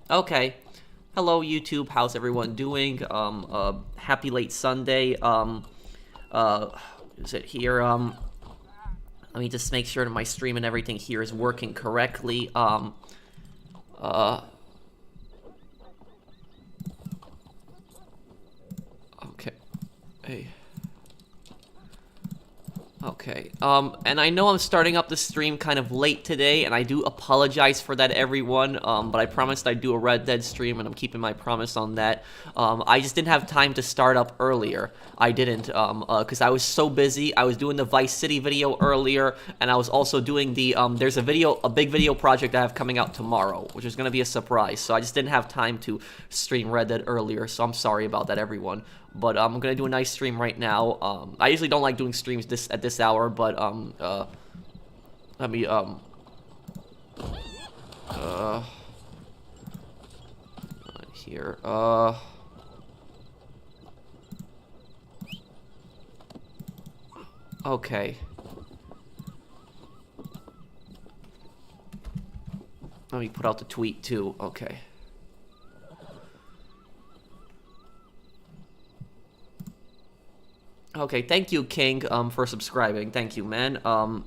Okay. Hello, YouTube. How's everyone doing? Happy late Sunday. Is it here? Let me just make sure that my stream and everything here is working correctly. Okay. Hey. Okay, and I know I'm starting up the stream kind of late today, and I do apologize for that, everyone, but I promised I'd do a Red Dead stream, and I'm keeping my promise on that. I just didn't have time to start up earlier. I didn't, because I was so busy. I was doing the Vice City video earlier, and I was also doing the, there's a big video project I have coming out tomorrow, which is going to be a surprise, so I just didn't have time to stream Red Dead earlier, so I'm sorry about that, everyone. But I'm gonna do a nice stream right now. I usually don't like doing streams at this hour, but let me here okay. Let me put out the tweet too. Okay. Okay, thank you, King, for subscribing. Thank you, man. Okay,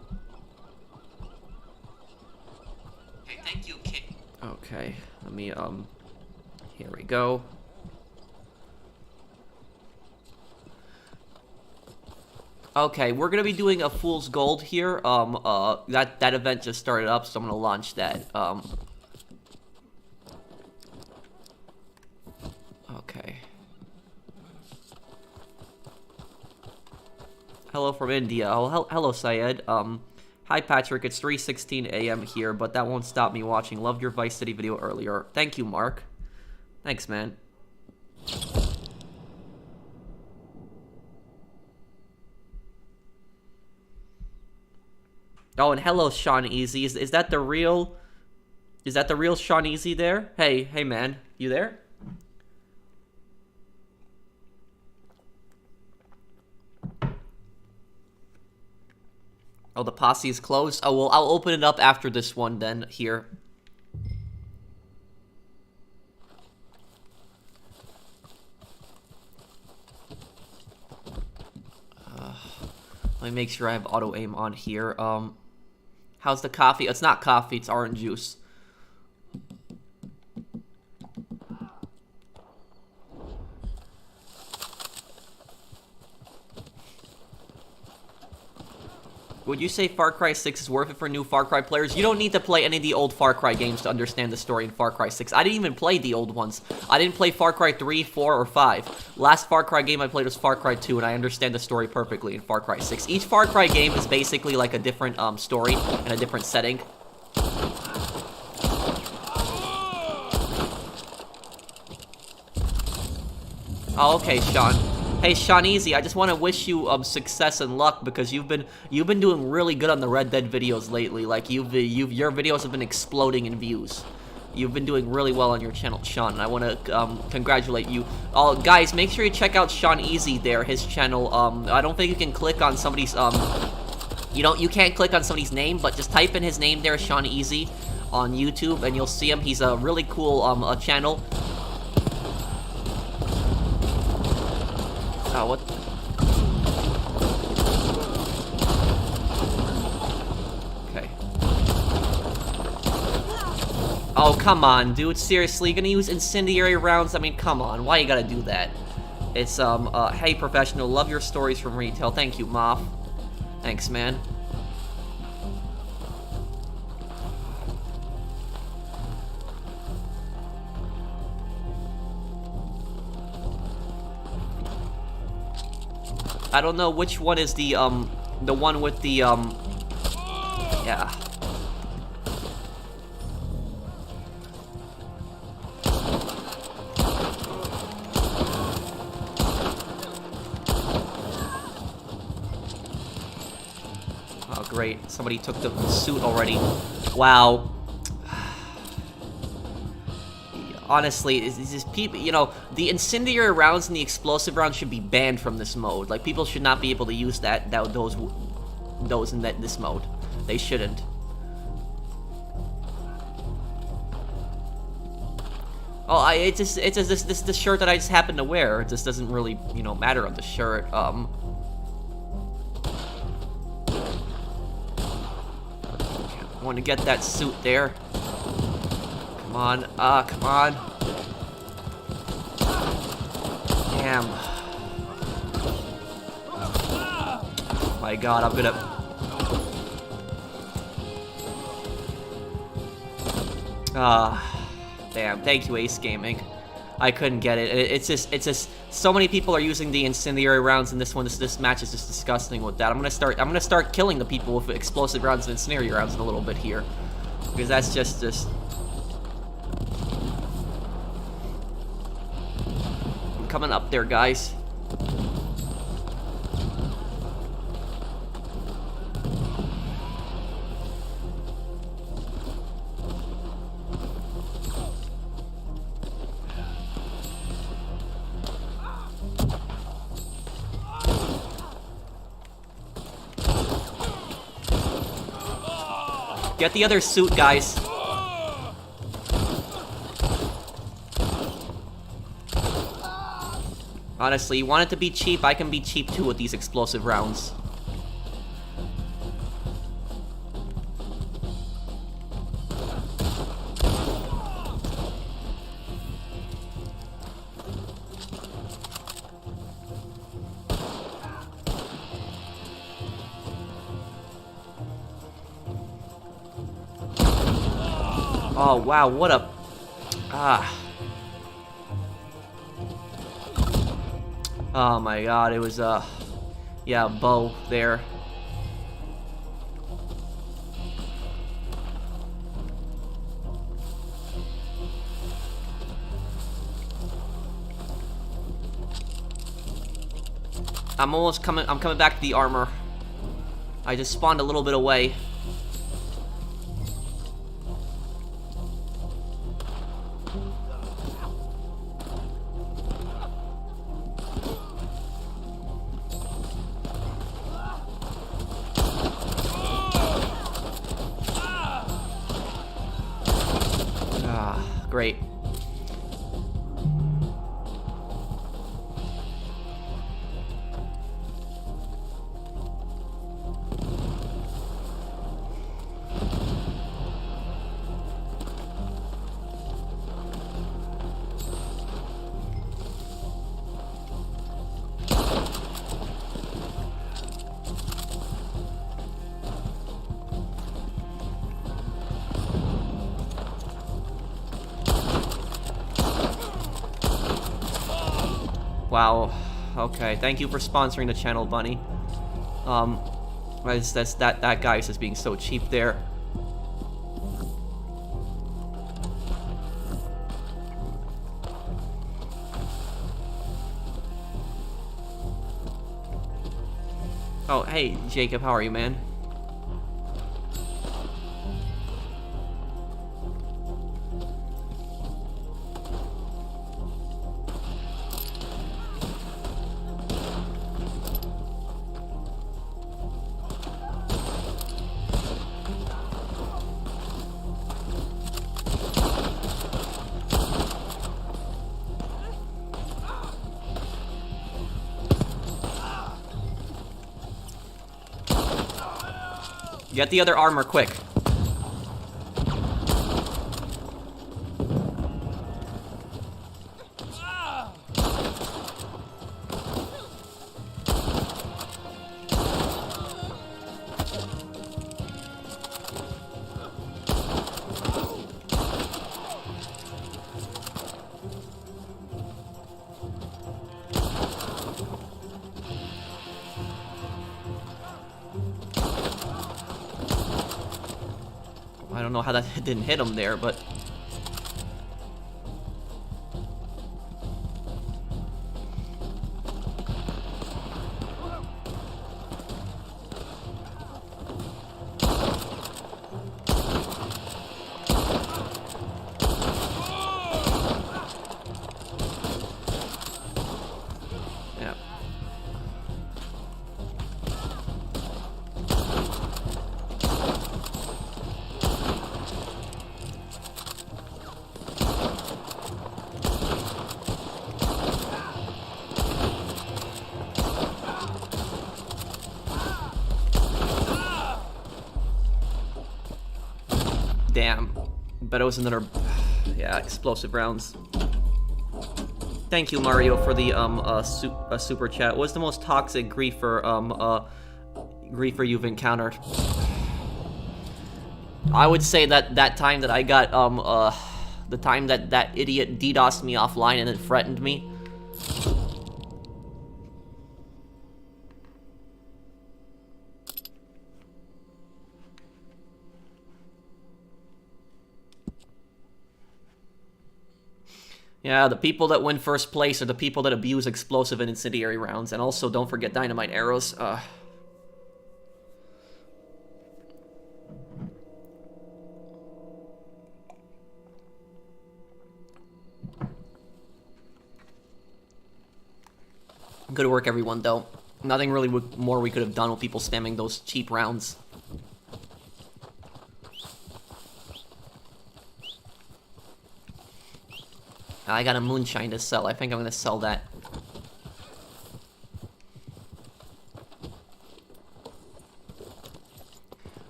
thank you, King. Okay, let me, here we go. Okay, we're gonna be doing a Fool's Gold here. That event just started up, so I'm gonna launch that. Okay. Hello from India. Oh, hello, Syed. Hi, Patrick. It's 3:16 a.m. here, but that won't stop me watching. Loved your Vice City video earlier. Thank you, Mark. Thanks, man. Oh, and hello, Sean Easy. Is that the real... Is that the real Sean Easy there? Hey, man. You there? Oh, the posse is closed? Oh, well, I'll open it up after this one then, here. Let me make sure I have auto-aim on here. How's the coffee? It's not coffee, it's orange juice. Would you say Far Cry 6 is worth it for new Far Cry players? You don't need to play any of the old Far Cry games to understand the story in Far Cry 6. I didn't even play the old ones. I didn't play Far Cry 3, 4, or 5. Last Far Cry game I played was Far Cry 2, and I understand the story perfectly in Far Cry 6. Each Far Cry game is basically like a different story and a different setting. Oh, okay, Sean. Hey, Shawneezy, I just want to wish you success and luck because you've been doing really good on the Red Dead videos lately. Like your videos have been exploding in views. You've been doing really well on your channel, Sean. And I want to congratulate you. Guys, make sure you check out Sean Easy there, his channel. I don't think you can click on somebody's you can't click on somebody's name, but just type in his name there, Sean Easy, on YouTube, and you'll see him. He's a really cool channel. Oh, what? Okay. Oh, come on, dude. Seriously, you're gonna use incendiary rounds? I mean, come on. Why you gotta do that? It's, hey, professional. Love your stories from retail. Thank you, Moff. Thanks, man. I don't know which one is the one with the, yeah. Oh, great. Somebody took the suit already. Wow. Honestly, it's just people, you know, the incendiary rounds and the explosive rounds should be banned from this mode. Like, people should not be able to use those in this mode. They shouldn't. Oh, it's just this shirt that I just happen to wear. It just doesn't really, you know, matter on the shirt. I want to get that suit there. Come on, come on. Damn. Oh my God, I'm gonna. Damn. Thank you, Ace Gaming. I couldn't get it. It's just so many people are using the incendiary rounds in this one. This match is just disgusting with that. I'm gonna start killing the people with explosive rounds and incendiary rounds in a little bit here, because that's just. I'm coming up there, guys. Get the other suit, guys. Honestly, you want it to be cheap? I can be cheap too with these explosive rounds. Oh, wow, what a... Oh my God, it was, yeah, a bow there. I'm coming back to the armor. I just spawned a little bit away. Great. Wow. Okay. Thank you for sponsoring the channel, Bunny. That guy is just being so cheap there. Oh, hey, Jacob, how are you, man? Get the other armor, quick. I don't know how that didn't hit him there, but... yeah. Bet it was another... Yeah, explosive rounds. Thank you, Mario, for the super chat. What's the most toxic griefer you've encountered? I would say that time that I got the time that idiot DDoSed me offline and then threatened me. Yeah, the people that win first place are the people that abuse explosive and incendiary rounds, and also don't forget dynamite arrows. Good work, everyone, though. Nothing really more we could have done with people spamming those cheap rounds. I got a moonshine to sell. I think I'm gonna sell that.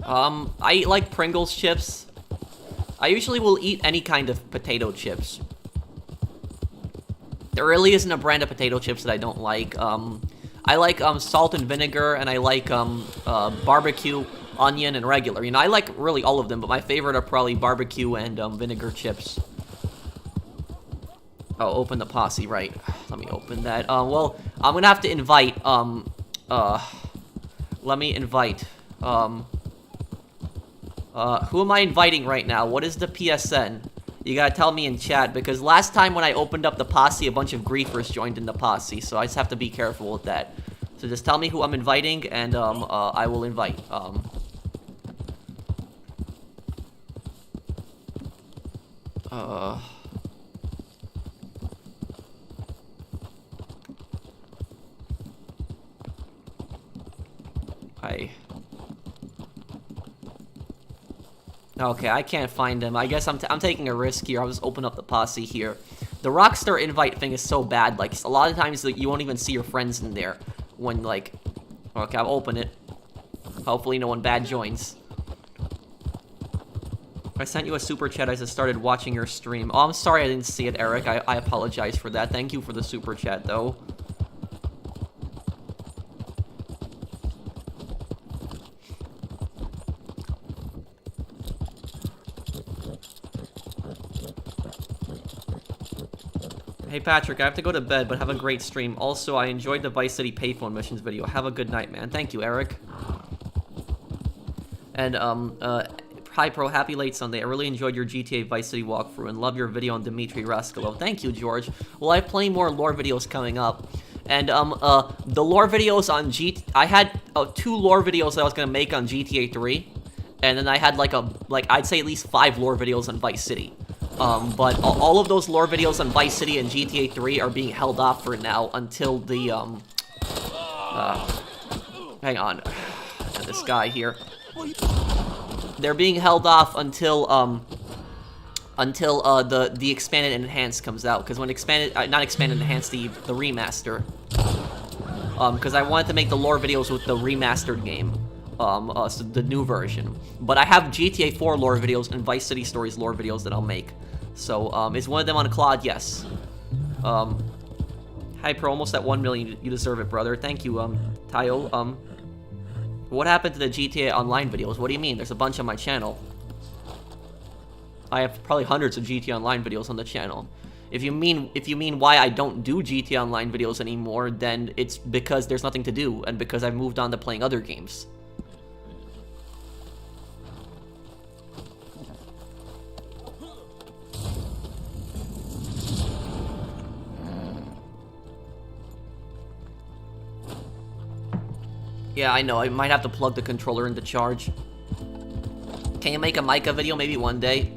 I like Pringles chips. I usually will eat any kind of potato chips. There really isn't a brand of potato chips that I don't like. I like salt and vinegar, and I like barbecue, onion, and regular. You know, I like really all of them, but my favorite are probably barbecue and vinegar chips. Oh, open the posse, right. Let me open that. Well, I'm gonna have to invite, let me invite, who am I inviting right now? What is the PSN? You gotta tell me in chat, because last time when I opened up the posse, a bunch of griefers joined in the posse, so I just have to be careful with that. So just tell me who I'm inviting, and, I will invite, Okay, I can't find him. I guess I'm taking a risk here. I'll just open up the posse here. The Rockstar invite thing is so bad. Like, a lot of times like, you won't even see your friends in there when, like... Okay, I'll open it. Hopefully no one bad joins. I sent you a super chat as I started watching your stream. Oh, I'm sorry I didn't see it, Eric. I apologize for that. Thank you for the super chat, though. Hey Patrick, I have to go to bed, but have a great stream. Also, I enjoyed the Vice City payphone missions video. Have a good night, man. Thank you, Eric. And, hi Pro, happy late Sunday. I really enjoyed your GTA Vice City walkthrough and love your video on Dmitry Rascalov. Thank you, George. Well, I have plenty more lore videos coming up. And, the lore videos on I had 2 lore videos that I was gonna make on GTA 3. And then I had, I'd say at least 5 lore videos on Vice City. But all of those lore videos on Vice City and GTA 3 are being held off for now until the, hang on. This guy here. They're being held off until the expanded and enhanced comes out. Because when not expanded and enhanced, the remaster. Because I wanted to make the lore videos with the remastered game. So the new version. But I have GTA 4 lore videos and Vice City Stories lore videos that I'll make. So, is one of them on Claude? Yes. Hi, Pro, almost at 1 million. You deserve it, brother. Thank you, Tayo. What happened to the GTA Online videos? What do you mean? There's a bunch on my channel. I have probably hundreds of GTA Online videos on the channel. If you mean why I don't do GTA Online videos anymore, then it's because there's nothing to do, and because I've moved on to playing other games. Yeah, I know. I might have to plug the controller into charge. Can you make a Micah video maybe one day?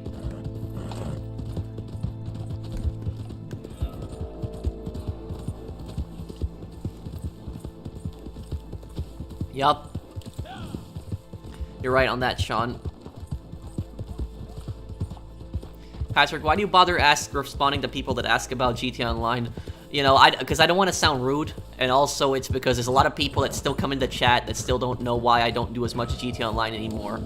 Yup. You're right on that, Sean. Patrick, why do you bother responding to people that ask about GTA Online? You know, because I don't want to sound rude, and also it's because there's a lot of people that still come into chat that still don't know why I don't do as much GTA Online anymore.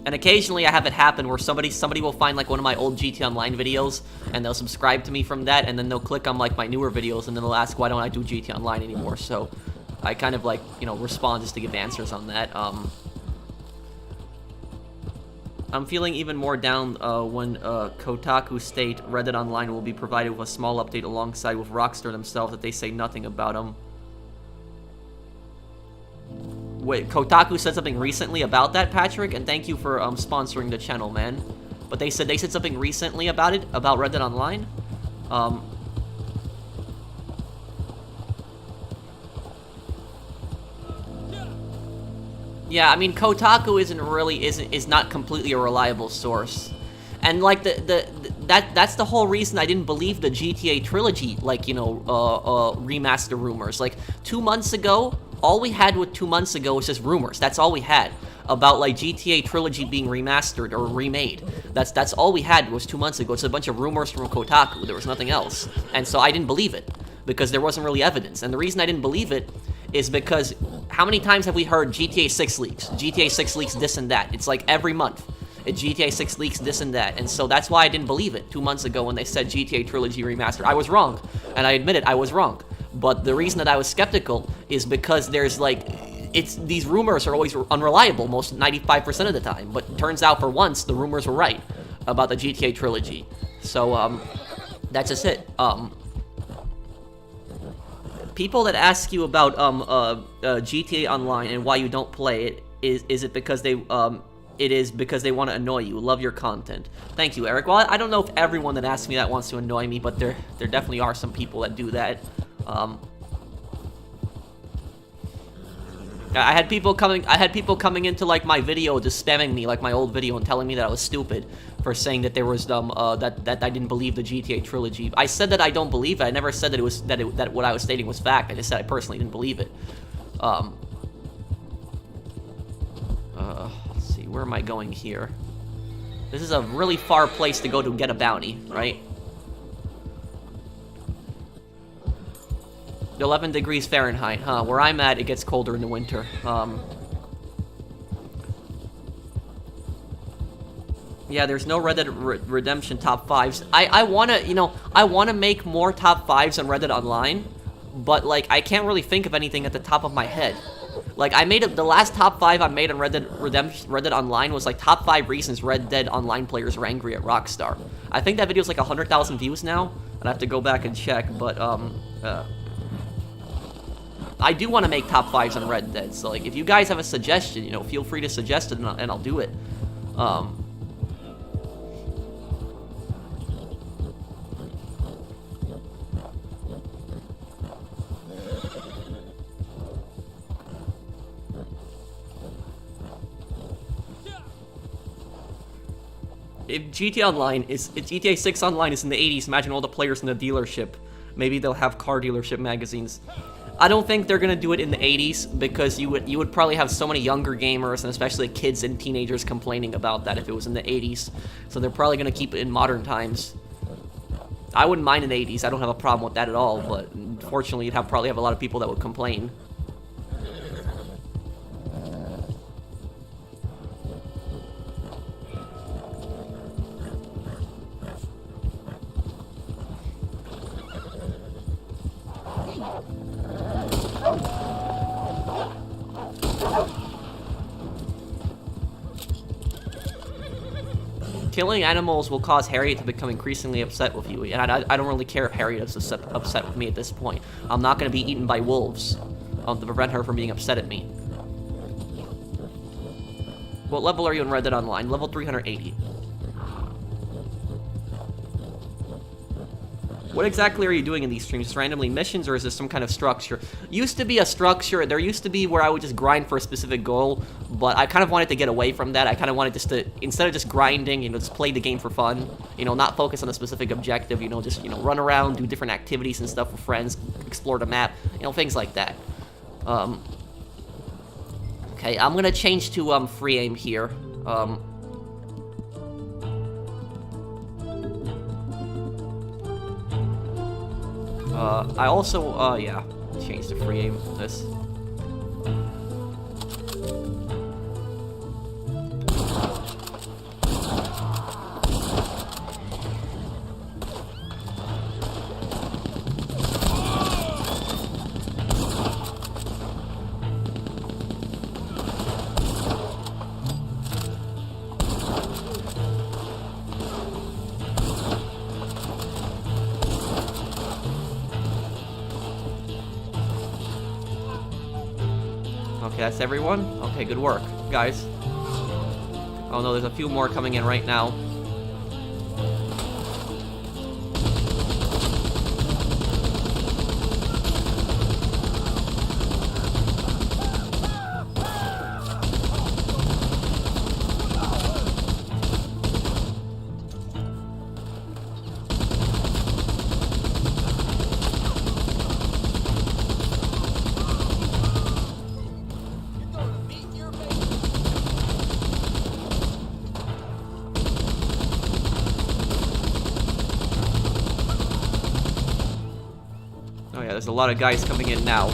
And occasionally I have it happen where somebody will find like one of my old GT Online videos and they'll subscribe to me from that, and then they'll click on like my newer videos and then they'll ask why don't I do GT Online anymore. So I kind of like, you know, respond just to give answers on that. I'm feeling even more down when Kotaku state Red Dead Online will be provided with a small update alongside with Rockstar themselves that they say nothing about them. Wait, Kotaku said something recently about that, Patrick? And thank you for sponsoring the channel, man. But they said something recently about it, about Red Dead Online. Yeah, I mean, Kotaku is not completely a reliable source. And like that's the whole reason I didn't believe the GTA trilogy, like, you know, remaster rumors. Like 2 months ago, all we had with 2 months ago was just rumors. That's all we had about like GTA trilogy being remastered or remade. That's all we had was 2 months ago. It's a bunch of rumors from Kotaku. There was nothing else. And so I didn't believe it because there wasn't really evidence. And the reason I didn't believe it is because how many times have we heard GTA 6 leaks? GTA 6 leaks this and that. It's like every month. GTA 6 leaks this and that. And so that's why I didn't believe it 2 months ago when they said GTA Trilogy Remastered. I was wrong. And I admit it, I was wrong. But the reason that I was skeptical is because there's like, these rumors are always unreliable most 95% of the time. But it turns out for once, the rumors were right about the GTA Trilogy. So, that's just it. People that ask you about GTA Online and why you don't play it, is it because they it is because they want to annoy you. Love your content. Thank you, Eric. Well, I don't know if everyone that asks me that wants to annoy me, but there definitely are some people that do that. I had people coming into like my video just spamming me like my old video and telling me that I was stupid for saying that there was that I didn't believe the GTA trilogy. I said that I don't believe it. I never said that that what I was stating was fact. I just said I personally didn't believe it. Let's see, where am I going here? This is a really far place to go to get a bounty, right? 11 degrees Fahrenheit, huh? Where I'm at, it gets colder in the winter. Yeah, there's no Red Dead Redemption top 5s. I wanna, you know, I wanna make more top 5s on Red Dead Online, but, like, I can't really think of anything at the top of my head. Like, I made the last top 5 I made on Red Dead Online was, like, top 5 reasons Red Dead Online players are angry at Rockstar. I think that video's, like, 100,000 views now. I'd have to go back and check, but, I do want to make top 5s on Red Dead, so, like, if you guys have a suggestion, you know, feel free to suggest it, and I'll do it. If GTA 6 Online is in the 80s, imagine all the players in the dealership. Maybe they'll have car dealership magazines. I don't think they're gonna do it in the 80s because you would probably have so many younger gamers and especially kids and teenagers complaining about that if it was in the 80s. So they're probably gonna keep it in modern times. I wouldn't mind in the 80s. I don't have a problem with that at all. But unfortunately, you'd probably have a lot of people that would complain. Killing animals will cause Harriet to become increasingly upset with you, and I don't really care if Harriet is upset with me at this point. I'm not going to be eaten by wolves to prevent her from being upset at me. What level are you in Red Dead Online? Level 380. What exactly are you doing in these streams? Just randomly missions, or is this some kind of structure? Used to be a structure. There used to be where I would just grind for a specific goal, but I kind of wanted to get away from that. I kind of wanted just to, instead of just grinding, you know, just play the game for fun. You know, not focus on a specific objective. You know, just, you know, run around, do different activities and stuff with friends, explore the map, you know, things like that. Okay, I'm gonna change to free aim here. I also, yeah, change to free aim for this. Okay, that's everyone? Okay, good work, guys. Oh no, there's a few more coming in right now. Oh yeah, there's a lot of guys coming in now.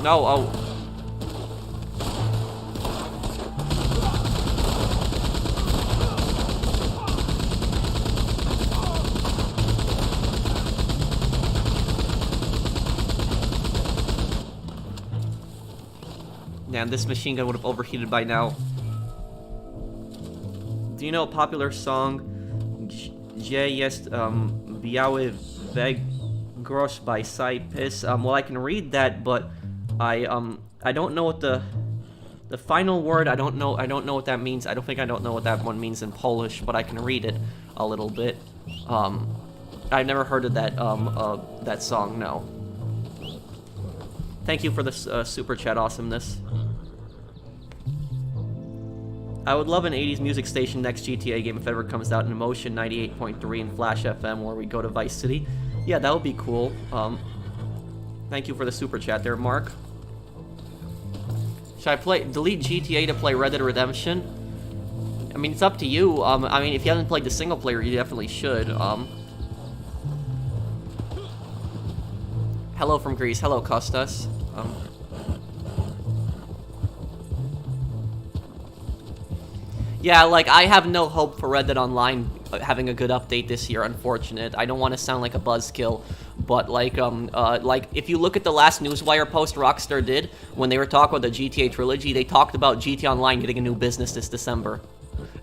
No, oh. Damn, this machine gun would have overheated by now. Do you know a popular song, Gdzie jest biały węgorz by Cypis? Well, I can read that, but I don't know what the final word. I don't know what that means. I don't know what that one means in Polish, but I can read it a little bit. I've never heard of that that song. No. Thank you for the super chat awesomeness. I would love an 80s music station next GTA game if it ever comes out in Emotion 98.3 and Flash FM where we go to Vice City. Yeah, that would be cool. Thank you for the super chat there, Mark. Should I delete GTA to play Red Dead Redemption? I mean, it's up to you. I mean, if you haven't played the single player, you definitely should. Hello from Greece. Hello, Costas. Yeah, like, I have no hope for Red Dead Online having a good update this year, unfortunate. I don't want to sound like a buzzkill, but, like, if you look at the last Newswire post Rockstar did, when they were talking about the GTA trilogy, they talked about GTA Online getting a new business this December.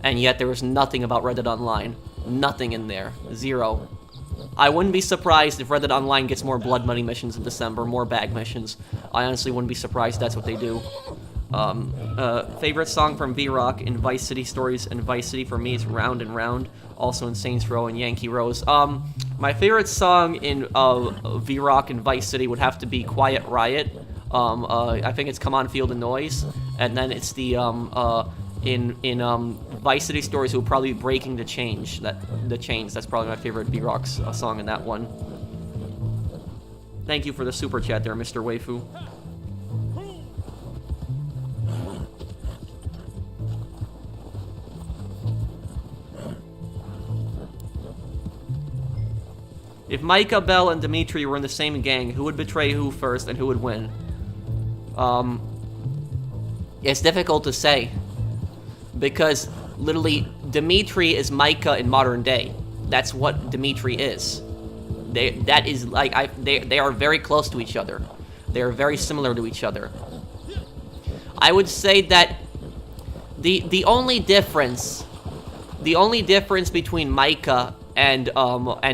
And yet there was nothing about Red Dead Online. Nothing in there. Zero. I wouldn't be surprised if Red Dead Online gets more blood money missions in December, more bag missions. I honestly wouldn't be surprised that's what they do. Favorite song from V-Rock in Vice City Stories and Vice City for me is Round and Round, also in Saints Row and Yankee Rose. My favorite song in V-Rock and Vice City would have to be Quiet Riot. I think it's Come On Feel the Noise, and then it's the in Vice City Stories, it would probably be Breaking the Chains. That's probably my favorite V-Rock song in that one. Thank you for the super chat there, Mr. Waifu. If Micah, Bell, and Dimitri were in the same gang, who would betray who first and who would win? It's difficult to say. Because, literally, Dimitri is Micah in modern day. That's what Dimitri is. They are very close to each other. They are very similar to each other. I would say that the only difference between Micah and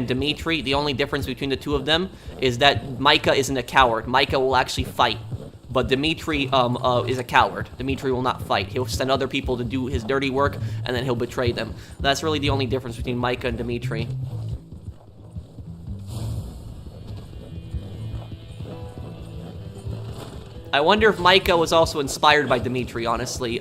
Dimitri, the only difference between the two of them is that Micah isn't a coward. Micah will actually fight, but Dimitri is a coward. Dimitri will not fight. He'll send other people to do his dirty work, and then he'll betray them. That's really the only difference between Micah and Dimitri. I wonder if Micah was also inspired by Dimitri, honestly.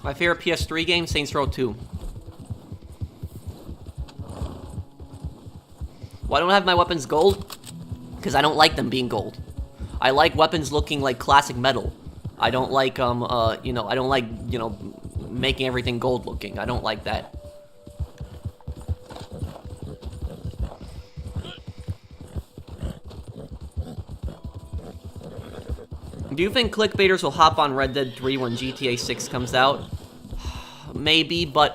My favorite PS3 game, Saints Row 2. Why don't I have my weapons gold? Because I don't like them being gold. I like weapons looking like classic metal. I don't like, you know, I don't like, you know, making everything gold looking. I don't like that. Do you think clickbaiters will hop on Red Dead 3 when GTA 6 comes out? Maybe, but,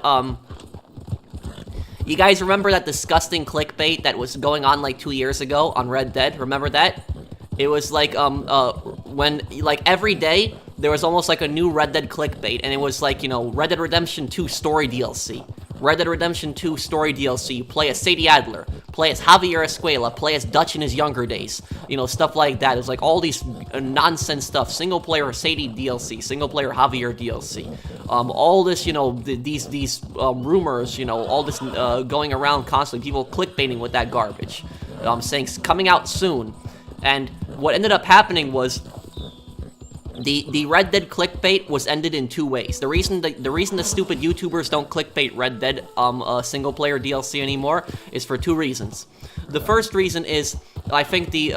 you guys remember that disgusting clickbait that was going on like 2 years ago on Red Dead? Remember that? It was like, when, like, every day, there was almost like a new Red Dead clickbait, and it was like, you know, Red Dead Redemption 2 story DLC. Red Dead Redemption 2 story DLC. You play as Sadie Adler, play as Javier Escuela, play as Dutch in his younger days. You know, stuff like that. It was like all these nonsense stuff. Single player Sadie DLC, single player Javier DLC. All this, you know, these rumors, you know, all this going around constantly. People clickbaiting with that garbage. Saying coming out soon. And what ended up happening was the Red Dead clickbait was ended in 2 ways. The reason the stupid YouTubers don't clickbait Red Dead single player DLC anymore is for 2 reasons. The first reason is I think the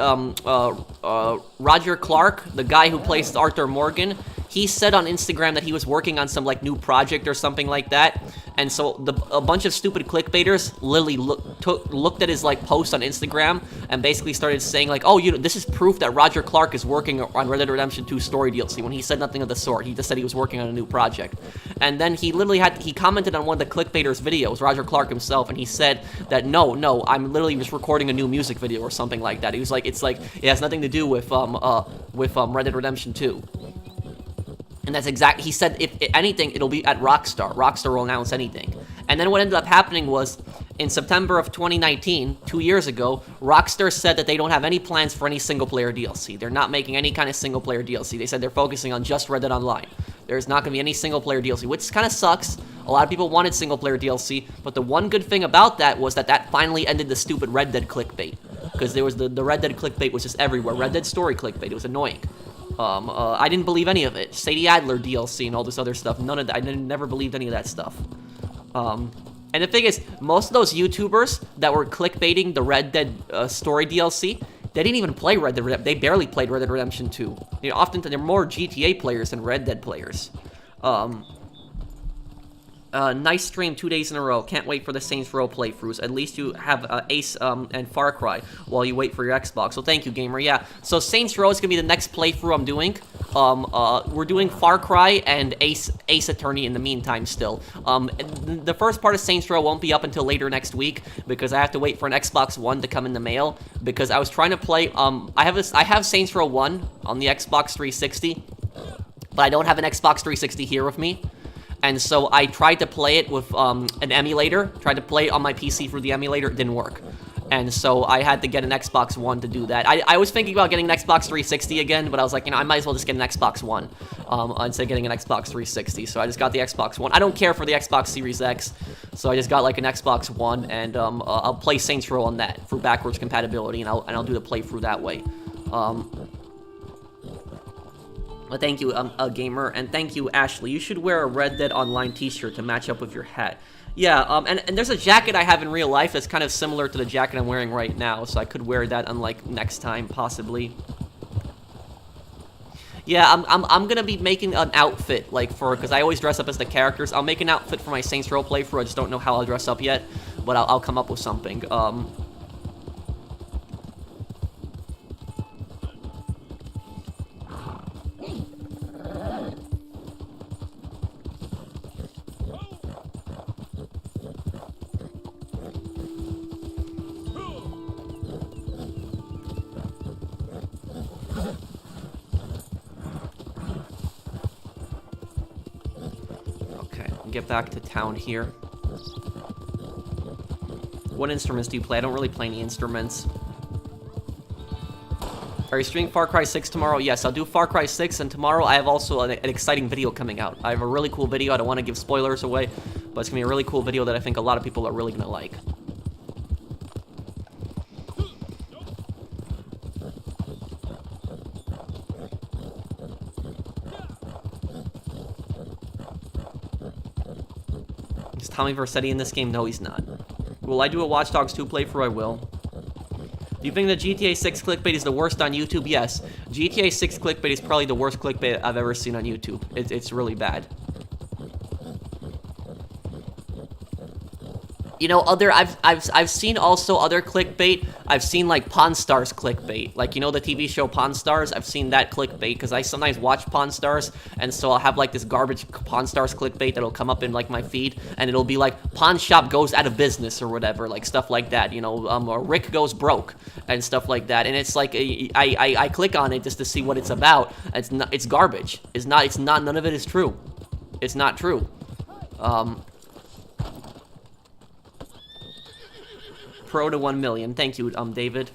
Roger Clark, the guy who plays Arthur Morgan, he said on Instagram that he was working on some like new project or something like that, and so a bunch of stupid clickbaiters literally looked at his like post on Instagram and basically started saying like, oh, you know, this is proof that Roger Clark is working on Red Dead Redemption 2 story DLC, when he said nothing of the sort. He just said he was working on a new project. And then he literally he commented on one of the clickbaiters videos, Roger Clark himself, and he said that no, I'm literally just recording a new music video or something like that. He was like, it has nothing to do with Red Dead Redemption 2. And that's exact. He said, if anything, it'll be at Rockstar. Rockstar will announce anything. And then what ended up happening was, in September of 2019, 2 years ago, Rockstar said that they don't have any plans for any single-player DLC. They're not making any kind of single-player DLC. They said they're focusing on just Red Dead Online. There's not going to be any single-player DLC, which kind of sucks. A lot of people wanted single-player DLC, but the one good thing about that was that finally ended the stupid Red Dead clickbait. Because there was the Red Dead clickbait was just everywhere. Red Dead story clickbait. It was annoying. I didn't believe any of it. Sadie Adler DLC and all this other stuff. None of that. I never believed any of that stuff. And the thing is, most of those YouTubers that were clickbaiting the Red Dead story DLC, they didn't even play Red Dead Redemption. They barely played Red Dead Redemption 2. You know, often they're more GTA players than Red Dead players. Nice stream 2 days in a row. Can't wait for the Saints Row playthroughs. At least you have Ace and Far Cry while you wait for your Xbox. So thank you, gamer. Yeah. So Saints Row is gonna be the next playthrough I'm doing. We're doing Far Cry and Ace Attorney in the meantime still. The first part of Saints Row won't be up until later next week because I have to wait for an Xbox One to come in the mail, because I was trying to play I have Saints Row 1 on the Xbox 360, but I don't have an Xbox 360 here with me. And so I tried to play it with an emulator, tried to play it on my PC through the emulator, it didn't work. And so I had to get an Xbox One to do that. I was thinking about getting an Xbox 360 again, but I was like, you know, I might as well just get an Xbox One instead of getting an Xbox 360. So I just got the Xbox One. I don't care for the Xbox Series X, so I just got like an Xbox One, and I'll play Saints Row on that for backwards compatibility, and I'll do the playthrough that way. Well, thank you, gamer, and thank you, Ashley. You should wear a Red Dead Online t-shirt to match up with your hat. Yeah, and there's a jacket I have in real life that's kind of similar to the jacket I'm wearing right now, so I could wear that unlike next time, possibly. Yeah, I'm gonna be making an outfit, like, because I always dress up as the characters. I'll make an outfit for my Saints Row playthrough. I just don't know how I'll dress up yet, but I'll come up with something. Get back to town here. What instruments do you play? I don't really play any instruments. Are you streaming Far Cry 6 tomorrow? Yes, I'll do Far Cry 6, and tomorrow I have also an exciting video coming out. I have a really cool video. I don't want to give spoilers away, but it's going to be a really cool video that I think a lot of people are really going to like. Tommy Vercetti in this game? No, he's not. Will I do a Watch Dogs 2 playthrough? I will. Do you think that GTA 6 clickbait is the worst on YouTube? Yes. GTA 6 clickbait is probably the worst clickbait I've ever seen on YouTube. It's really bad. You know, I've seen also other clickbait. I've seen like Pawn Stars clickbait, like, you know, the TV show Pawn Stars. I've seen that clickbait because I sometimes watch Pawn Stars, and so I'll have like this garbage Pawn Stars clickbait that'll come up in like my feed, and it'll be like pawn shop goes out of business or whatever, like stuff like that. You know, or Rick goes broke and stuff like that. And it's like I click on it just to see what it's about. It's garbage. It's not. None of it is true. It's not true. Pro to 1 million. Thank you, David.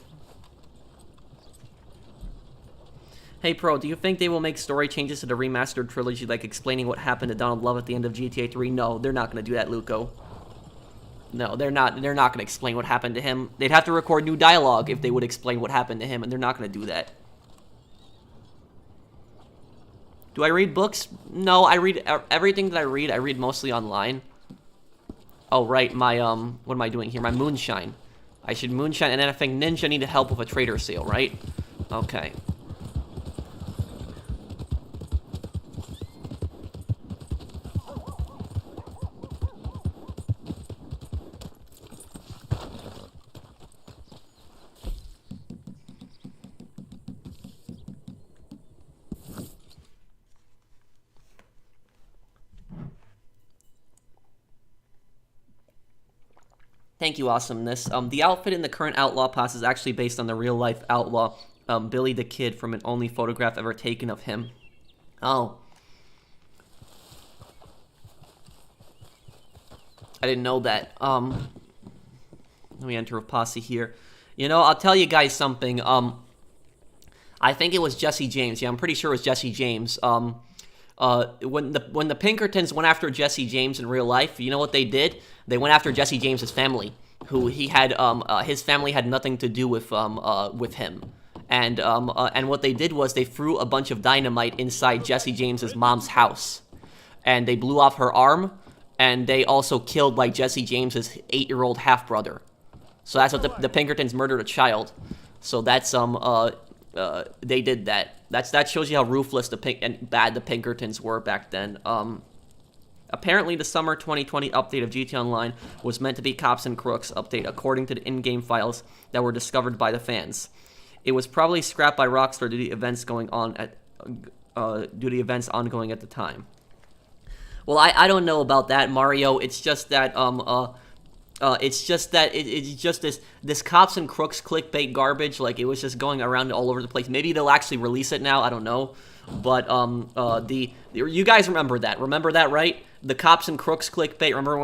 Hey, Pro, do you think they will make story changes to the remastered trilogy, like explaining what happened to Donald Love at the end of GTA 3? No, they're not going to do that, Luco. No, they're not going to explain what happened to him. They'd have to record new dialogue if they would explain what happened to him, and they're not going to do that. Do I read books? No, I read everything that I read mostly online. Oh, right, my, what am I doing here? My moonshine. I should moonshine, and then I think Ninja need help with a trader sale, right? Okay. Thank you, Awesomeness. The outfit in the current Outlaw Pass is actually based on the real-life outlaw, Billy the Kid, from an only photograph ever taken of him. Oh. I didn't know that. Let me enter a posse here. You know, I'll tell you guys something. I think it was Jesse James. Yeah, I'm pretty sure it was Jesse James. When the Pinkertons went after Jesse James in real life, you know what they did? They went after Jesse James's family, who he had, his family had nothing to do with him. And what they did was they threw a bunch of dynamite inside Jesse James's mom's house. And they blew off her arm, and they also killed, like, Jesse James's 8-year-old half-brother. So that's what the Pinkertons murdered a child. So that's, they did that. That shows you how ruthless and bad the Pinkertons were back then. Apparently, the summer 2020 update of GTA Online was meant to be Cops and Crooks update, according to the in-game files that were discovered by the fans. It was probably scrapped by Rockstar due to events ongoing at the time. Well, I don't know about that, Mario. It's just that it's just this Cops and Crooks clickbait garbage. Like, it was just going around all over the place. Maybe they'll actually release it now. I don't know. But you guys remember that? Remember that, right? The Cops and Crooks clickbait. Remember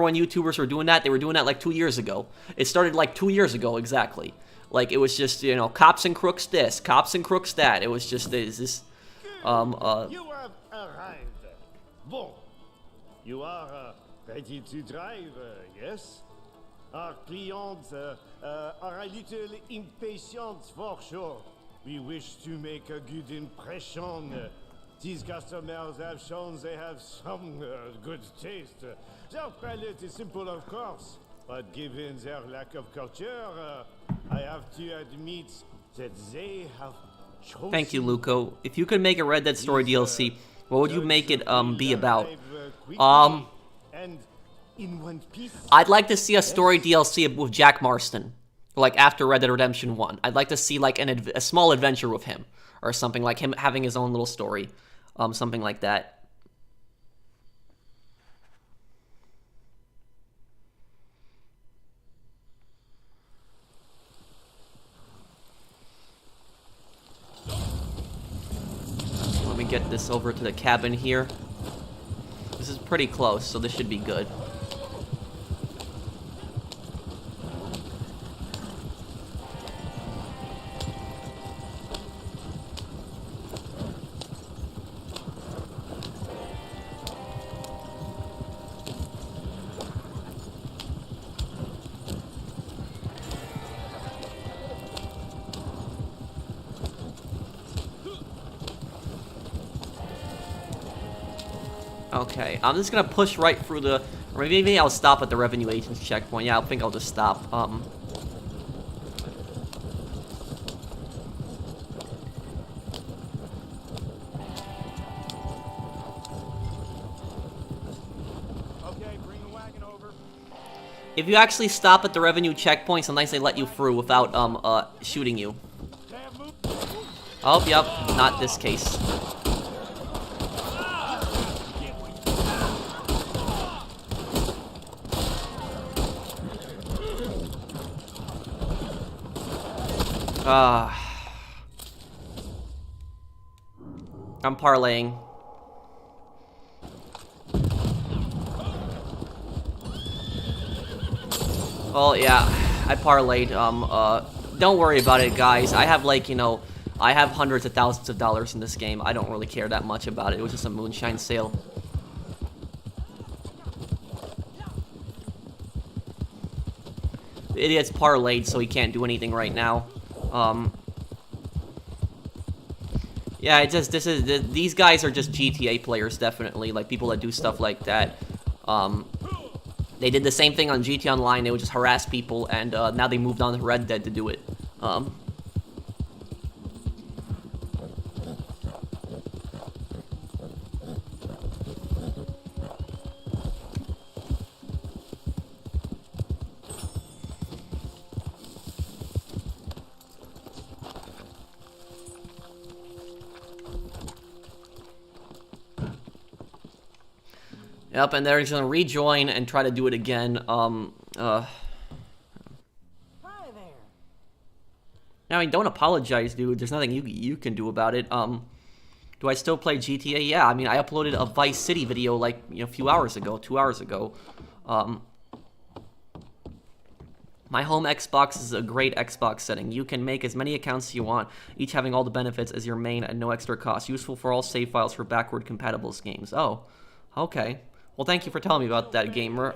when YouTubers were doing that? They were doing that like 2 years ago. It started like 2 years ago exactly. Like, it was just, you know, Cops and Crooks this, Cops and Crooks that. It was just this. You have arrived. Bon. You are ready to drive, yes? Our clients are a little impatient for sure. We wish to make a good impression. These customers have shown they have some good taste. Their palate is simple, of course, but given their lack of culture, I have to admit that they have chosen... Thank you, Luco. If you could make a Red Dead Story DLC, what would you make it be about? I'd like to see a story DLC with Jack Marston, like after Red Dead Redemption 1. I'd like to see like a small adventure with him, or something, like him having his own little story, something like that. Let me get this over to the cabin here. This is pretty close, so this should be good. Okay, I'm just gonna push right through the... Or maybe I'll stop at the revenue agent's checkpoint. Yeah, I think I'll just stop. If you actually stop at the revenue checkpoint, sometimes they let you through without shooting you. Oh, yep, not this case. I'm parlaying. Well, yeah, I parlayed. Don't worry about it, guys. I have, like, you know, I have hundreds of thousands of dollars in this game. I don't really care that much about it. It was just a moonshine sale. The idiot's parlayed, so he can't do anything right now. Yeah, it's just, these guys are just GTA players, definitely. Like, people that do stuff like that. They did the same thing on GTA Online. They would just harass people, and now they moved on to Red Dead to do it. Yep, and they're just gonna rejoin and try to do it again. Hi there. I mean, don't apologize, dude. There's nothing you can do about it. Do I still play GTA? Yeah, I mean, I uploaded a Vice City video, like, you know, a few hours ago, 2 hours ago. My home Xbox is a great Xbox setting. You can make as many accounts as you want, each having all the benefits as your main at no extra cost. Useful for all save files for backward compatible games. Oh, okay. Well, thank you for telling me about that, gamer.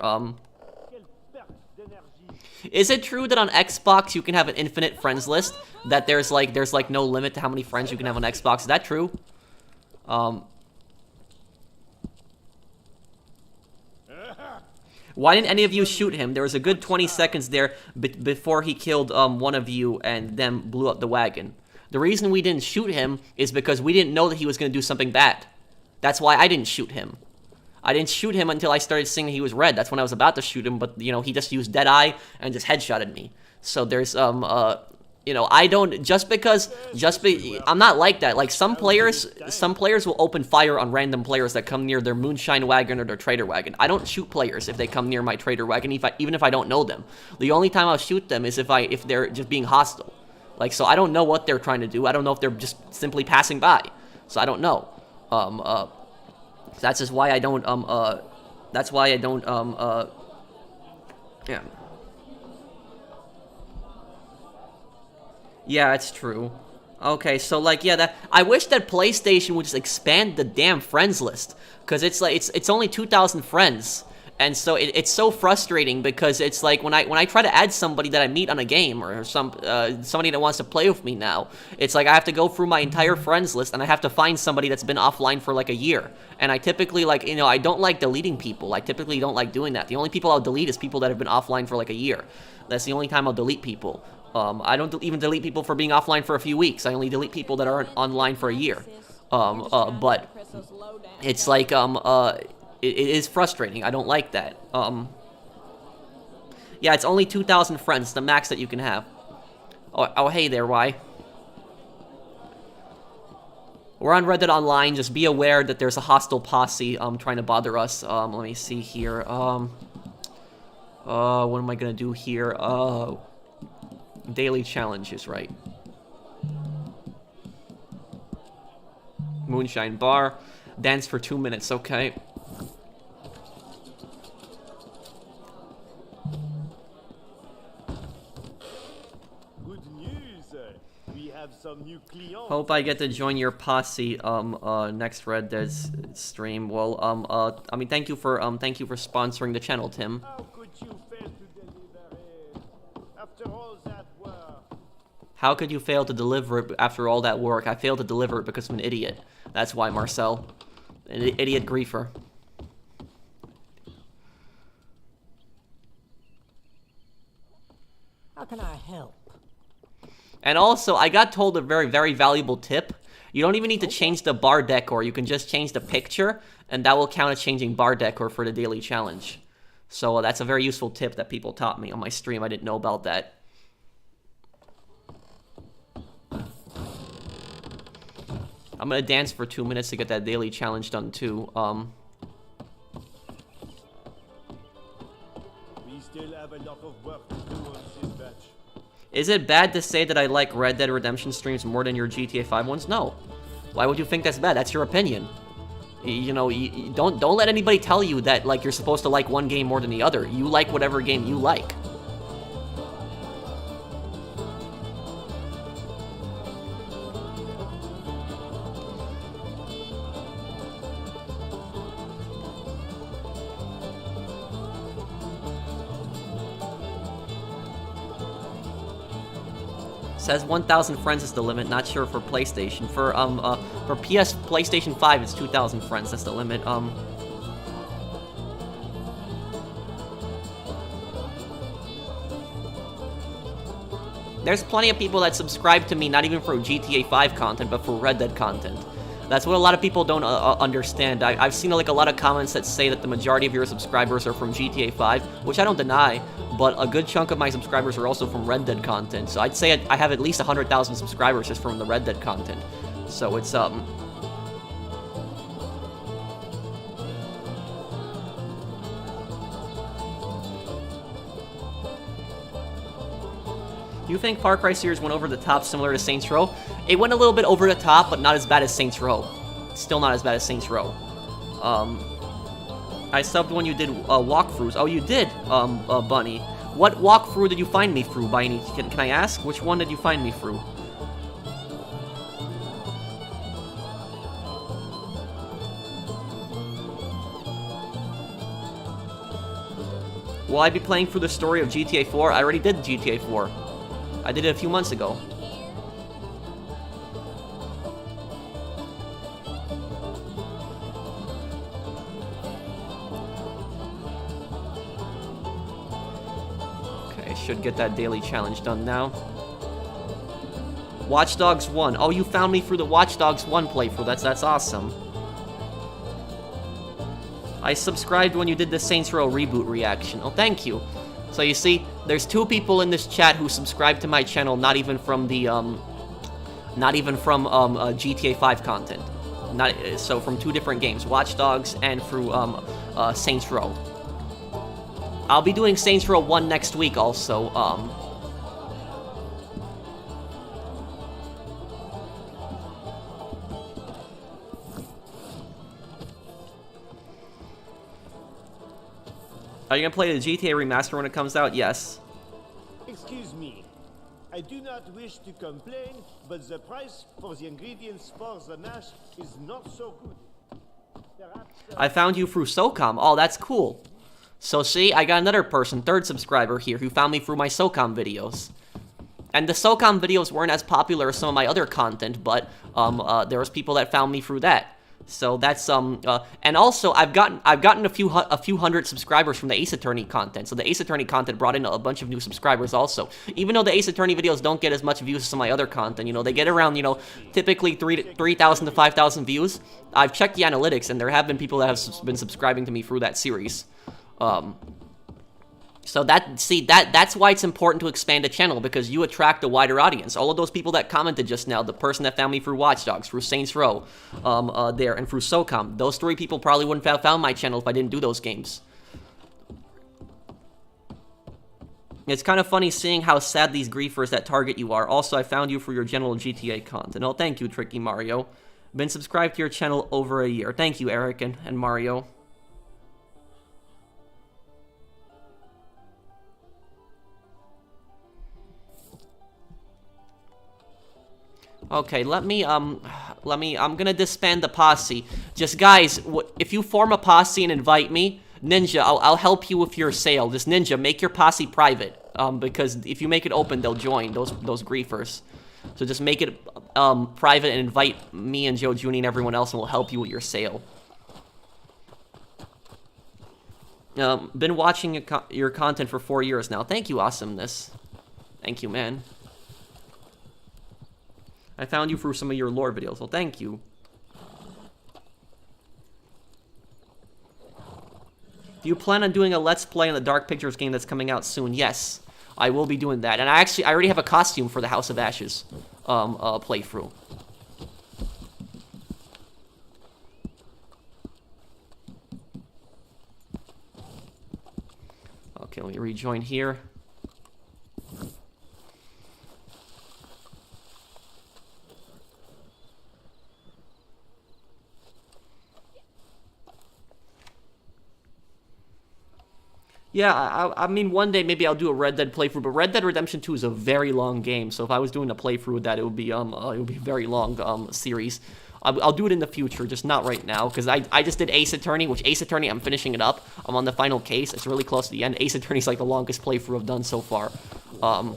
Is it true that on Xbox you can have an infinite friends list? That there's like no limit to how many friends you can have on Xbox? Is that true? Why didn't any of you shoot him? There was a good 20 seconds there before he killed one of you and then blew up the wagon. The reason we didn't shoot him is because we didn't know that he was going to do something bad. That's why I didn't shoot him. I didn't shoot him until I started seeing he was red. That's when I was about to shoot him, but, you know, he just used Deadeye and just headshotted me. So there's, you know, I don't, I'm not like that. Like, some players will open fire on random players that come near their moonshine wagon or their trader wagon. I don't shoot players if they come near my trader wagon, even if I don't know them. The only time I'll shoot them is if they're just being hostile. Like, so I don't know what they're trying to do. I don't know if they're just simply passing by. So I don't know. That's just why I don't, yeah. Yeah, it's true. Okay, so, like, yeah, I wish that PlayStation would just expand the damn friends list, because it's like, it's only 2,000 friends, and so it's so frustrating, because it's like, when I try to add somebody that I meet on a game, or somebody that wants to play with me now, it's like I have to go through my entire friends list, and I have to find somebody that's been offline for like a year, and I typically, like, you know, I don't like deleting people. I typically don't like doing that. The only people I'll delete is people that have been offline for like a year. That's the only time I'll delete people. I don't even delete people for being offline for a few weeks. I only delete people that aren't online for a year. But it's like, it is frustrating. I don't like that. Yeah, it's only 2,000 friends, the max that you can have. Oh, hey there, why? We're on Red Dead Online. Just be aware that there's a hostile posse trying to bother us. Let me see here. What am I gonna do here? Daily challenges, right? Moonshine bar. Dance for 2 minutes, okay. Good news. We have some new clients. Hope I get to join your posse next Red Dead stream. Well, I mean, thank you for sponsoring the channel, Tim. How could you fail to deliver it? After all that work. How could you fail to deliver it after all that work? I failed to deliver it because I'm an idiot. That's why, Marcel. An idiot griefer. How can I help? And also, I got told a very, very valuable tip. You don't even need to change the bar decor. You can just change the picture, and that will count as changing bar decor for the daily challenge. So that's a very useful tip that people taught me on my stream. I didn't know about that. I'm gonna dance for 2 minutes to get that daily challenge done too. We still have a lot of work to do on this batch. Is it bad to say that I like Red Dead Redemption streams more than your GTA 5 ones? No. Why would you think that's bad? That's your opinion. You know, don't let anybody tell you that like you're supposed to like one game more than the other. You like whatever game you like. Says 1,000 friends is the limit. Not sure for PlayStation. For PlayStation 5, it's 2,000 friends. That's the limit. There's plenty of people that subscribe to me not even for GTA 5 content, but for Red Dead content. That's what a lot of people don't understand. I've seen like a lot of comments that say that the majority of your subscribers are from GTA 5, which I don't deny, but a good chunk of my subscribers are also from Red Dead content. So I'd say I have at least 100,000 subscribers just from the Red Dead content. So it's Do you think Far Cry series went over the top similar to Saints Row? It went a little bit over the top, but not as bad as Saints Row. Still not as bad as Saints Row. I subbed when you did walkthroughs. Oh, you did, Bunny. What walkthrough did you find me through by any... Can I ask? Which one did you find me through? Will I be playing through the story of GTA 4? I already did GTA 4. I did it a few months ago. Okay, should get that daily challenge done now. Watch Dogs 1. Oh, you found me through the Watch Dogs 1 playthrough. That's awesome. I subscribed when you did the Saints Row reboot reaction. Oh, thank you. So you see, there's 2 people in this chat who subscribe to my channel, not even from the, GTA 5 content. So from 2 different games, Watch Dogs and through, Saints Row. I'll be doing Saints Row 1 next week also, Are you gonna play the GTA remaster when it comes out? Yes. Excuse me. I do not wish to complain, but the price for the ingredients for the mash is not so good. Perhaps, I found you through SOCOM. Oh, that's cool. So see, I got another person, 3rd subscriber here, who found me through my SOCOM videos. And the SOCOM videos weren't as popular as some of my other content, but there was people that found me through that. So that's and also I've gotten a few hundred subscribers from the Ace Attorney content. So the Ace Attorney content brought in a bunch of new subscribers also. Even though the Ace Attorney videos don't get as much views as some of my other content, you know, they get around, you know, typically 3,000 to 5,000 views. I've checked the analytics, and there have been people that have been subscribing to me through that series. So that's why it's important to expand a channel, because you attract a wider audience. All of those people that commented just now, the person that found me through Watch Dogs, through Saints Row, there, and through SOCOM, those 3 people probably wouldn't have found my channel if I didn't do those games. It's kind of funny seeing how sad these griefers that target you are. Also, I found you for your general GTA content. Oh, thank you, Tricky Mario. Been subscribed to your channel over a year. Thank you, Eric and Mario. Okay, I'm gonna disband the posse. Just, guys, if you form a posse and invite me, Ninja, I'll help you with your sale. Just, Ninja, make your posse private, because if you make it open, they'll join, those griefers. So just make it, private and invite me and Joe Juni and everyone else, and we'll help you with your sale. Been watching your content for 4 years now. Thank you, awesomeness. Thank you, man. I found you through some of your lore videos. Well, thank you. Do you plan on doing a Let's Play on the Dark Pictures game that's coming out soon? Yes, I will be doing that. And I already have a costume for the House of Ashes playthrough. Okay, let me rejoin here. Yeah, I mean, one day maybe I'll do a Red Dead playthrough, but Red Dead Redemption 2 is a very long game, so if I was doing a playthrough with that, it would be a very long series. I'll do it in the future, just not right now, because I just did Ace Attorney, which Ace Attorney, I'm finishing it up. I'm on the final case. It's really close to the end. Ace Attorney's like the longest playthrough I've done so far. Do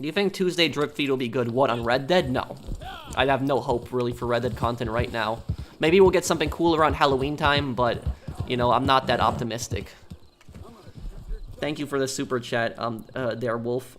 you think Tuesday Drip Feed will be good? What, on Red Dead? No. I have no hope, really, for Red Dead content right now. Maybe we'll get something cool around Halloween time, but, you know, I'm not that optimistic. Thank you for the super chat, there, Wolf.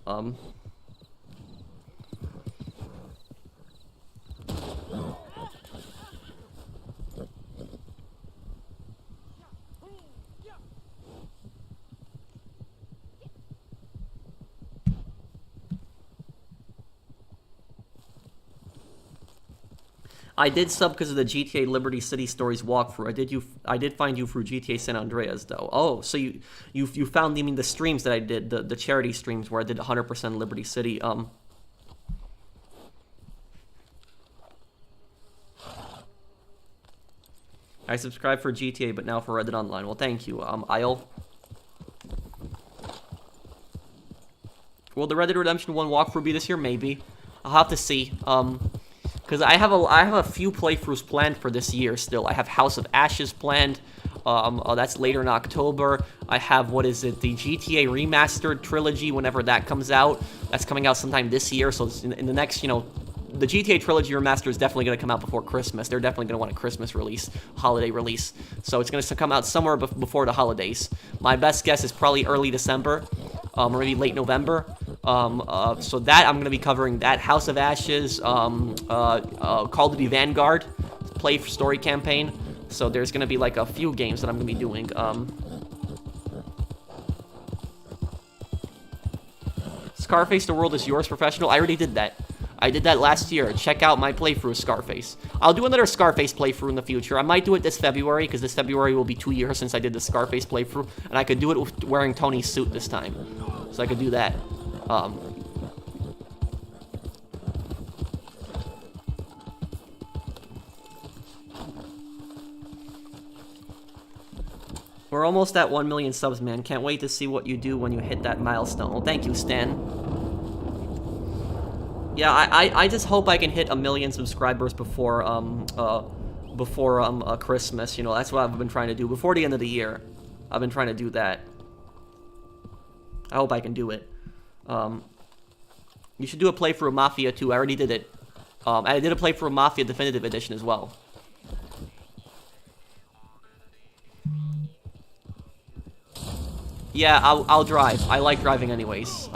I did sub because of the GTA Liberty City Stories walkthrough. I did find you through GTA San Andreas though. Oh, so you found me in the streams that I did, the charity streams where I did 100% Liberty City. I subscribed for GTA, but now for Red Dead Online. Well, thank you, Isle. Will the Red Dead Redemption 1 walkthrough be this year? Maybe. I'll have to see. Because I have a few playthroughs planned for this year still. I have House of Ashes planned. That's later in October. I have, what is it, the GTA Remastered Trilogy, whenever that comes out. That's coming out sometime this year, so in the next, you know, the GTA Trilogy Remaster is definitely going to come out before Christmas. They're definitely going to want a Christmas release, holiday release. So it's going to come out somewhere before the holidays. My best guess is probably early December, or maybe late November. So that, I'm going to be covering that. House of Ashes, Call of Duty Vanguard, play for story campaign. So there's going to be like a few games that I'm going to be doing. Scarface The World Is Yours Professional. I already did that. I did that last year. Check out my playthrough of Scarface. I'll do another Scarface playthrough in the future. I might do it this February, because this February will be 2 years since I did the Scarface playthrough, and I could do it with wearing Tony's suit this time. So I could do that. We're almost at 1 million subs, man. Can't wait to see what you do when you hit that milestone. Well, thank you, Stan. Yeah, I just hope I can hit 1 million subscribers before Christmas. You know, that's what I've been trying to do before the end of the year. I've been trying to do that. I hope I can do it. You should do a playthrough of Mafia 2. I already did it. I did a playthrough of Mafia Definitive Edition as well. Yeah, I'll drive. I like driving anyways.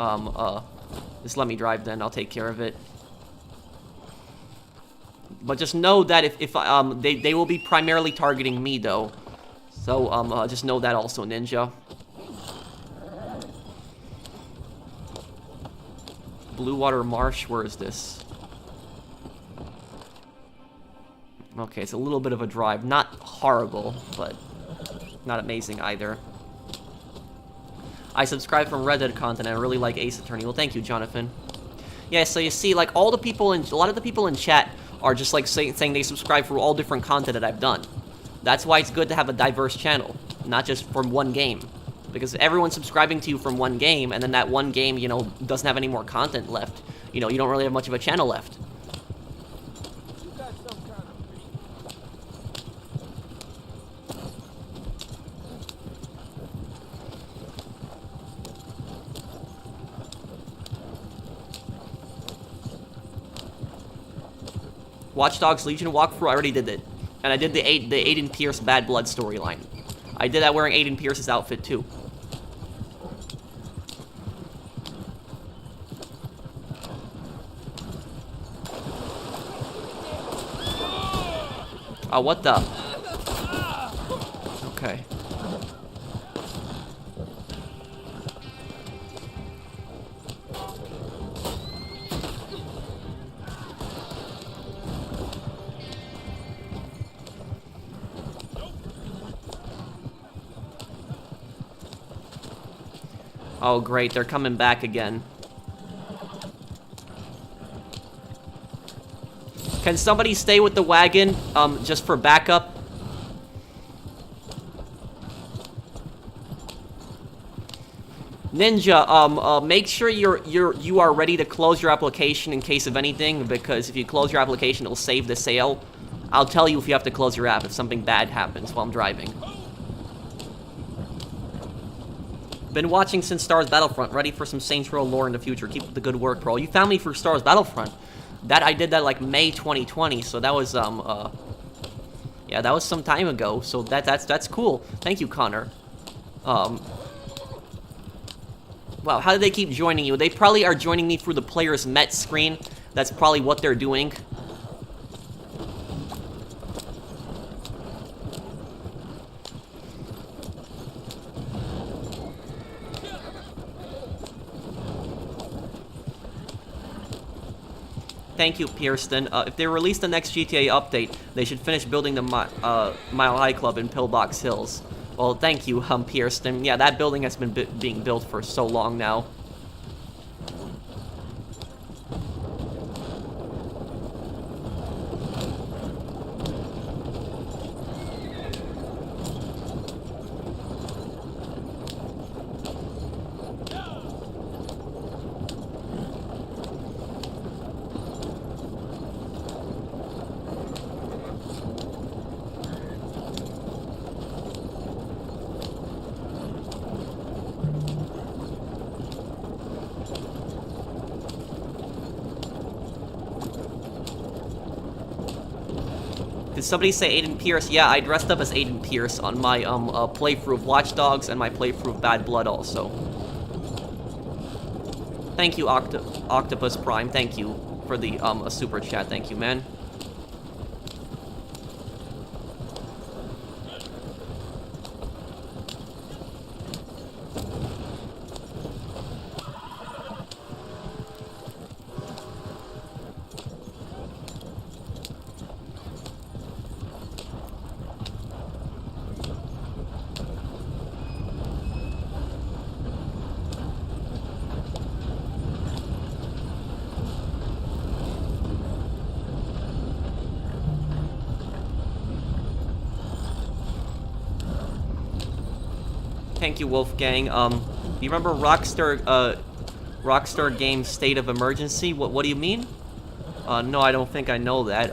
Just let me drive then. I'll take care of it. But just know that if they will be primarily targeting me though. So just know that also, Ninja. Blue Water Marsh, where is this? Okay, it's a little bit of a drive. Not horrible, but not amazing either. I subscribe from Red Dead content. I really like Ace Attorney. Well, thank you, Jonathan. Yeah, so you see, like, all the people in... A lot of the people in chat are just, like, saying they subscribe for all different content that I've done. That's why it's good to have a diverse channel, not just from one game. Because everyone's subscribing to you from one game, and then that one game, you know, doesn't have any more content left. You know, you don't really have much of a channel left. Watch Dogs Legion walkthrough, I already did it. And I did the Aiden Pierce Bad Blood storyline. I did that wearing Aiden Pierce's outfit too. Oh, what the? Okay. Oh, great. They're coming back again. Can somebody stay with the wagon, just for backup? Ninja, make sure you are ready to close your application in case of anything, because if you close your application, it'll save the sale. I'll tell you if you have to close your app if something bad happens while I'm driving. Been watching since Star Wars Battlefront, ready for some Saints Row lore in the future. Keep up the good work, bro. You found me for Star Wars Battlefront. I did that like May 2020, so that was yeah, that was some time ago. So that's cool. Thank you, Connor. Wow, how do they keep joining you? They probably are joining me through the player's Met screen. That's probably what they're doing. Thank you, Pierston. If they release the next GTA update, they should finish building the Mile High Club in Pillbox Hills. Well, thank you, Pierston. Yeah, that building has been being built for so long now. Did somebody say Aiden Pierce? Yeah, I dressed up as Aiden Pierce on my playthrough of Watch Dogs and my playthrough of Bad Blood also. Thank you, Octopus Prime. Thank you for the a super chat. Thank you, man. Thank you, Wolfgang. Do you remember Rockstar Games State of Emergency? What do you mean? No, I don't think I know that.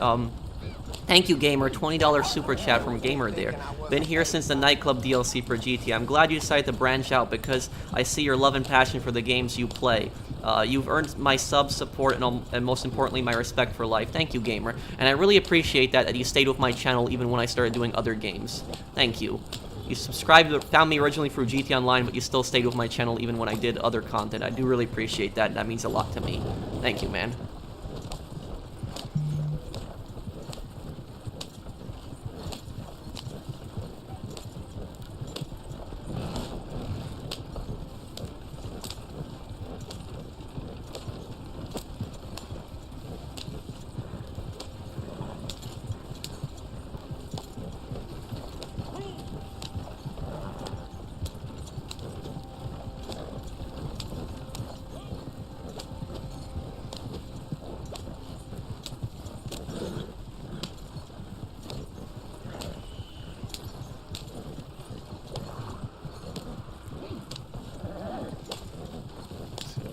Thank you, Gamer. $20 super chat from Gamer there. Been here since the nightclub DLC for GTA. I'm glad you decided to branch out because I see your love and passion for the games you play. You've earned my sub support and most importantly, my respect for life. Thank you, Gamer. And I really appreciate that you stayed with my channel even when I started doing other games. Thank you. You found me originally through GTA Online, but you still stayed with my channel even when I did other content. I do really appreciate that. That means a lot to me. Thank you, man.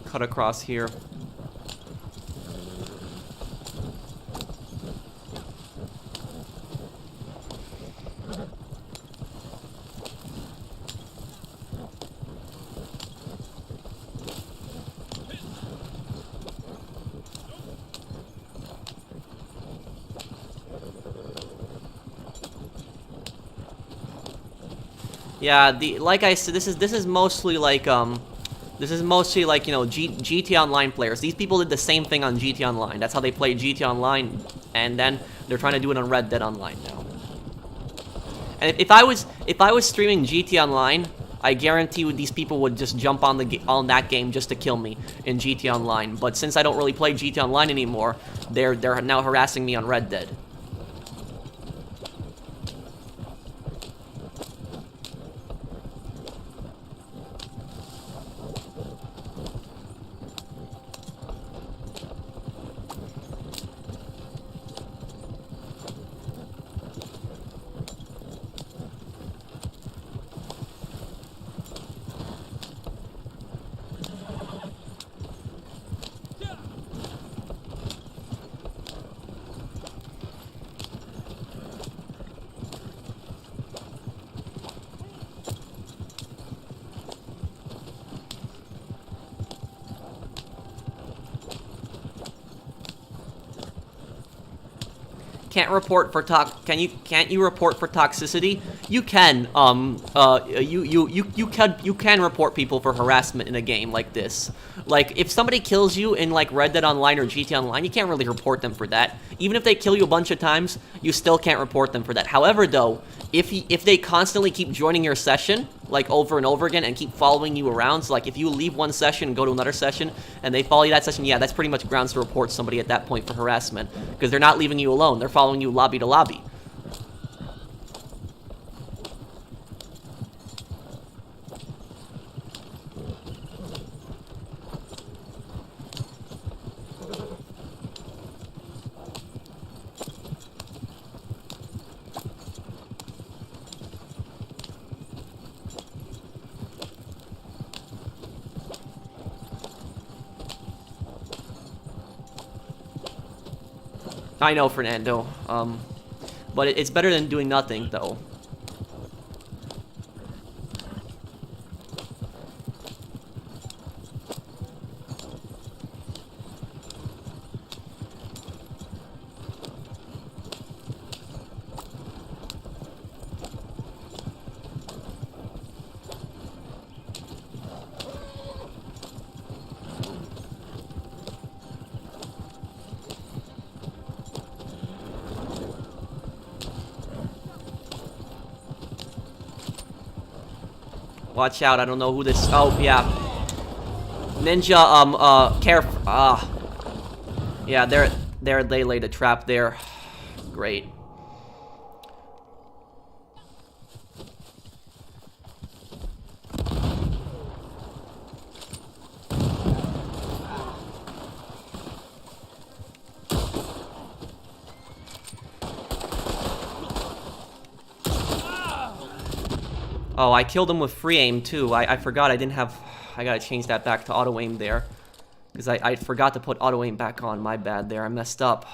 Cut across here. Yeah, like I said, this is mostly like you know, GTA Online players. These people did the same thing on GTA Online. That's how they played GTA Online, and then they're trying to do it on Red Dead Online now. And if I was streaming GT Online, I guarantee you these people would just jump on on that game just to kill me in GT Online. But since I don't really play GT Online anymore, they're now harassing me on Red Dead. Can't report for can't you report for toxicity? You can. You can report people for harassment in a game like this. Like, if somebody kills you in like Red Dead Online or GT Online, you can't really report them for that. Even if they kill you a bunch of times, you still can't report them for that. However, though, if they constantly keep joining your session, like over and over again, and keep following you around, so like if you leave one session and go to another session, and they follow you that session, yeah, that's pretty much grounds to report somebody at that point for harassment, because they're not leaving you alone, they're following you lobby to lobby. I know, Fernando. But it's better than doing nothing, though. Watch out, I don't know who this... Oh, yeah. Ninja, yeah, they laid a trap there. Great. Oh, I killed him with free aim, too. I forgot I didn't have... I gotta change that back to auto aim there. Because I forgot to put auto aim back on. My bad there. I messed up.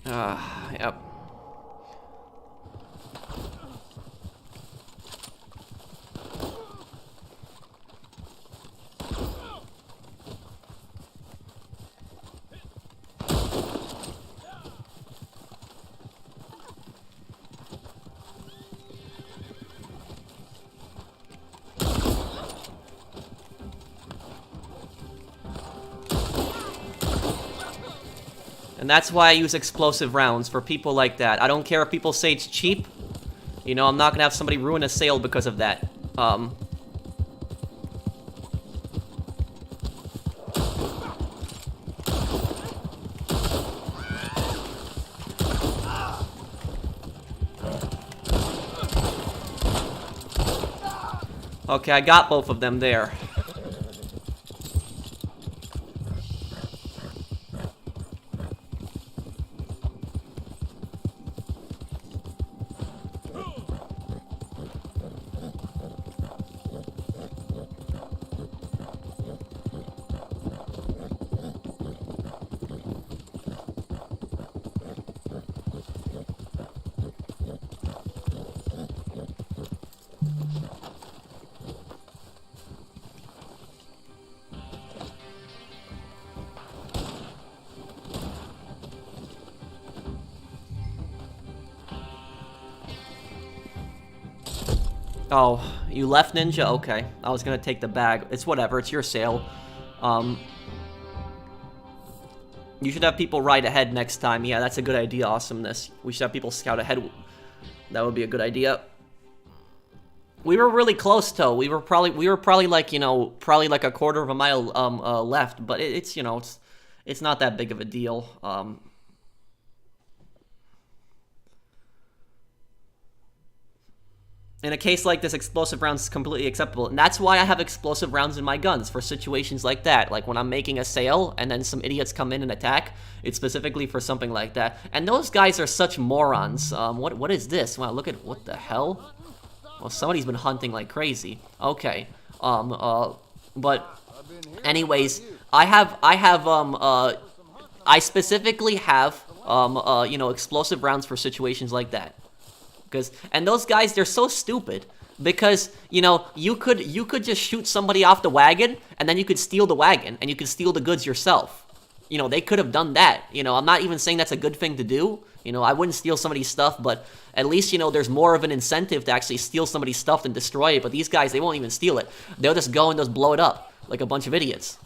Yep. And that's why I use explosive rounds, for people like that. I don't care if people say it's cheap. You know, I'm not gonna have somebody ruin a sale because of that. Okay, I got both of them there. Oh, you left, Ninja? Okay. I was gonna take the bag. It's whatever. It's your sale. You should have people ride ahead next time. Yeah, that's a good idea, Awesomeness. We should have people scout ahead. That would be a good idea. We were really close, though. We were probably like, you know, probably like a quarter of a mile left, but it's, you know, it's not that big of a deal. In a case like this, explosive rounds is completely acceptable, and that's why I have explosive rounds in my guns, for situations like that. Like when I'm making a sale, and then some idiots come in and attack, it's specifically for something like that. And those guys are such morons. What is this? Wow, look at, what the hell? Well, somebody's been hunting like crazy. Okay, but anyways, I specifically have, you know, explosive rounds for situations like that. And those guys, they're so stupid, because, you know, you could just shoot somebody off the wagon, and then you could steal the wagon, and you could steal the goods yourself. You know, they could have done that. You know, I'm not even saying that's a good thing to do. You know, I wouldn't steal somebody's stuff, but at least, you know, there's more of an incentive to actually steal somebody's stuff than destroy it. But these guys, they won't even steal it. They'll just go and just blow it up like a bunch of idiots.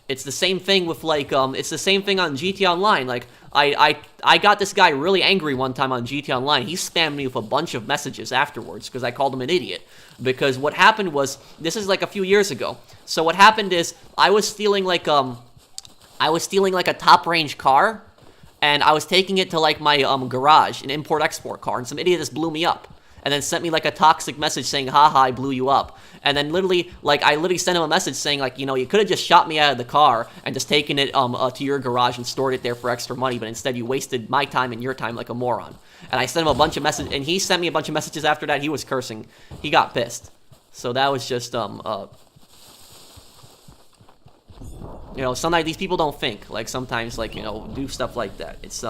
It's the same thing with, like, it's the same thing on GTA Online. Like, I got this guy really angry one time on GTA Online. He spammed me with a bunch of messages afterwards because I called him an idiot. Because what happened was, this is like a few years ago. So what happened is, I was stealing like a top-range car, and I was taking it to, like, my, garage, an import-export car, and some idiot just blew me up. And then sent me, like, a toxic message saying, haha, I blew you up. And then literally, like, I literally sent him a message saying, like, you know, you could have just shot me out of the car and just taken it, to your garage and stored it there for extra money, but instead you wasted my time and your time like a moron. And I sent him a bunch of messages, and he sent me a bunch of messages after that. He was cursing. He got pissed. So that was just, you know, sometimes these people don't think. Like, sometimes, like, you know, do stuff like that. It's,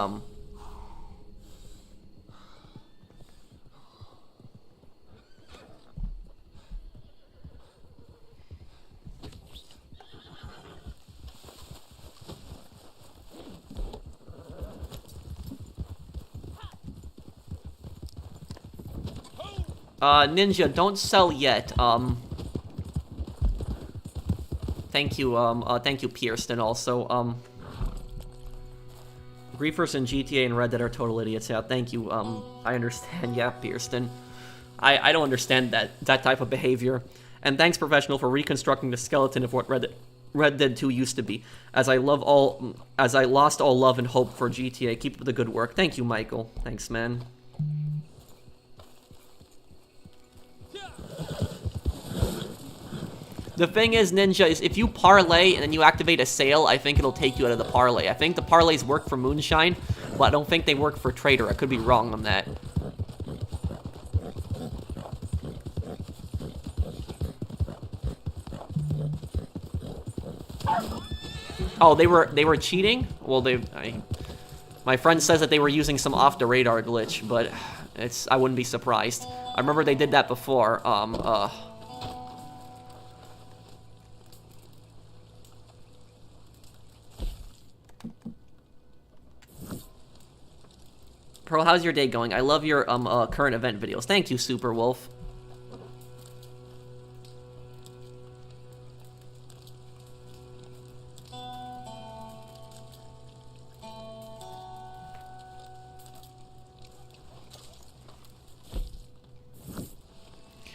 Ninja, don't sell yet. Thank you, Pearson, also. Griefers in GTA and Red Dead are total idiots. Yeah, thank you. I understand. Yeah, Pearson. I don't understand that type of behavior. And thanks, Professional, for reconstructing the skeleton of what Red Dead 2 used to be. As I lost all love and hope for GTA. Keep up the good work. Thank you, Michael. Thanks, man. The thing is, Ninja, is if you parlay and then you activate a sale, I think it'll take you out of the parlay. I think the parlays work for Moonshine, but I don't think they work for Trader. I could be wrong on that. Oh, they were cheating? Well, my friend says that they were using some off-the-radar glitch, but I wouldn't be surprised. I remember they did that before. Pearl, how's your day going? I love your current event videos. Thank you, Super Wolf.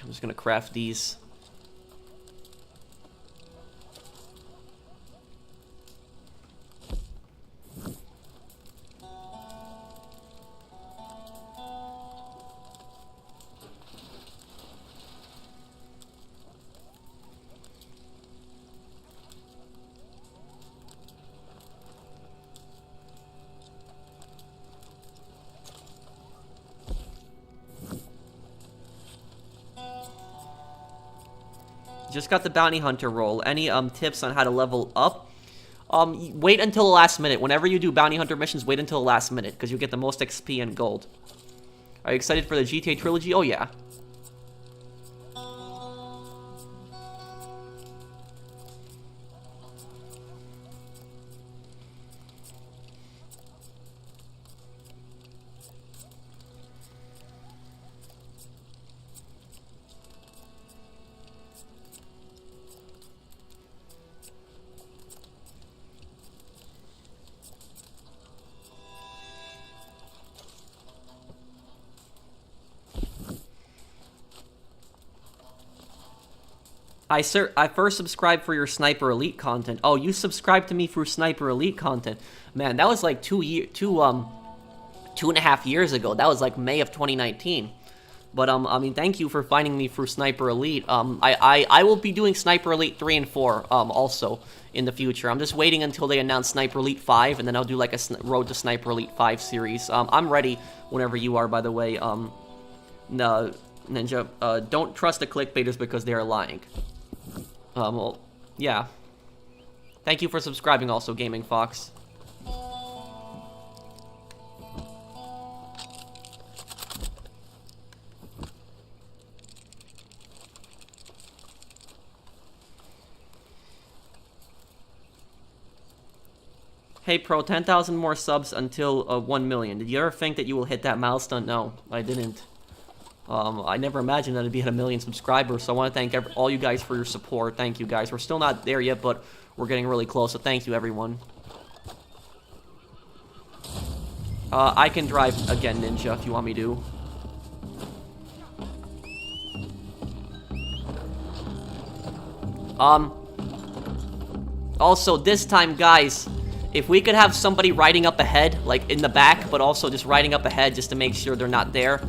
I'm just gonna craft these. Just got the bounty hunter role. Any tips on how to level up? Wait until the last minute. Whenever you do bounty hunter missions, wait until the last minute, because you get the most XP and gold. Are you excited for the GTA trilogy? Oh yeah. I first subscribed for your Sniper Elite content. Oh, you subscribed to me through Sniper Elite content. Man, that was like 2.5 years ago. That was like May of 2019. But, I mean, thank you for finding me through Sniper Elite. I will be doing Sniper Elite 3 and 4, also, in the future. I'm just waiting until they announce Sniper Elite 5, and then I'll do, like, a Road to Sniper Elite 5 series. I'm ready whenever you are, by the way. No, Ninja, don't trust the clickbaiters because they are lying. Well, yeah. Thank you for subscribing also, Gaming Fox. Hey Pro, 10,000 more subs until 1 million. Did you ever think that you will hit that milestone? No, I didn't. I never imagined that it'd be at 1 million subscribers, so I want to thank all you guys for your support. Thank you guys. We're still not there yet, but we're getting really close, so thank you everyone. I can drive again, Ninja, if you want me to. Also, this time, guys, if we could have somebody riding up ahead, like in the back, but also just riding up ahead just to make sure they're not there.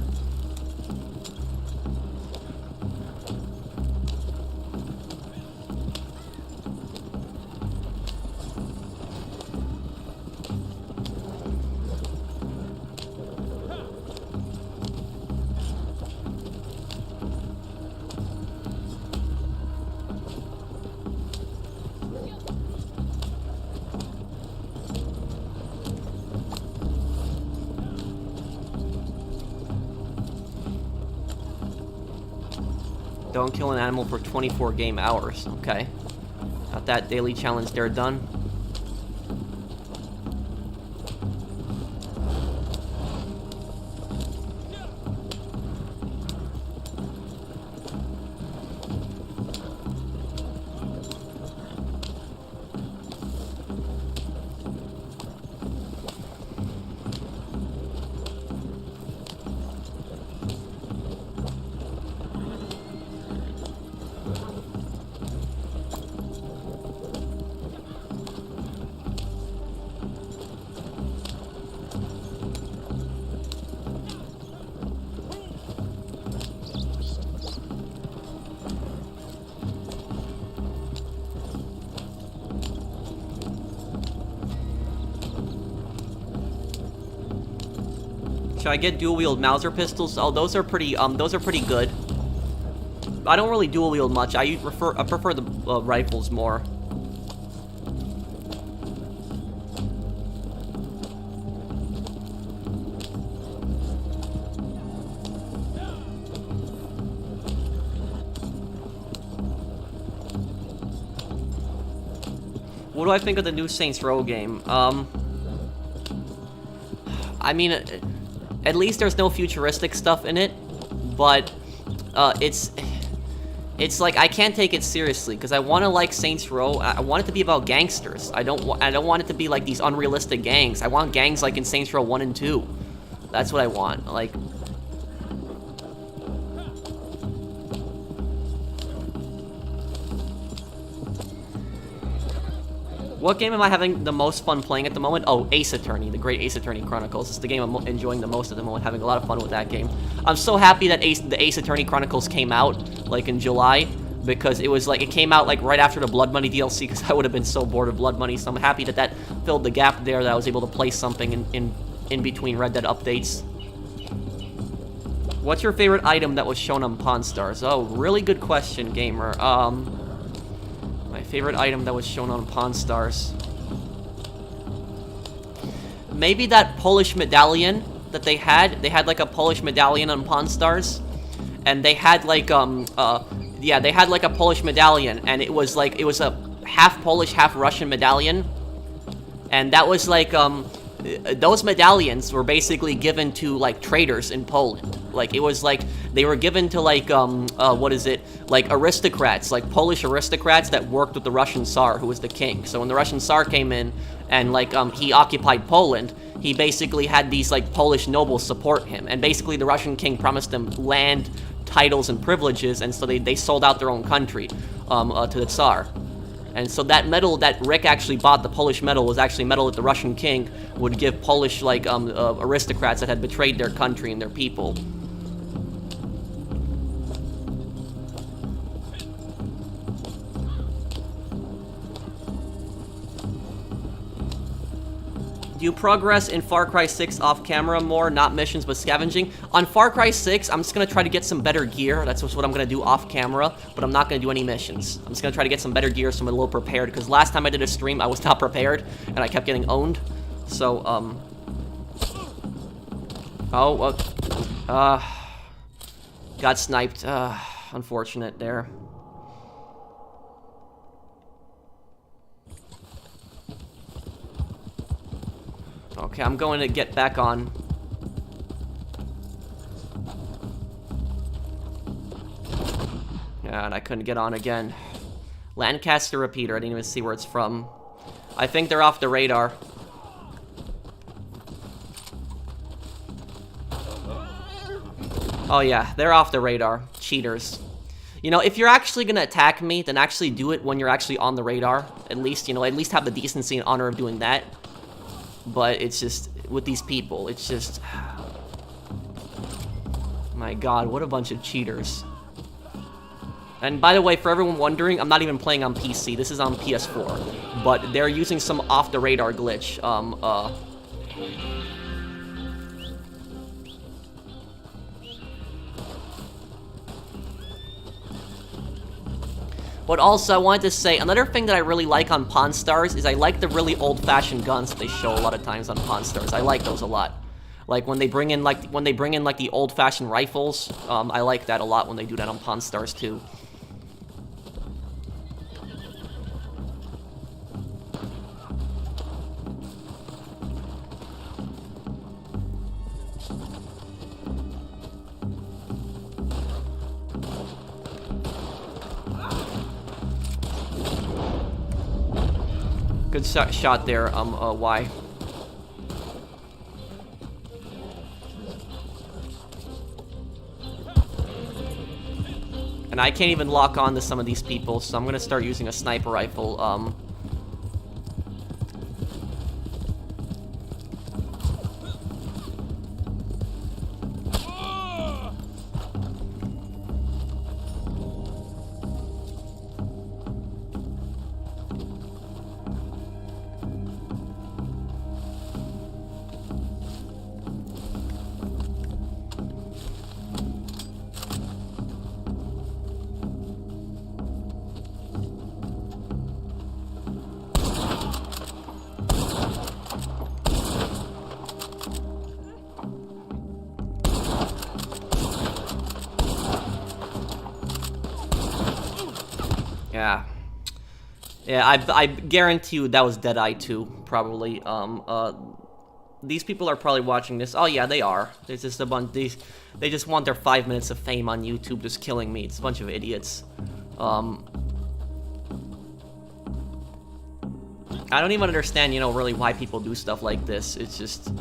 Don't kill an animal for 24 game hours. Okay. Got that daily challenge there done. Should I get dual wield Mauser pistols? Oh, those are pretty good. I don't really dual wield much. I prefer the rifles more. What do I think of the new Saints Row game? I mean, at least there's no futuristic stuff in it, but it's like I can't take it seriously because I want to like Saints Row. I want it to be about gangsters. I don't want it to be like these unrealistic gangs. I want gangs like in Saints Row 1 and 2. That's what I want. Like. What game am I having the most fun playing at the moment? Oh, Ace Attorney, the great Ace Attorney Chronicles. It's the game I'm enjoying the most at the moment, having a lot of fun with that game. I'm so happy that the Ace Attorney Chronicles came out, like, in July, because it was, like, it came out, like, right after the Blood Money DLC, because I would have been so bored of Blood Money, so I'm happy that that filled the gap there, that I was able to play something in between Red Dead updates. What's your favorite item that was shown on Pawn Stars? Oh, really good question, gamer. My favorite item that was shown on Pawn Stars. Maybe that Polish medallion that they had. They had like a Polish medallion on Pawn Stars, and they had like yeah, they had like a Polish medallion, and it was a half Polish, half Russian medallion, and that was like those medallions were basically given to like traders in Poland. Like it was like they were given to like what is it, like aristocrats, like Polish aristocrats that worked with the Russian Tsar, who was the king. So when the Russian Tsar came in and like he occupied Poland, he basically had these like Polish nobles support him, and basically the Russian king promised them land, titles, and privileges, and so they sold out their own country. to the Tsar. And so that medal that Rick actually bought, the Polish medal, was actually a medal that the Russian king would give Polish, like, aristocrats that had betrayed their country and their people. Do you progress in Far Cry 6 off-camera more? Not missions, but scavenging? On Far Cry 6, I'm just going to try to get some better gear. That's what I'm going to do off-camera, but I'm not going to do any missions. I'm just going to try to get some better gear so I'm a little prepared, because last time I did a stream, I was not prepared, and I kept getting owned. So, got sniped. Unfortunate there. Okay, I'm going to get back on. Yeah, and I couldn't get on again. Lancaster repeater, I didn't even see where it's from. I think they're off the radar. Oh yeah, they're off the radar. Cheaters. You know, if you're actually gonna attack me, then actually do it when you're actually on the radar. At least, you know, at least have the decency and honor of doing that. But it's just, with these people, it's just... My god, what a bunch of cheaters. And by the way, for everyone wondering, I'm not even playing on PC. This is on PS4. But they're using some off-the-radar glitch. But also, I wanted to say, another thing that I really like on Pawn Stars is I like the really old-fashioned guns that they show a lot of times on Pawn Stars. I like those a lot. Like, when they bring in, like, the old-fashioned rifles, I like that a lot when they do that on Pawn Stars, too. Good shot there, Y. And I can't even lock on to some of these people, so I'm gonna start using a sniper rifle, Yeah, I guarantee you that was Deadeye 2, probably. These people are probably watching this. Oh yeah, they are. There's just a bunch. They just want their 5 minutes of fame on YouTube, just killing me. It's a bunch of idiots. I don't even understand, you know, really why people do stuff like this. It's just,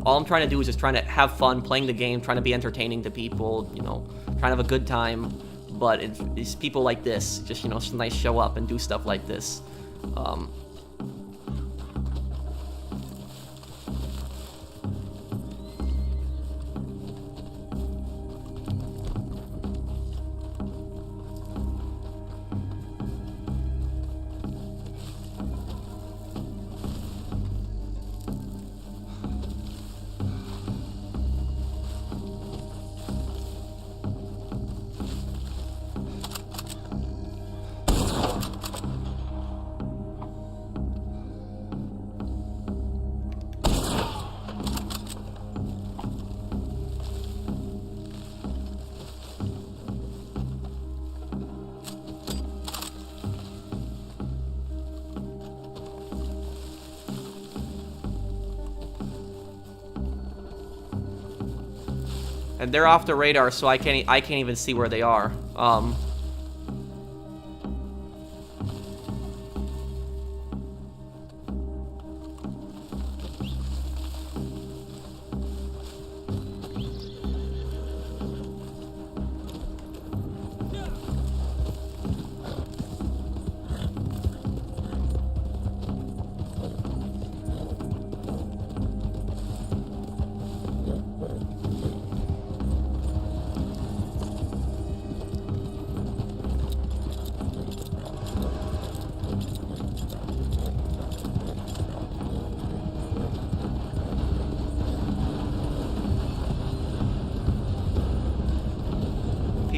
all I'm trying to do is just trying to have fun playing the game, trying to be entertaining to people, you know, trying to have a good time. But it's people like this, just, you know, nice show up and do stuff like this. And they're off the radar, so I can't even see where they are.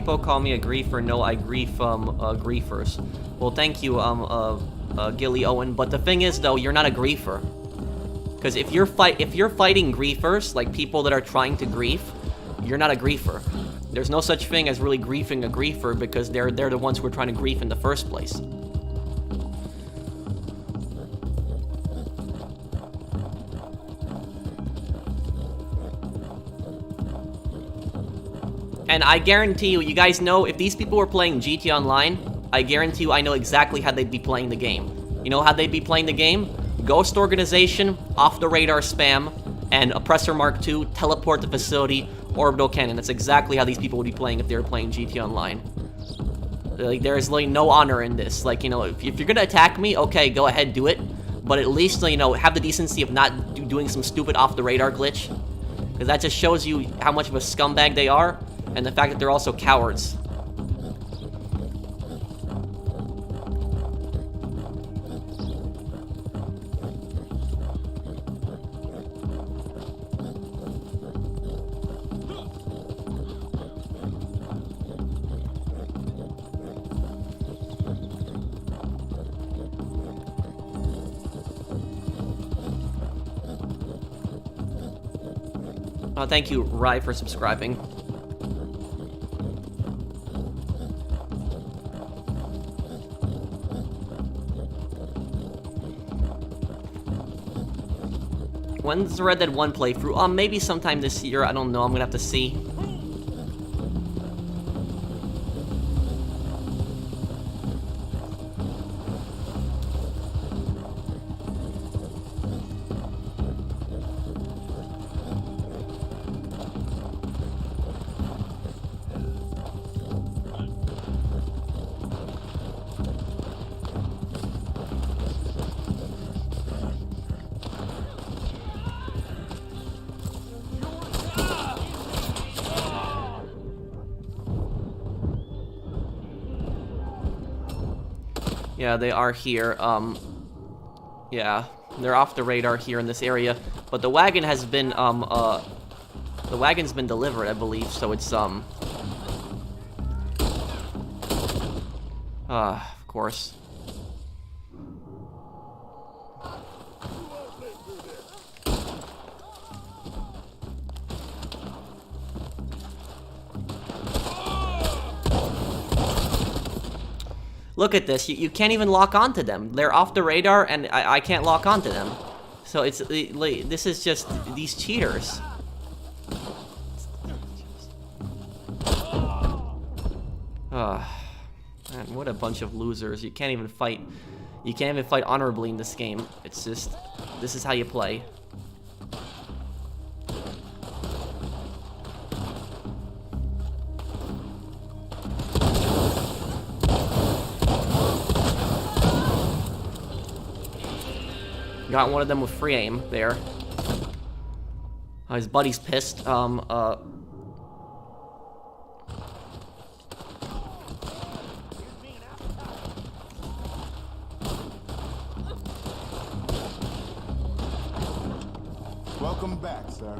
people call me a griefer. No, I grief griefers. Well, thank you, Gilly Owen. But the thing is, though, you're not a griefer. Because if you're fighting griefers, like people that are trying to grief, you're not a griefer. There's no such thing as really griefing a griefer because they're the ones who are trying to grief in the first place. And I guarantee you guys know, if these people were playing GT Online, I guarantee you I know exactly how they'd be playing the game. You know how they'd be playing the game? Ghost Organization, Off the Radar Spam, and Oppressor Mark II, Teleport the Facility, Orbital Cannon. That's exactly how these people would be playing if they were playing GT Online. Like, there's like no honor in this. Like, you know, if you're gonna attack me, okay, go ahead, do it. But at least, you know, have the decency of not doing some stupid off-the-radar glitch. Because that just shows you how much of a scumbag they are, and the fact that they're also cowards. Thank you, Rye, for subscribing. When's the Red Dead 1 playthrough? Maybe sometime this year. I don't know. I'm gonna have to see. Yeah, they are here. Yeah, they're off the radar here in this area. But the wagon has been, the wagon's been delivered, I believe, so it's, of course. Look at this, you can't even lock onto them. They're off the radar, and I can't lock onto them. So it's, this is just these cheaters. Man, what a bunch of losers. You can't even fight honorably in this game. It's just, this is how you play. Got one of them with free aim there. His buddy's pissed. Welcome back, sir.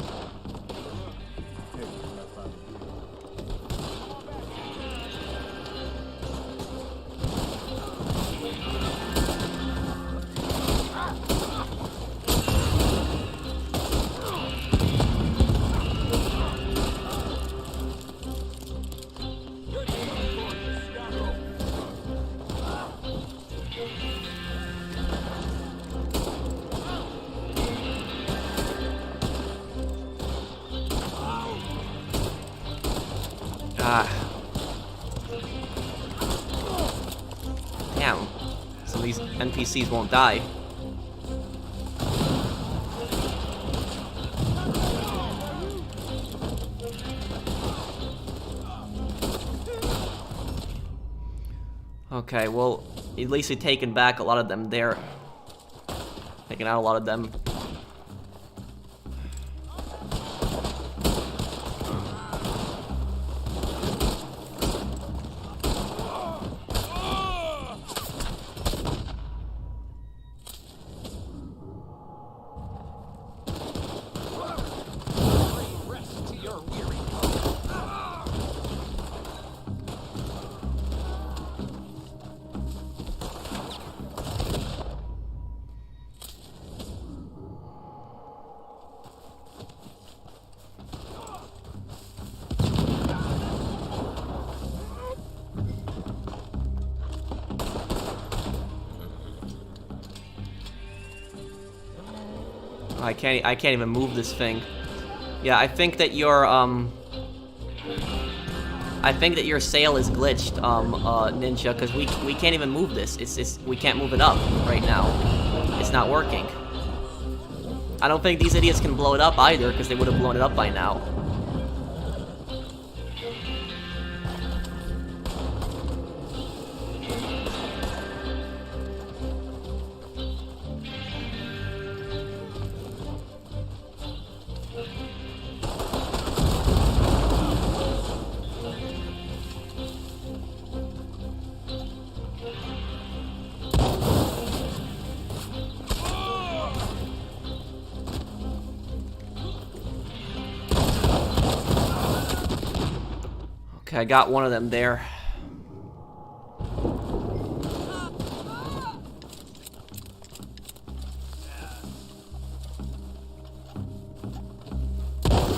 Damn. Some of these NPCs won't die. Okay, well, at least we've taken back a lot of them there. Taking out a lot of them. I can't even move this thing. Yeah, I think that your sail is glitched, Ninja, because we can't even move this. We can't move it up right now. It's not working. I don't think these idiots can blow it up either, because they would have blown it up by now. Okay, I got one of them there.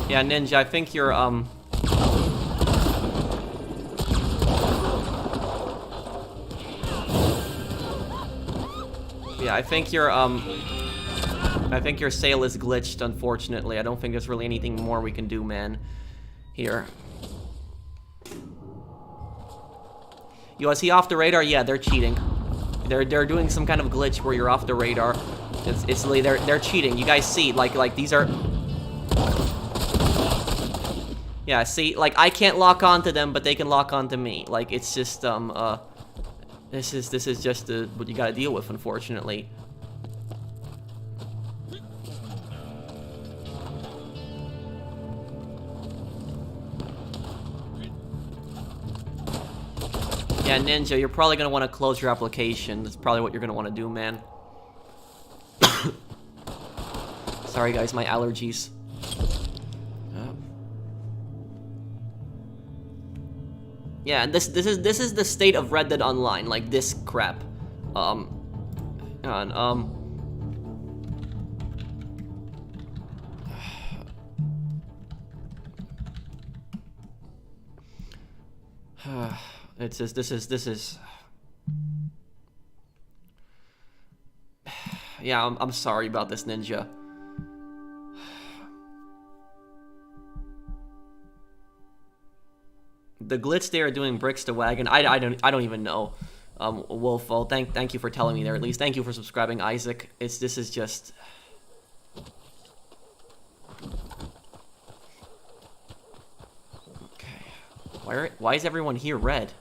Yeah, Ninja, I think you're, yeah, I think your sail is glitched, unfortunately. I don't think there's really anything more we can do, man. Here. Yo, is he off the radar? Yeah, they're cheating. They're doing some kind of glitch where you're off the radar. It's really they're cheating. You guys see, like these are. Yeah, see, like I can't lock onto them, but they can lock onto me. Like it's just this is just what you gotta deal with, unfortunately. Yeah, Ninja, you're probably gonna want to close your application. That's probably what you're gonna want to do, man. Sorry, guys, my allergies. Yeah, and this is the state of Red Dead Online, like this crap. It's just, this is. Yeah, I'm sorry about this, Ninja. The glitch they are doing bricks to wagon. I don't even know. Wolfo, thank you for telling me there at least. Thank you for subscribing, Isaac. This is just. Okay. Why is everyone here red?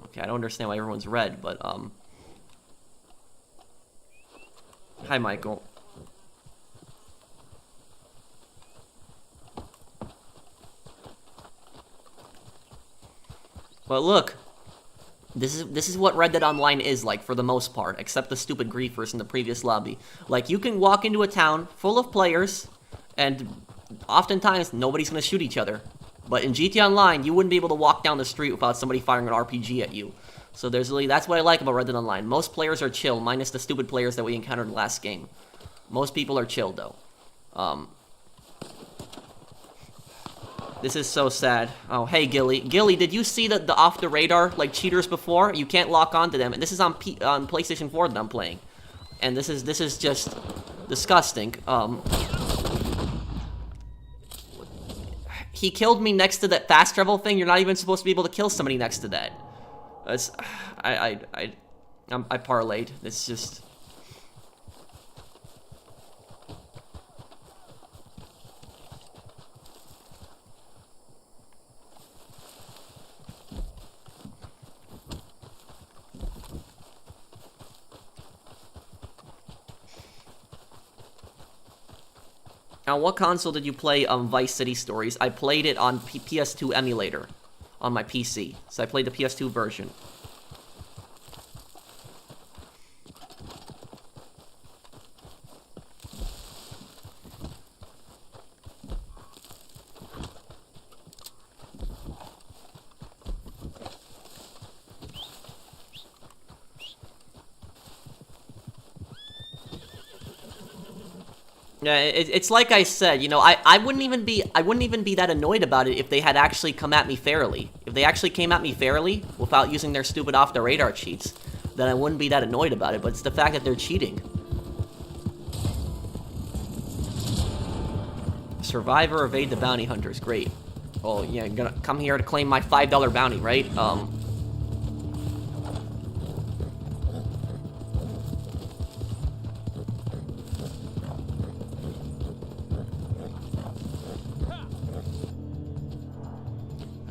Okay, I don't understand why everyone's red, but hi, Michael. But look, this is what Red Dead Online is like for the most part, except the stupid griefers in the previous lobby. Like, you can walk into a town full of players, and oftentimes nobody's gonna shoot each other. But in GTA Online, you wouldn't be able to walk down the street without somebody firing an RPG at you. So that's what I like about Red Dead Online. Most players are chill, minus the stupid players that we encountered in the last game. Most people are chill, though. This is so sad. Oh, hey, Gilly. Gilly, did you see the off-the-radar, like, cheaters before? You can't lock onto them. And this is on PlayStation 4 that I'm playing. And this is just disgusting. He killed me next to that fast travel thing. You're not even supposed to be able to kill somebody next to that. I parlayed. It's just. Now, what console did you play Vice City Stories? I played it on PS2 emulator on my PC. So I played the PS2 version. Yeah, it's like I said, you know, I wouldn't even be that annoyed about it if they had actually come at me fairly. If they actually came at me fairly without using their stupid off the radar cheats, then I wouldn't be that annoyed about it, but it's the fact that they're cheating. Survivor, evade the bounty hunters. Great. Oh, yeah, I'm gonna come here to claim my $5 bounty, right?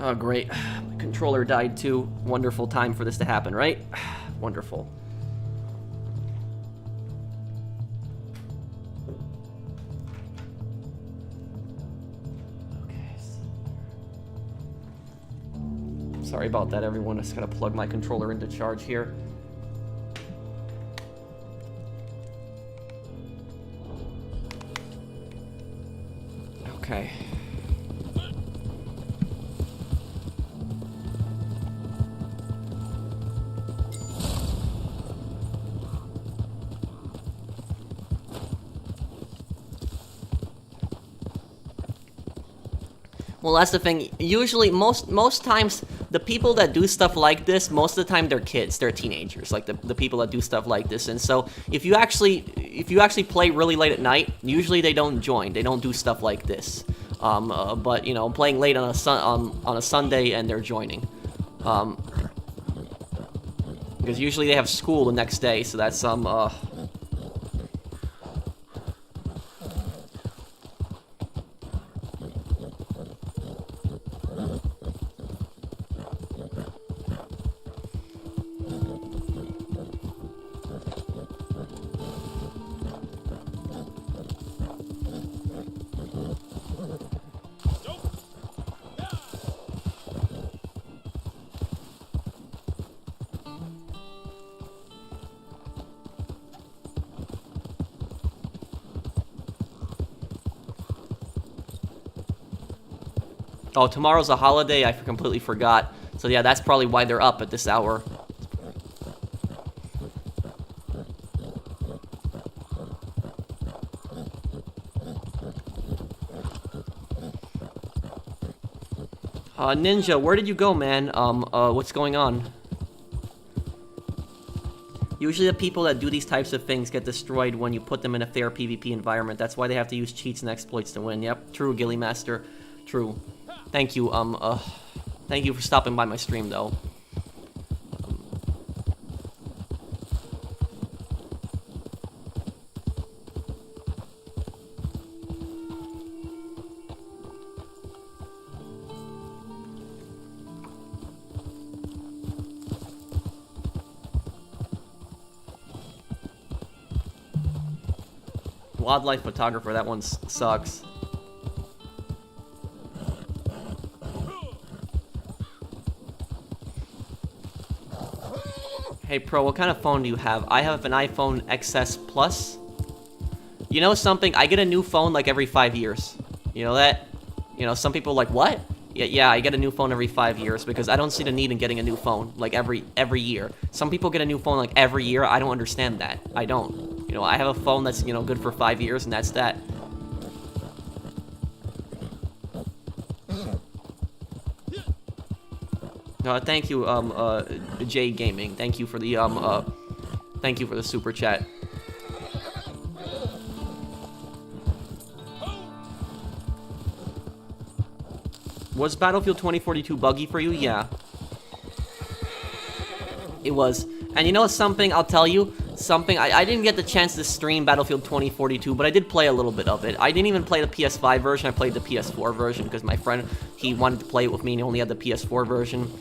Oh, great. My controller died too. Wonderful time for this to happen, right? Wonderful. Okay. Sorry about that, everyone. I just gotta plug my controller into charge here. Okay. Well, that's the thing. Usually, most times, the people that do stuff like this, most of the time they're kids, they're teenagers. Like the people that do stuff like this. And so, if you actually play really late at night, usually they don't join. They don't do stuff like this. But you know, playing late on a Sunday and they're joining. Because usually they have school the next day, so that's Oh, tomorrow's a holiday. I completely forgot. So yeah, that's probably why they're up at this hour. Ninja, where did you go, man? What's going on? Usually the people that do these types of things get destroyed when you put them in a fair PvP environment. That's why they have to use cheats and exploits to win. Yep, true, Gilly Master. True. Thank you, thank you for stopping by my stream, though. Wildlife photographer, that one sucks. Hey Pro, what kind of phone do you have? I have an iPhone XS Plus. You know something? I get a new phone like every 5 years. You know that? You know, some people are like, what? Yeah, I get a new phone every 5 years because I don't see the need in getting a new phone like every year. Some people get a new phone like every year. I don't understand that. I don't. You know, I have a phone that's, you know, good for 5 years and that's that. Thank you, J Gaming. Thank you for the super chat. Was Battlefield 2042 buggy for you? Yeah. It was. And you know something, I'll tell you, something, I didn't get the chance to stream Battlefield 2042, but I did play a little bit of it. I didn't even play the PS5 version, I played the PS4 version, because my friend, he wanted to play it with me, and he only had the PS4 version,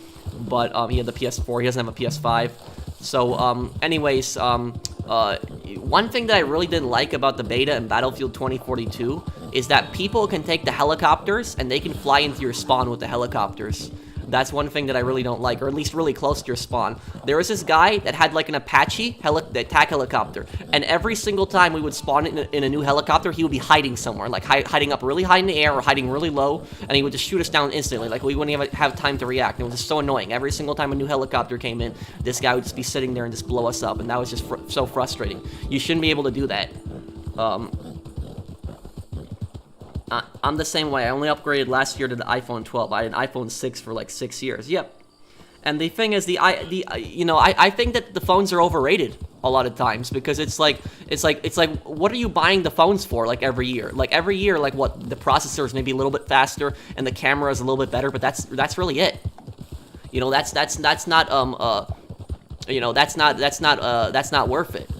but he had the PS4, he doesn't have a PS5. So, anyways, one thing that I really didn't like about the beta in Battlefield 2042 is that people can take the helicopters, and they can fly into your spawn with the helicopters. That's one thing that I really don't like, or at least really close to your spawn. There was this guy that had like an Apache attack helicopter, and every single time we would spawn in a new helicopter, he would be hiding somewhere, like hiding up really high in the air or hiding really low, and he would just shoot us down instantly, like we wouldn't even have time to react. It was just so annoying. Every single time a new helicopter came in, this guy would just be sitting there and just blow us up, and that was just so frustrating. You shouldn't be able to do that. I'm the same way. I only upgraded last year to the iPhone 12. I had an iPhone 6 for like 6 years. Yep. And the thing is, you know, I think that the phones are overrated a lot of times, because it's like, what are you buying the phones for, like, every year? Like, every year, like, what, the processor is maybe a little bit faster, and the camera is a little bit better, but that's really it. You know, that's not, you know, that's not worth it.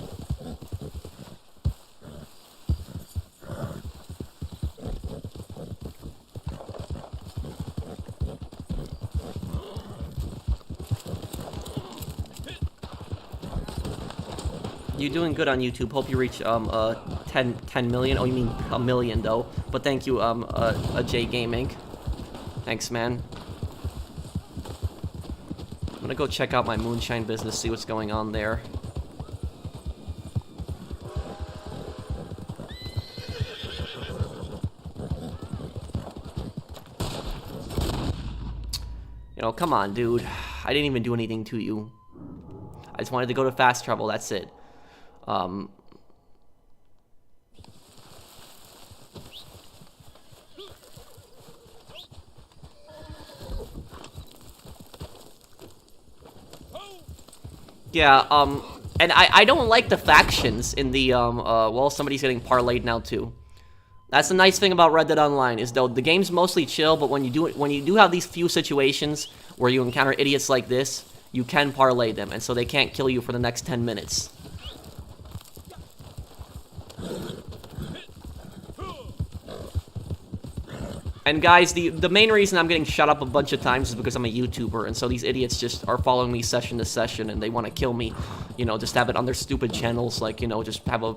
You're doing good on YouTube. Hope you reach 10 million. Oh, you mean a million though. But thank you, J Gaming. Thanks, man. I'm gonna go check out my moonshine business, see what's going on there. You know, come on, dude. I didn't even do anything to you. I just wanted to go to fast travel, that's it. Yeah, and I don't like the factions in the, well, somebody's getting parlayed now, too. That's the nice thing about Red Dead Online, is though the game's mostly chill, but when you do have these few situations where you encounter idiots like this, you can parlay them, and so they can't kill you for the next 10 minutes. And guys, the main reason I'm getting shut up a bunch of times is because I'm a YouTuber, and so these idiots just are following me session to session, and they want to kill me, you know, just have it on their stupid channels, like, you know, just have a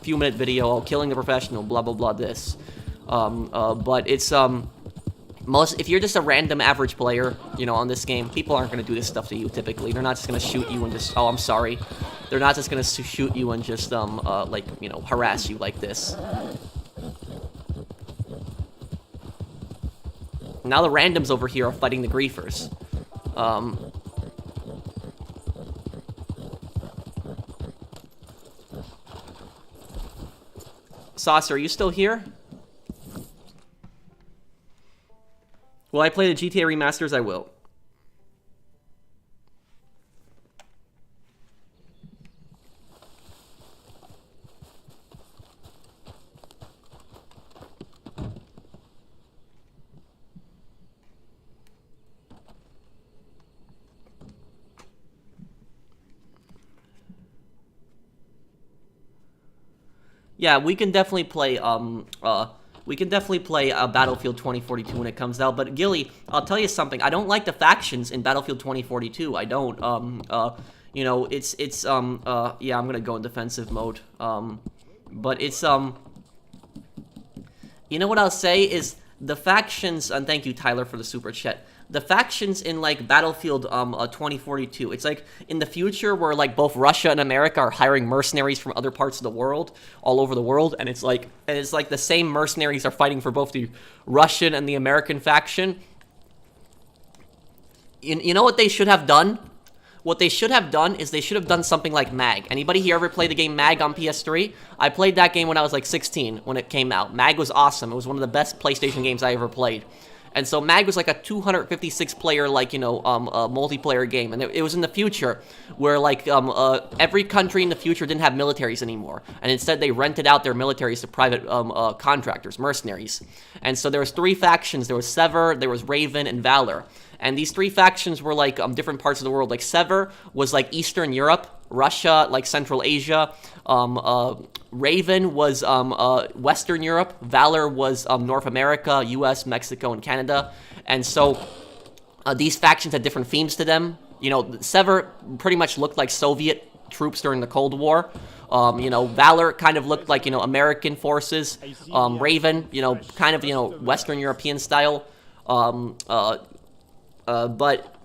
few-minute video, oh, killing the professional, blah, blah, blah, this. But it's, if you're just a random average player, you know, on this game, people aren't going to do this stuff to you, typically. They're not just going to shoot you and just, oh, I'm sorry. They're not just going to shoot you and just, like, you know, harass you like this. Now the randoms over here are fighting the griefers. Saucer, are you still here? Will I play the GTA remasters? I will. Yeah, we can definitely play, Battlefield 2042 when it comes out, but Gilly, I'll tell you something, I don't like the factions in Battlefield 2042, I don't, you know, yeah, I'm gonna go in defensive mode, but it's, you know what I'll say is, the factions, and thank you, Tyler, for the super chat. The factions in, like, Battlefield 2042, it's like, in the future where, like, both Russia and America are hiring mercenaries from other parts of the world, all over the world, and it's like the same mercenaries are fighting for both the Russian and the American faction. You know what they should have done? What they should have done is they should have done something like MAG. Anybody here ever play the game MAG on PS3? I played that game when I was, like, 16, when it came out. MAG was awesome. It was one of the best PlayStation games I ever played. And so MAG was like a 256-player, like, you know, multiplayer game. And it was in the future where, like, every country in the future didn't have militaries anymore. And instead they rented out their militaries to private contractors, mercenaries. And so there was 3 factions. There was Sever, there was Raven, and Valor. And these 3 factions were, like, different parts of the world. Like, Sever was, like, Eastern Europe. Russia, like, Central Asia. Raven was Western Europe. Valor was North America, US, Mexico, and Canada. And so these factions had different themes to them. You know, Sever pretty much looked like Soviet troops during the Cold War. You know, Valor kind of looked like, you know, American forces. Raven, you know, kind of, you know, Western European style. But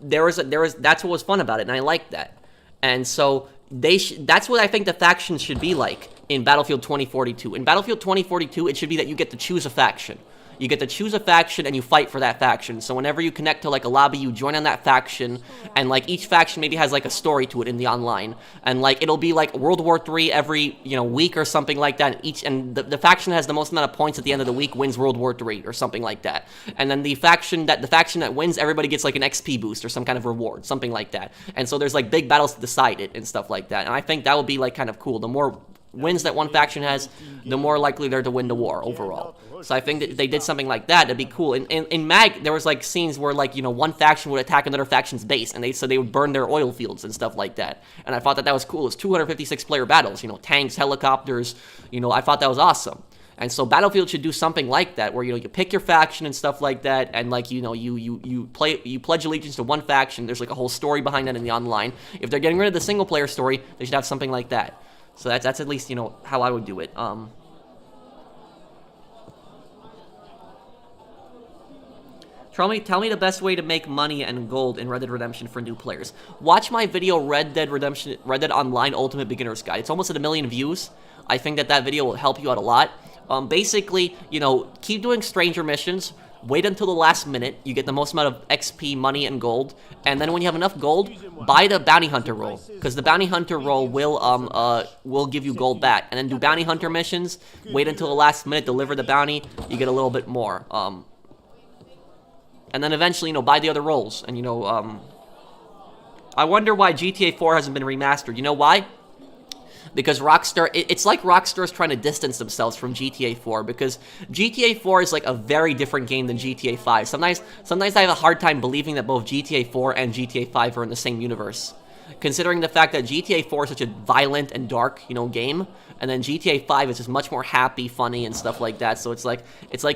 that's what was fun about it, and I liked that. And so that's what I think the factions should be like in Battlefield 2042. In Battlefield 2042, it should be that you get to choose a faction. you get to choose a faction and you fight for that faction. So whenever you connect to like a lobby, you join on that faction, and like each faction maybe has like a story to it in the online, and like it'll be like World War III every week or something like that. And the faction that has the most amount of points at the end of the week wins World War III or something like that. And then the faction that wins, everybody gets like an XP boost or some kind of reward, something like that. And so there's like big battles to decide it and stuff like that. And I think that would be like kind of cool. The more wins that one faction has, the more likely they're to win the war overall. So I think that if they did something like that, it'd be cool. In Mag, there was like scenes where like one faction would attack another faction's base, and they would burn their oil fields and stuff like that. And I thought that was cool. It's 256 player battles, tanks, helicopters. I thought that was awesome. And so Battlefield should do something like that, where you pick your faction and stuff like that, and like you pledge allegiance to one faction. There's like a whole story behind that in the online. If they're getting rid of the single player story, they should have something like that. So that's at least how I would do it. Tell me the best way to make money and gold in Red Dead Redemption for new players. Watch my video Red Dead Online Ultimate Beginner's Guide. It's almost at 1 million views. I think that video will help you out a lot. Basically, keep doing stranger missions. Wait until the last minute. You get the most amount of XP, money, and gold. And then when you have enough gold, buy the bounty hunter role, because the bounty hunter role will give you gold back. And then do bounty hunter missions. Wait until the last minute. Deliver the bounty. You get a little bit more. And then eventually, buy the other roles. And I wonder why GTA 4 hasn't been remastered. You know why? Because Rockstar, it's like Rockstar's trying to distance themselves from GTA 4, because GTA 4 is like a very different game than GTA 5. Sometimes I have a hard time believing that both GTA 4 and GTA 5 are in the same universe, considering the fact that GTA 4 is such a violent and dark, game, and then GTA 5 is just much more happy, funny, and stuff like that. So it's like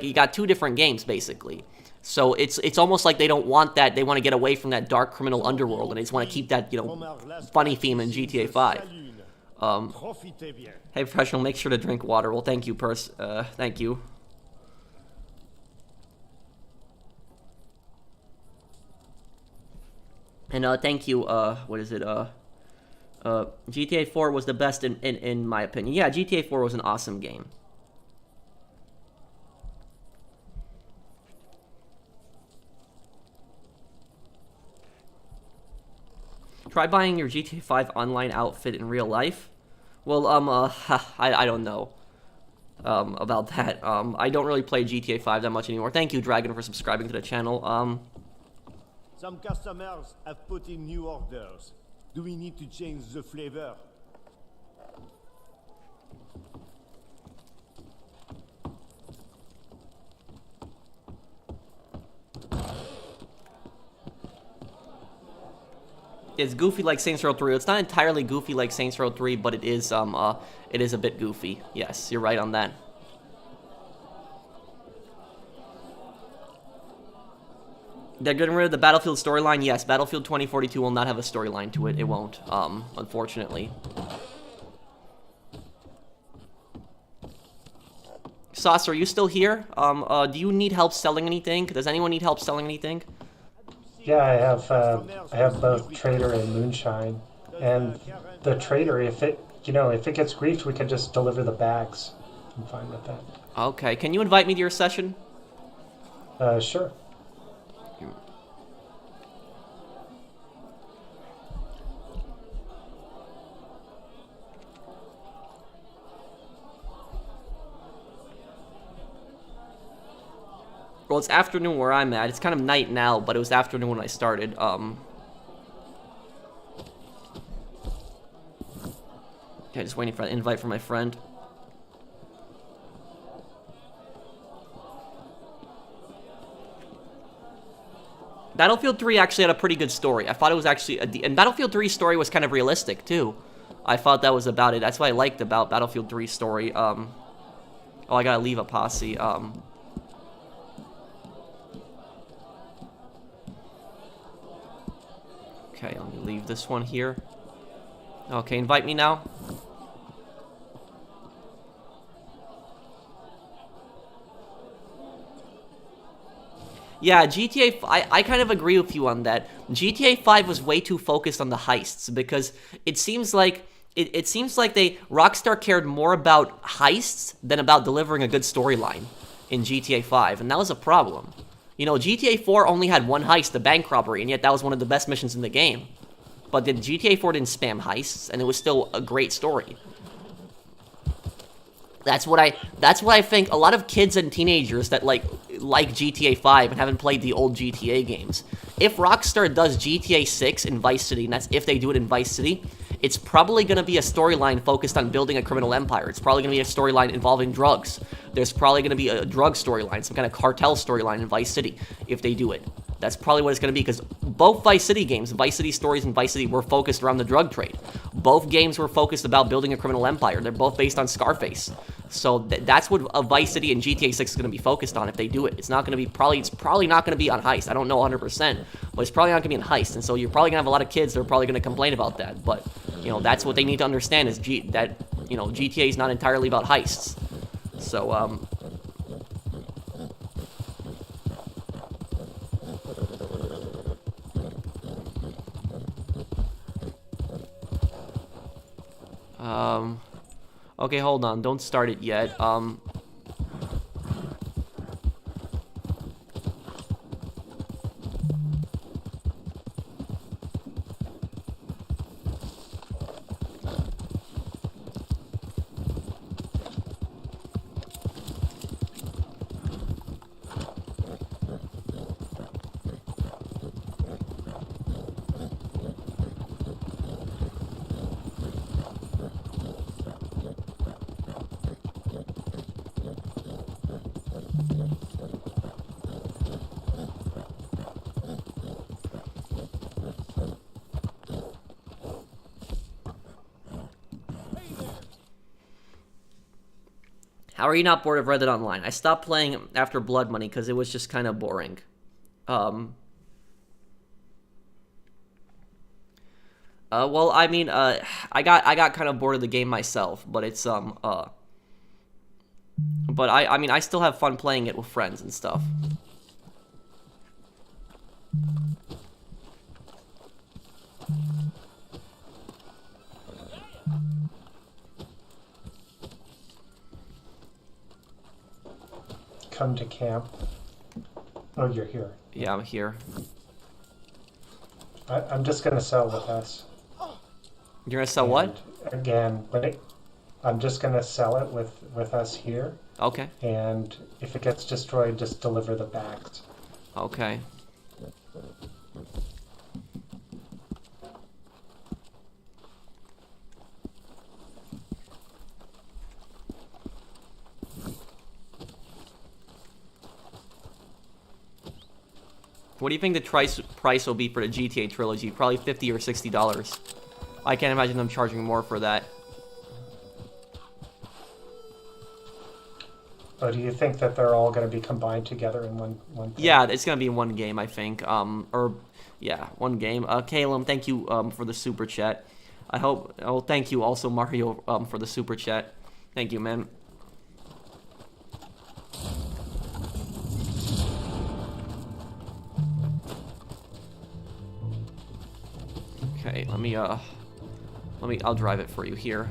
you got two different games, basically. So it's almost like they don't want that. They want to get away from that dark criminal underworld, and they just want to keep that, funny theme in GTA 5. Hey, professional, make sure to drink water. Well, thank you, thank you. And, thank you, what is it, GTA 4 was the best in my opinion. Yeah, GTA 4 was an awesome game. Try buying your GTA 5 online outfit in real life. Well, I don't know about that. I don't really play GTA 5 that much anymore. Thank you, Dragon, for subscribing to the channel. Some customers have put in new orders. Do we need to change the flavor? It's goofy like Saints Row 3. It's not entirely goofy like Saints Row 3, but it is a bit goofy. Yes, you're right on that. They're getting rid of the Battlefield storyline. Yes, Battlefield 2042 will not have a storyline to it. It won't, unfortunately. Sauce, are you still here? Do you need help selling anything? Does anyone need help selling anything? Yeah, I have both Trader and Moonshine, and the Trader, if it gets griefed, we can just deliver the bags. I'm fine with that. Okay, can you invite me to your session? Sure. Well, it's afternoon where I'm at. It's kind of night now, but it was afternoon when I started. Okay, just waiting for an invite from my friend. Battlefield 3 actually had a pretty good story. I thought it was actually... and Battlefield 3's story was kind of realistic, too. I thought that was about it. That's what I liked about Battlefield 3's story. Oh, I gotta leave a posse. Okay, let me leave this one here. Okay, invite me now. Yeah, GTA... I kind of agree with you on that. GTA 5 was way too focused on the heists, because it seems like... It seems like Rockstar cared more about heists than about delivering a good storyline. in GTA 5, and that was a problem. You know, GTA 4 only had one heist, the bank robbery, and yet that was one of the best missions in the game. But then GTA 4 didn't spam heists, and it was still a great story. That's what I think. A lot of kids and teenagers that like GTA 5 and haven't played the old GTA games. If Rockstar does GTA 6 in Vice City, and that's if they do it in Vice City, it's probably going to be a storyline focused on building a criminal empire. It's probably going to be a storyline involving drugs. There's probably going to be a drug storyline, some kind of cartel storyline in Vice City if they do it. That's probably what it's going to be, because both Vice City games, Vice City Stories and Vice City, were focused around the drug trade. Both games were focused about building a criminal empire. They're both based on Scarface. So that's what a Vice City and GTA 6 is going to be focused on if they do it. It's not going to be, it's probably not going to be on heist. I don't know 100%, but it's probably not going to be on heist. And so you're probably going to have a lot of kids that are probably going to complain about that. But, you know, that's what they need to understand is that, you know, GTA is not entirely about heists. So, okay, hold on. Don't start it yet. How are you not bored of Red Dead Online? I stopped playing after Blood Money because it was just kind of boring. Well, I mean, I got kind of bored of the game myself, but it's, but I mean, I still have fun playing it with friends and stuff. Come to camp. Oh, you're here. Yeah, I'm here. I'm just gonna sell with us. You're gonna sell what? Again, I'm just gonna sell it with us here. Okay. And if it gets destroyed, just deliver the bags. Okay. What do you think the price will be for the GTA trilogy? Probably $50 or $60. I can't imagine them charging more for that. But do you think that they're all going to be combined together in one thing? Yeah, it's going to be one game, I think. Yeah, one game. Caleb, thank you for the super chat. I hope. Oh, thank you also, Mario, for the super chat. Thank you, man. Okay, I'll drive it for you here.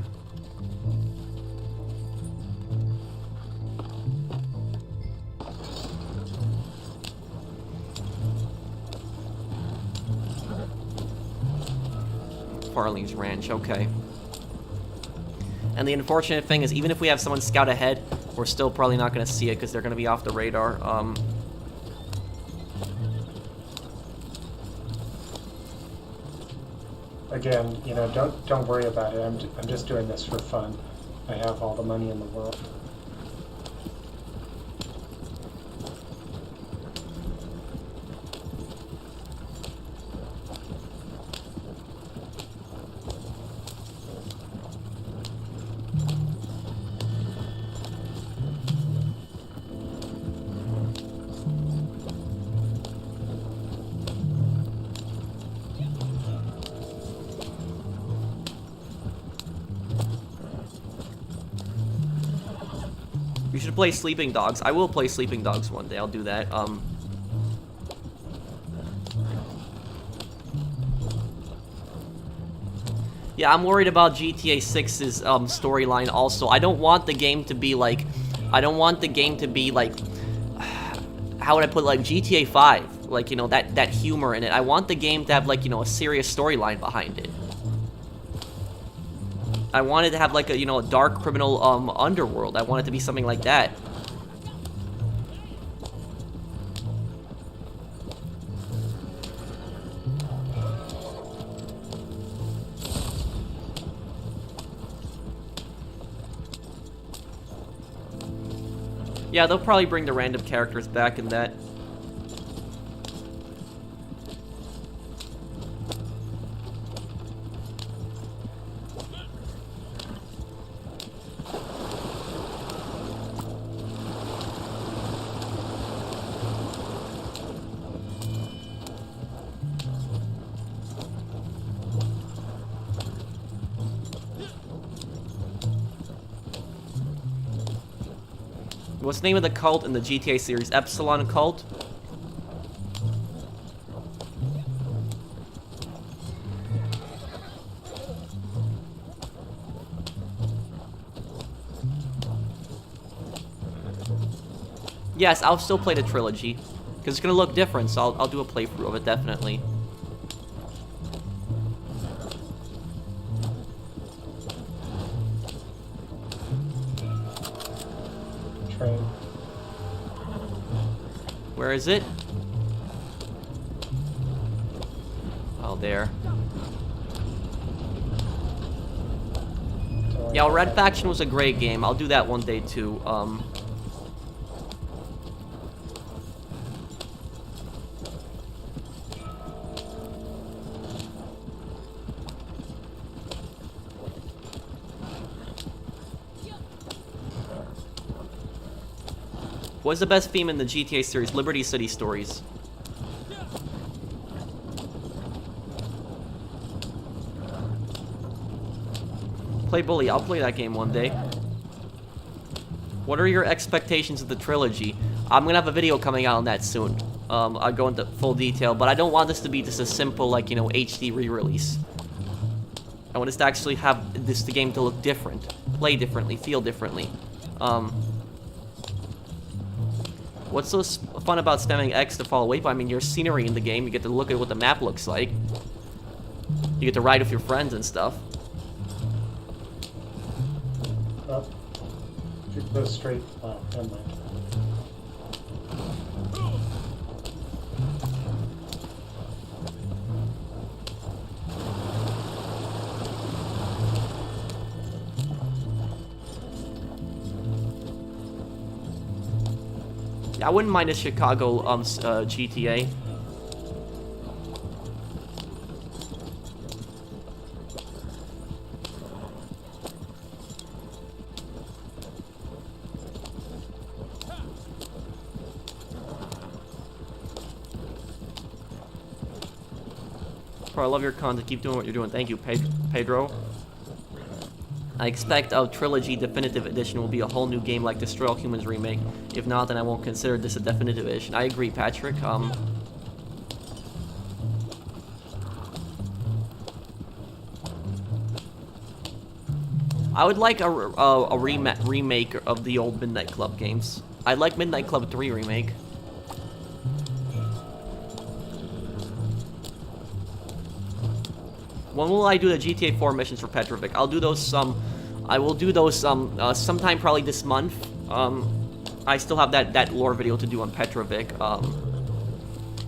Farley's Ranch, okay. And the unfortunate thing is, even if we have someone scout ahead, we're still probably not going to see it because they're going to be off the radar. Again, you know, don't worry about it. I'm just doing this for fun. I have all the money in the world. We should play Sleeping Dogs. I will play Sleeping Dogs one day. I'll do that. Yeah, I'm worried about GTA 6's storyline also. I don't want the game to be like... I don't want the game to be like, how would I put it, like GTA 5, like, you know, that humor in it. I want the game to have, like, you know, a serious storyline behind it. I want it to have, like, a, you know, a dark criminal underworld. I want it to be something like that. Yeah, they'll probably bring the random characters back in that. What's the name of the cult in the GTA series? Epsilon Cult? Yes, I'll still play the trilogy. Because it's going to look different, so I'll do a playthrough of it, definitely. Train. Where is it? Oh, there. Yeah, Red Faction was a great game. I'll do that one day, too. What's the best theme in the GTA series? Liberty City Stories. Play Bully. I'll play that game one day. What are your expectations of the trilogy? I'm gonna have a video coming out on that soon. I'll go into full detail, but I don't want this to be just a simple, like, you know, HD re-release. I want us to actually have the game to look different, play differently, feel differently. What's so fun about spamming X to fall away? I mean, your scenery in the game, you get to look at what the map looks like. You get to ride with your friends and stuff. Oh. Should go straight. Oh, never mind. I wouldn't mind a Chicago GTA. I love your content. Keep doing what you're doing. Thank you, Pedro. I expect a Trilogy Definitive Edition will be a whole new game like Destroy All Humans remake. If not, then I won't consider this a definitive edition. I agree, Patrick. I would like a remake of the old Midnight Club games. I'd like Midnight Club 3 remake. When will I do the GTA 4 missions for Petrovic? I'll do those I will do those sometime probably this month. I still have that lore video to do on Petrovic.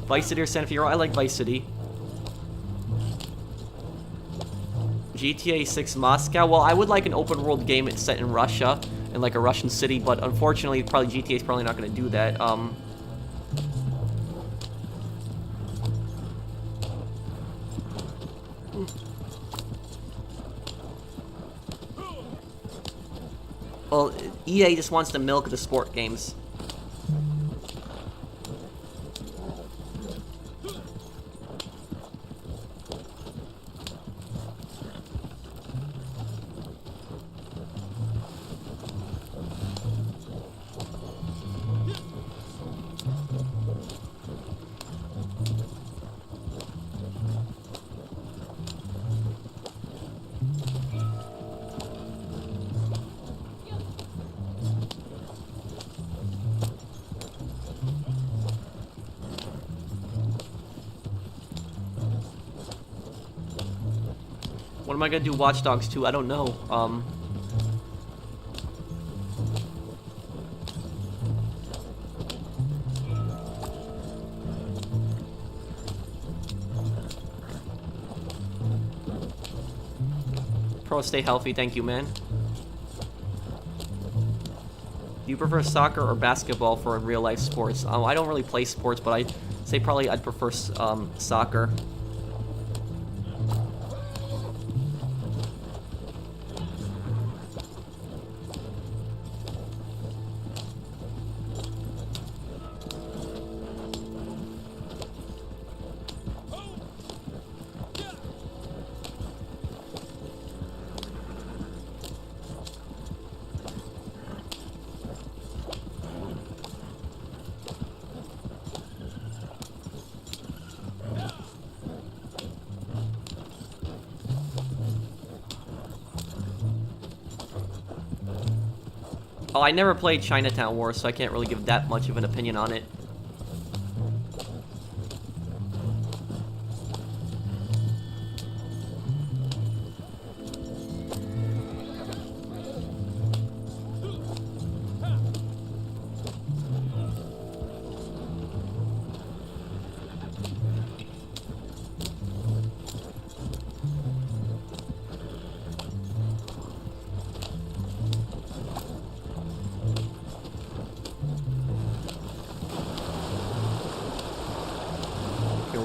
Vice City or San Fierro? I like Vice City. GTA 6 Moscow? Well, I would like an open world game set in Russia, in like a Russian city, but unfortunately, probably GTA is probably not going to do that. Well, EA just wants to milk the sport games. What am I gonna do Watch Dogs 2? I don't know. Pro, stay healthy, thank you, man. Do you prefer soccer or basketball for real life sports? I don't really play sports, but I'd say probably I'd prefer soccer. Oh, I never played Chinatown Wars, so I can't really give that much of an opinion on it.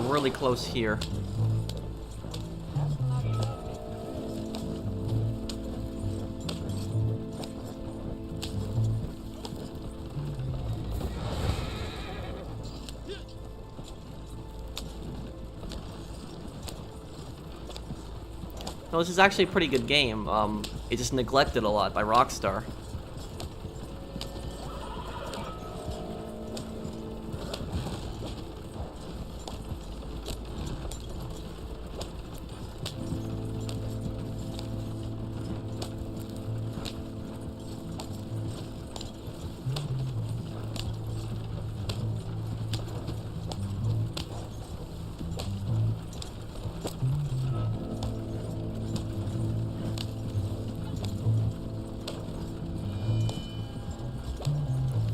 Really close here. No, this is actually a pretty good game. It's just neglected a lot by Rockstar.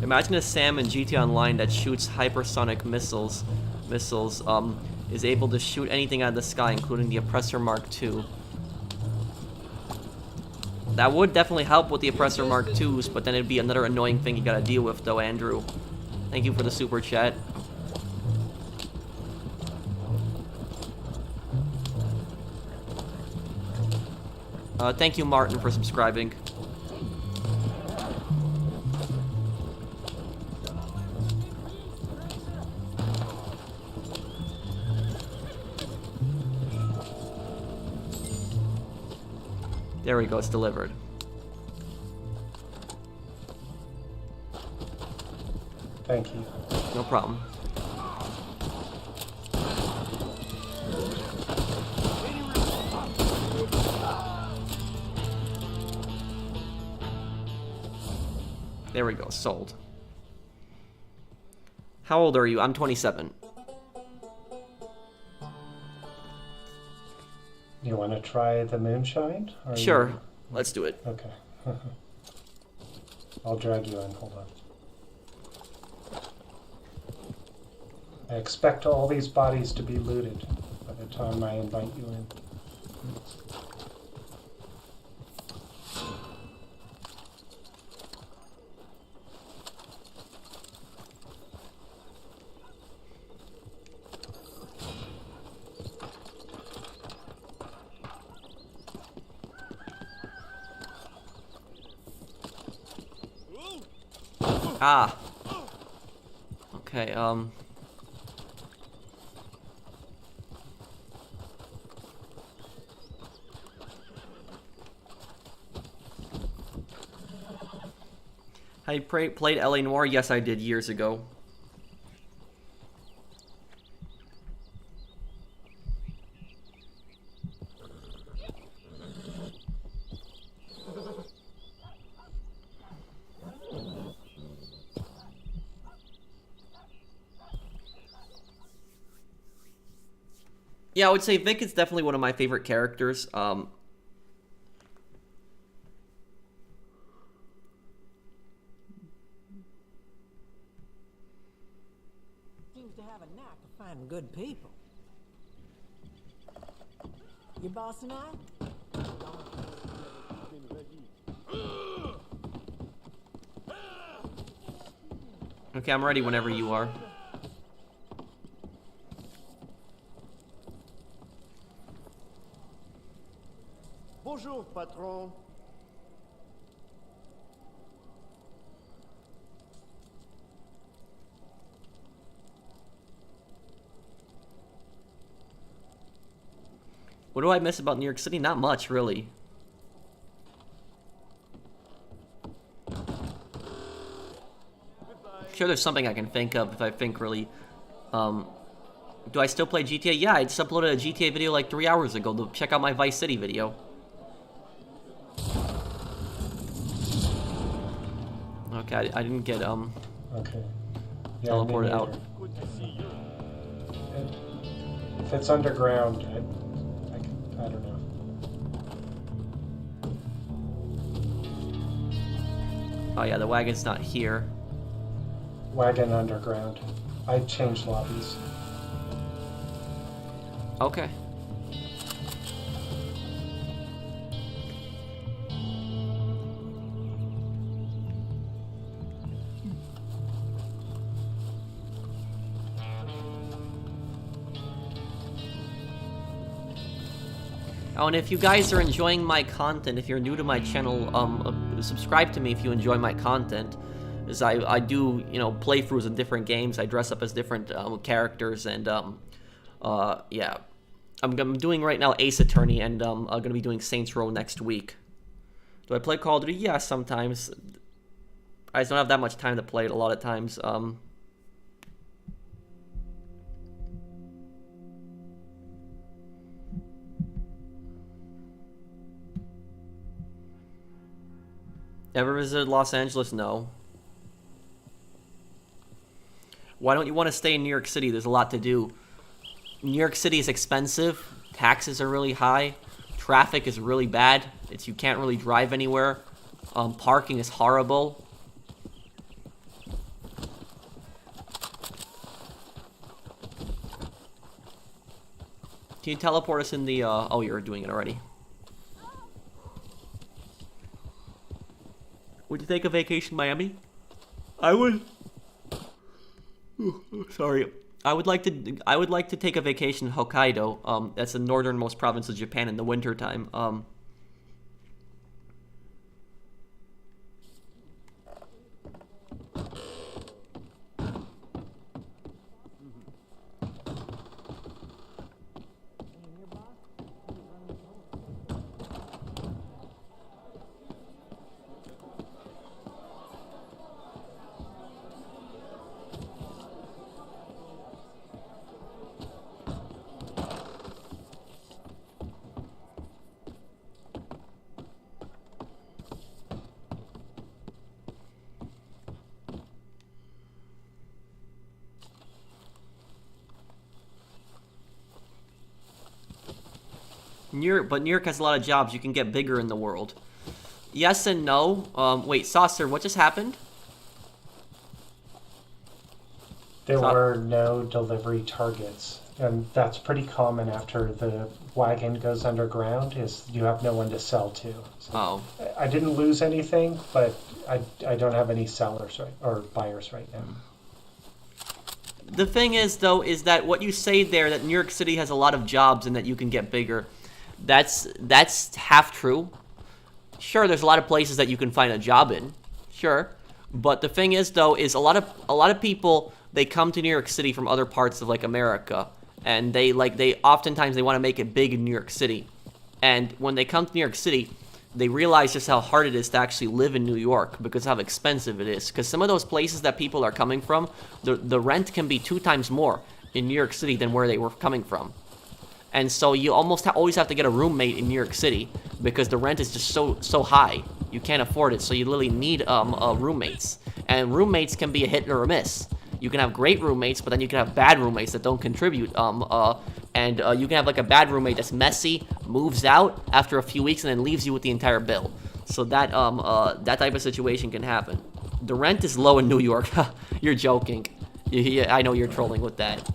Imagine a Sam in GTA Online that shoots hypersonic missiles, is able to shoot anything out of the sky, including the Oppressor Mark II. That would definitely help with the Oppressor Mark IIs, but then it'd be another annoying thing you gotta deal with, though, Andrew. Thank you for the super chat. Thank you, Martin, for subscribing. There we go, it's delivered. Thank you. No problem. There we go, sold. How old are you? I'm 27. You want to try the moonshine? Or Sure, let's do it. Okay. I'll drag you in, hold on. I expect all these bodies to be looted by the time I invite you in. Ah. Okay, I played LA Noire? Yes, I did, years ago. Yeah, I would say Vic is definitely one of my favorite characters. them good people. Your boss and I? Okay, I'm ready whenever you are. Bonjour, patron. What do I miss about New York City? Not much, really. Sure, there's something I can think of if I think really. Do I still play GTA? Yeah, I just uploaded a GTA video like 3 hours ago. Check out my Vice City video. Okay, I didn't get Okay. Yeah, teleported out. Good to see you. If it's underground, I don't know. Oh yeah, the wagon's not here. Wagon underground. I changed lobbies. Okay. Oh, and if you guys are enjoying my content, if you're new to my channel, subscribe to me if you enjoy my content. As I do, you know, playthroughs of different games. I dress up as different characters, and yeah, I'm doing right now Ace Attorney, and I'm gonna be doing Saints Row next week. Do I play Call of Duty? Yeah, sometimes. I just don't have that much time to play it a lot of times. Ever visited Los Angeles? No. Why don't you want to stay in New York City? There's a lot to do. New York City is expensive. Taxes are really high. Traffic is really bad. You can't really drive anywhere. Parking is horrible. Can you teleport us in the, oh, you're doing it already. Would you take a vacation in Miami? I would. Sorry. I would like to take a vacation in Hokkaido. That's the northernmost province of Japan in the wintertime. New York has a lot of jobs. You can get bigger in the world. Yes and no. Wait, Saucer, what just happened? There were no delivery targets, and that's pretty common after the wagon goes underground, is you have no one to sell to. So Oh. I didn't lose anything, but I don't have any sellers or buyers right now. The thing is, though, is that what you say there, that New York City has a lot of jobs and that you can get bigger, that's half true. Sure, there's a lot of places that you can find a job in. Sure. But the thing is, though, is a lot of people, they come to New York City from other parts of, like, America, and they oftentimes they want to make it big in New York City. And when they come to New York City, they realize just how hard it is to actually live in New York because how expensive it is. Because some of those places that people are coming from, the rent can be 2 times more in New York City than where they were coming from. And so you almost always have to get a roommate in New York City because the rent is just so high. You can't afford it, so you literally need roommates. And roommates can be a hit or a miss. You can have great roommates, but then you can have bad roommates that don't contribute. And you can have like a bad roommate that's messy, moves out after a few weeks, and then leaves you with the entire bill. So that that type of situation can happen. The rent is low in New York. You're joking. I know you're trolling with that.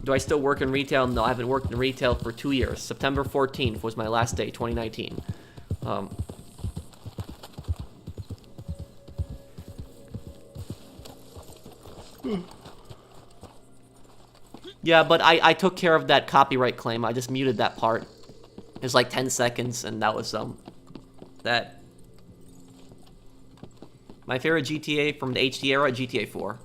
Do I still work in retail? No, I haven't worked in retail for 2 years. September 14th was my last day, 2019. Yeah, but I took care of that copyright claim. I just muted that part. It was like 10 seconds, and that was, that. My favorite GTA from the HD era, GTA 4.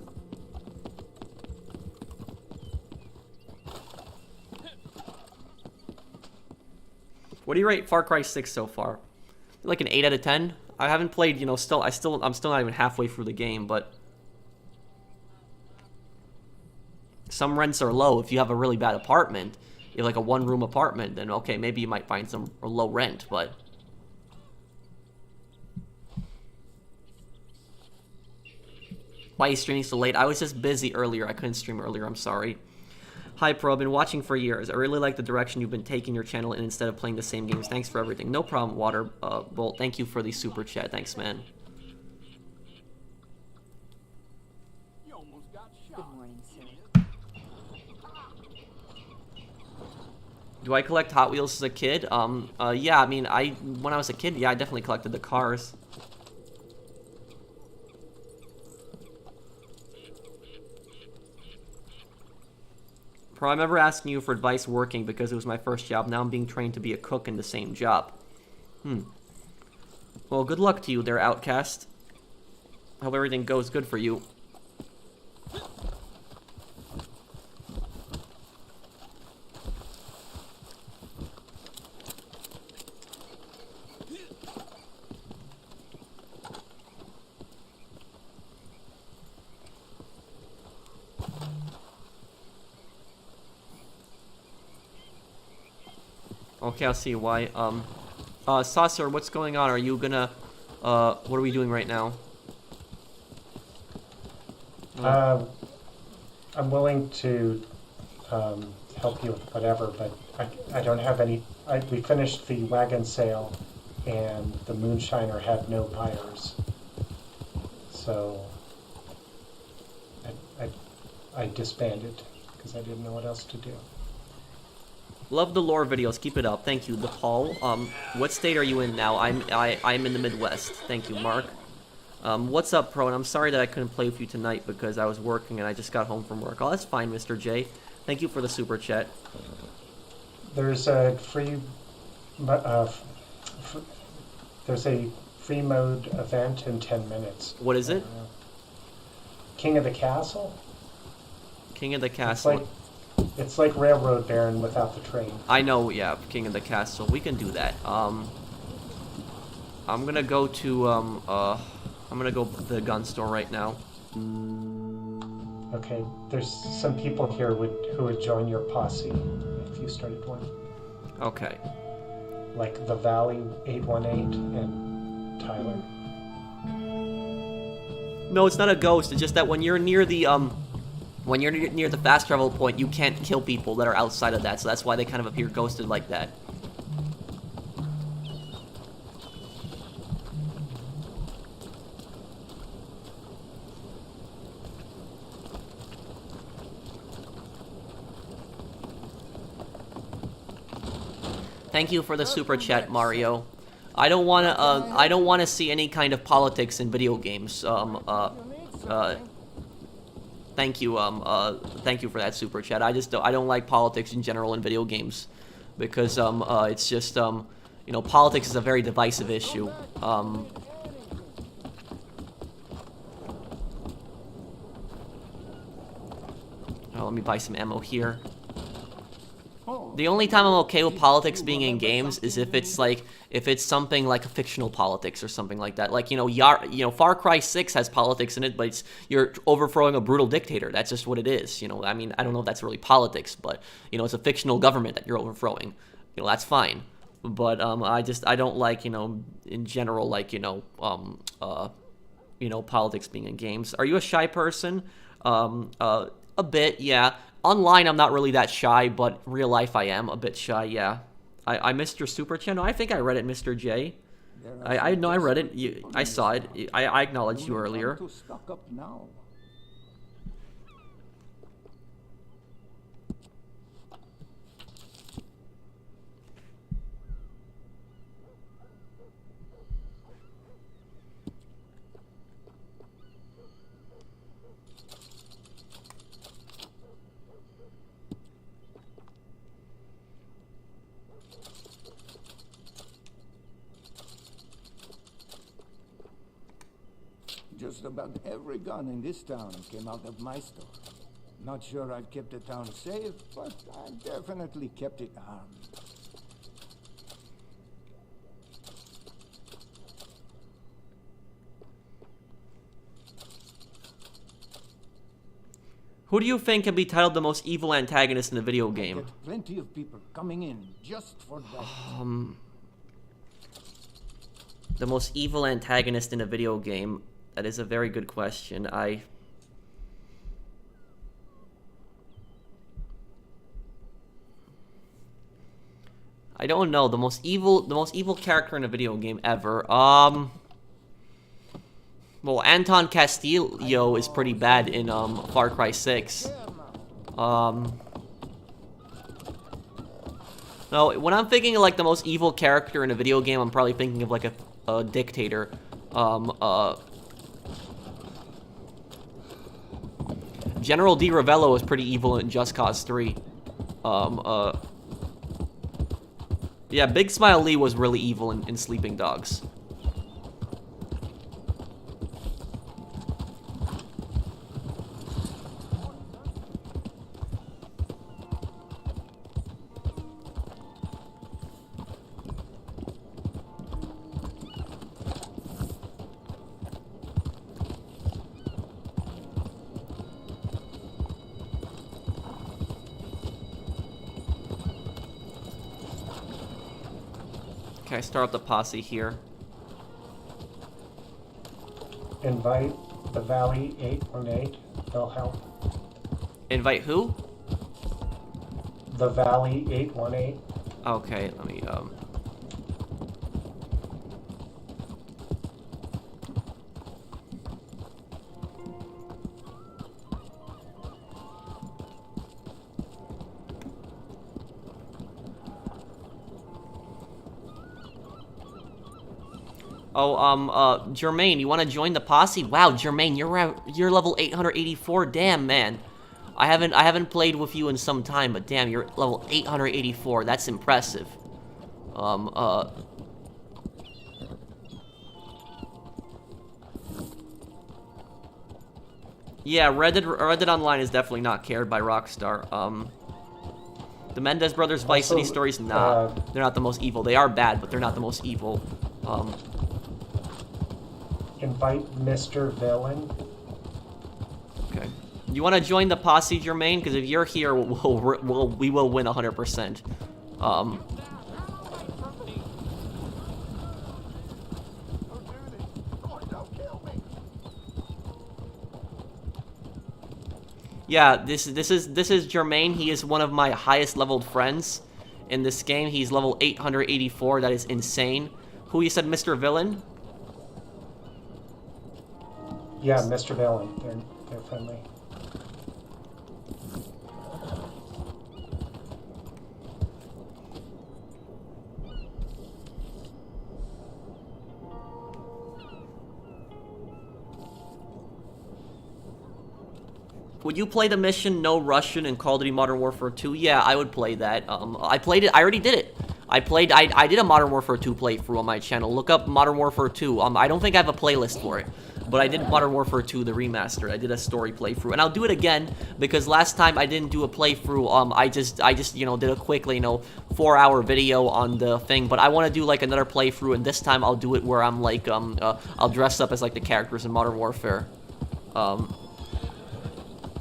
What do you rate Far Cry 6 so far? Like an 8 out of 10? I haven't played, you know, I'm still not even halfway through the game, but some rents are low. If you have a really bad apartment, you have like a one-room apartment, then okay, maybe you might find some low rent, but why are you streaming so late? I was just busy earlier. I couldn't stream earlier. I'm sorry. Hi, Pro. I've been watching for years. I really like the direction you've been taking your channel in instead of playing the same games. Thanks for everything. No problem, Water Bolt. Thank you for the super chat. Thanks, man. Good morning, sir. Do I collect Hot Wheels as a kid? Yeah, I mean, when I was a kid, yeah, I definitely collected the cars. Pro, I remember asking you for advice working because it was my first job. Now I'm being trained to be a cook in the same job. Well, good luck to you there, Outcast. Hope everything goes good for you. Okay, I'll see why. Saucer, what's going on? Are you gonna, what are we doing right now? I'm willing to help you with whatever, but I don't have any. We finished the wagon sale, and the moonshiner had no buyers, so I disbanded because I didn't know what else to do. Love the lore videos. Keep it up. Thank you, DePaul. What state are you in now? I'm in the Midwest. Thank you, Mark. What's up, Pro? And I'm sorry that I couldn't play with you tonight because I was working and I just got home from work. Oh, that's fine, Mr. J. Thank you for the super chat. There's a free mode event in 10 minutes. What is it? King of the Castle. King of the Castle. It's like Railroad Baron without the train. I know, yeah, King of the Castle. We can do that. I'm gonna go to I'm gonna go to the gun store right now. Okay, there's some people here who would join your posse if you started one. Okay. Like the Valley 818 and Tyler. No, it's not a ghost. It's just that when you're near the fast travel point, you can't kill people that are outside of that, so that's why they kind of appear ghosted like that. Thank you for the super chat, Mario. I don't want to see any kind of politics in video games. Thank you for that super chat. I don't like politics in general in video games because it's just you know, politics is a very divisive issue. Let me buy some ammo here. The only time I'm okay with politics being in games is if it's something like a fictional politics or something like that. Like, you know, Far Cry 6 has politics in it, but you're overthrowing a brutal dictator. That's just what it is. You know, I mean, I don't know if that's really politics, but you know, it's a fictional government that you're overthrowing. You know, that's fine. But I don't like, you know, in general, like, you know, politics being in games. Are you a shy person? A bit, yeah. Online, I'm not really that shy, but real life, I am a bit shy, yeah. I missed your super chat. No, I think I read it, Mr. J. I know I read it. I saw it. I acknowledged you earlier. Just about every gun in this town came out of my store. Not sure I've kept the town safe, but I definitely kept it armed. Who do you think can be titled the most evil antagonist in a video game? Get plenty of people coming in just for that. The most evil antagonist in a video game? That is a very good question. I don't know. The most evil character in a video game ever. Well, Anton Castillo is pretty bad in Far Cry 6. No, when I'm thinking of like the most evil character in a video game, I'm probably thinking of like a dictator. General Di Ravello is pretty evil in Just Cause 3. Yeah, Big Smile Lee was really evil in Sleeping Dogs. Okay, start up the posse here. Invite the Valley 818. They'll help. Invite who? The Valley 818. Okay, let me Jermaine, you want to join the posse? Wow, Jermaine, you're level 884. Damn, man. I haven't played with you in some time, but damn, you're level 884. That's impressive. Yeah, Red Dead Online is definitely not cared by Rockstar. The Mendez Brothers Vice City stories, nah, they're not the most evil. They are bad, but they're not the most evil. Invite Mr. Villain. Okay. You want to join the posse, Jermaine? Because if you're here, we will win 100%. Yeah, this is Jermaine. He is one of my highest leveled friends in this game. He's level 884. That is insane. Who you said, Mr. Villain? Yeah, Mr. Villain. They're friendly. Would you play the mission No Russian in Call of Duty Modern Warfare 2? Yeah, I would play that. I played it. I already did it. I did a Modern Warfare 2 playthrough on my channel. Look up Modern Warfare 2. I don't think I have a playlist for it, but I did Modern Warfare 2, the remastered. I did a story playthrough, and I'll do it again because last time I didn't do a playthrough. I just did a quick 4-hour video on the thing. But I want to do like another playthrough, and this time I'll do it where I'm like I'll dress up as like the characters in Modern Warfare.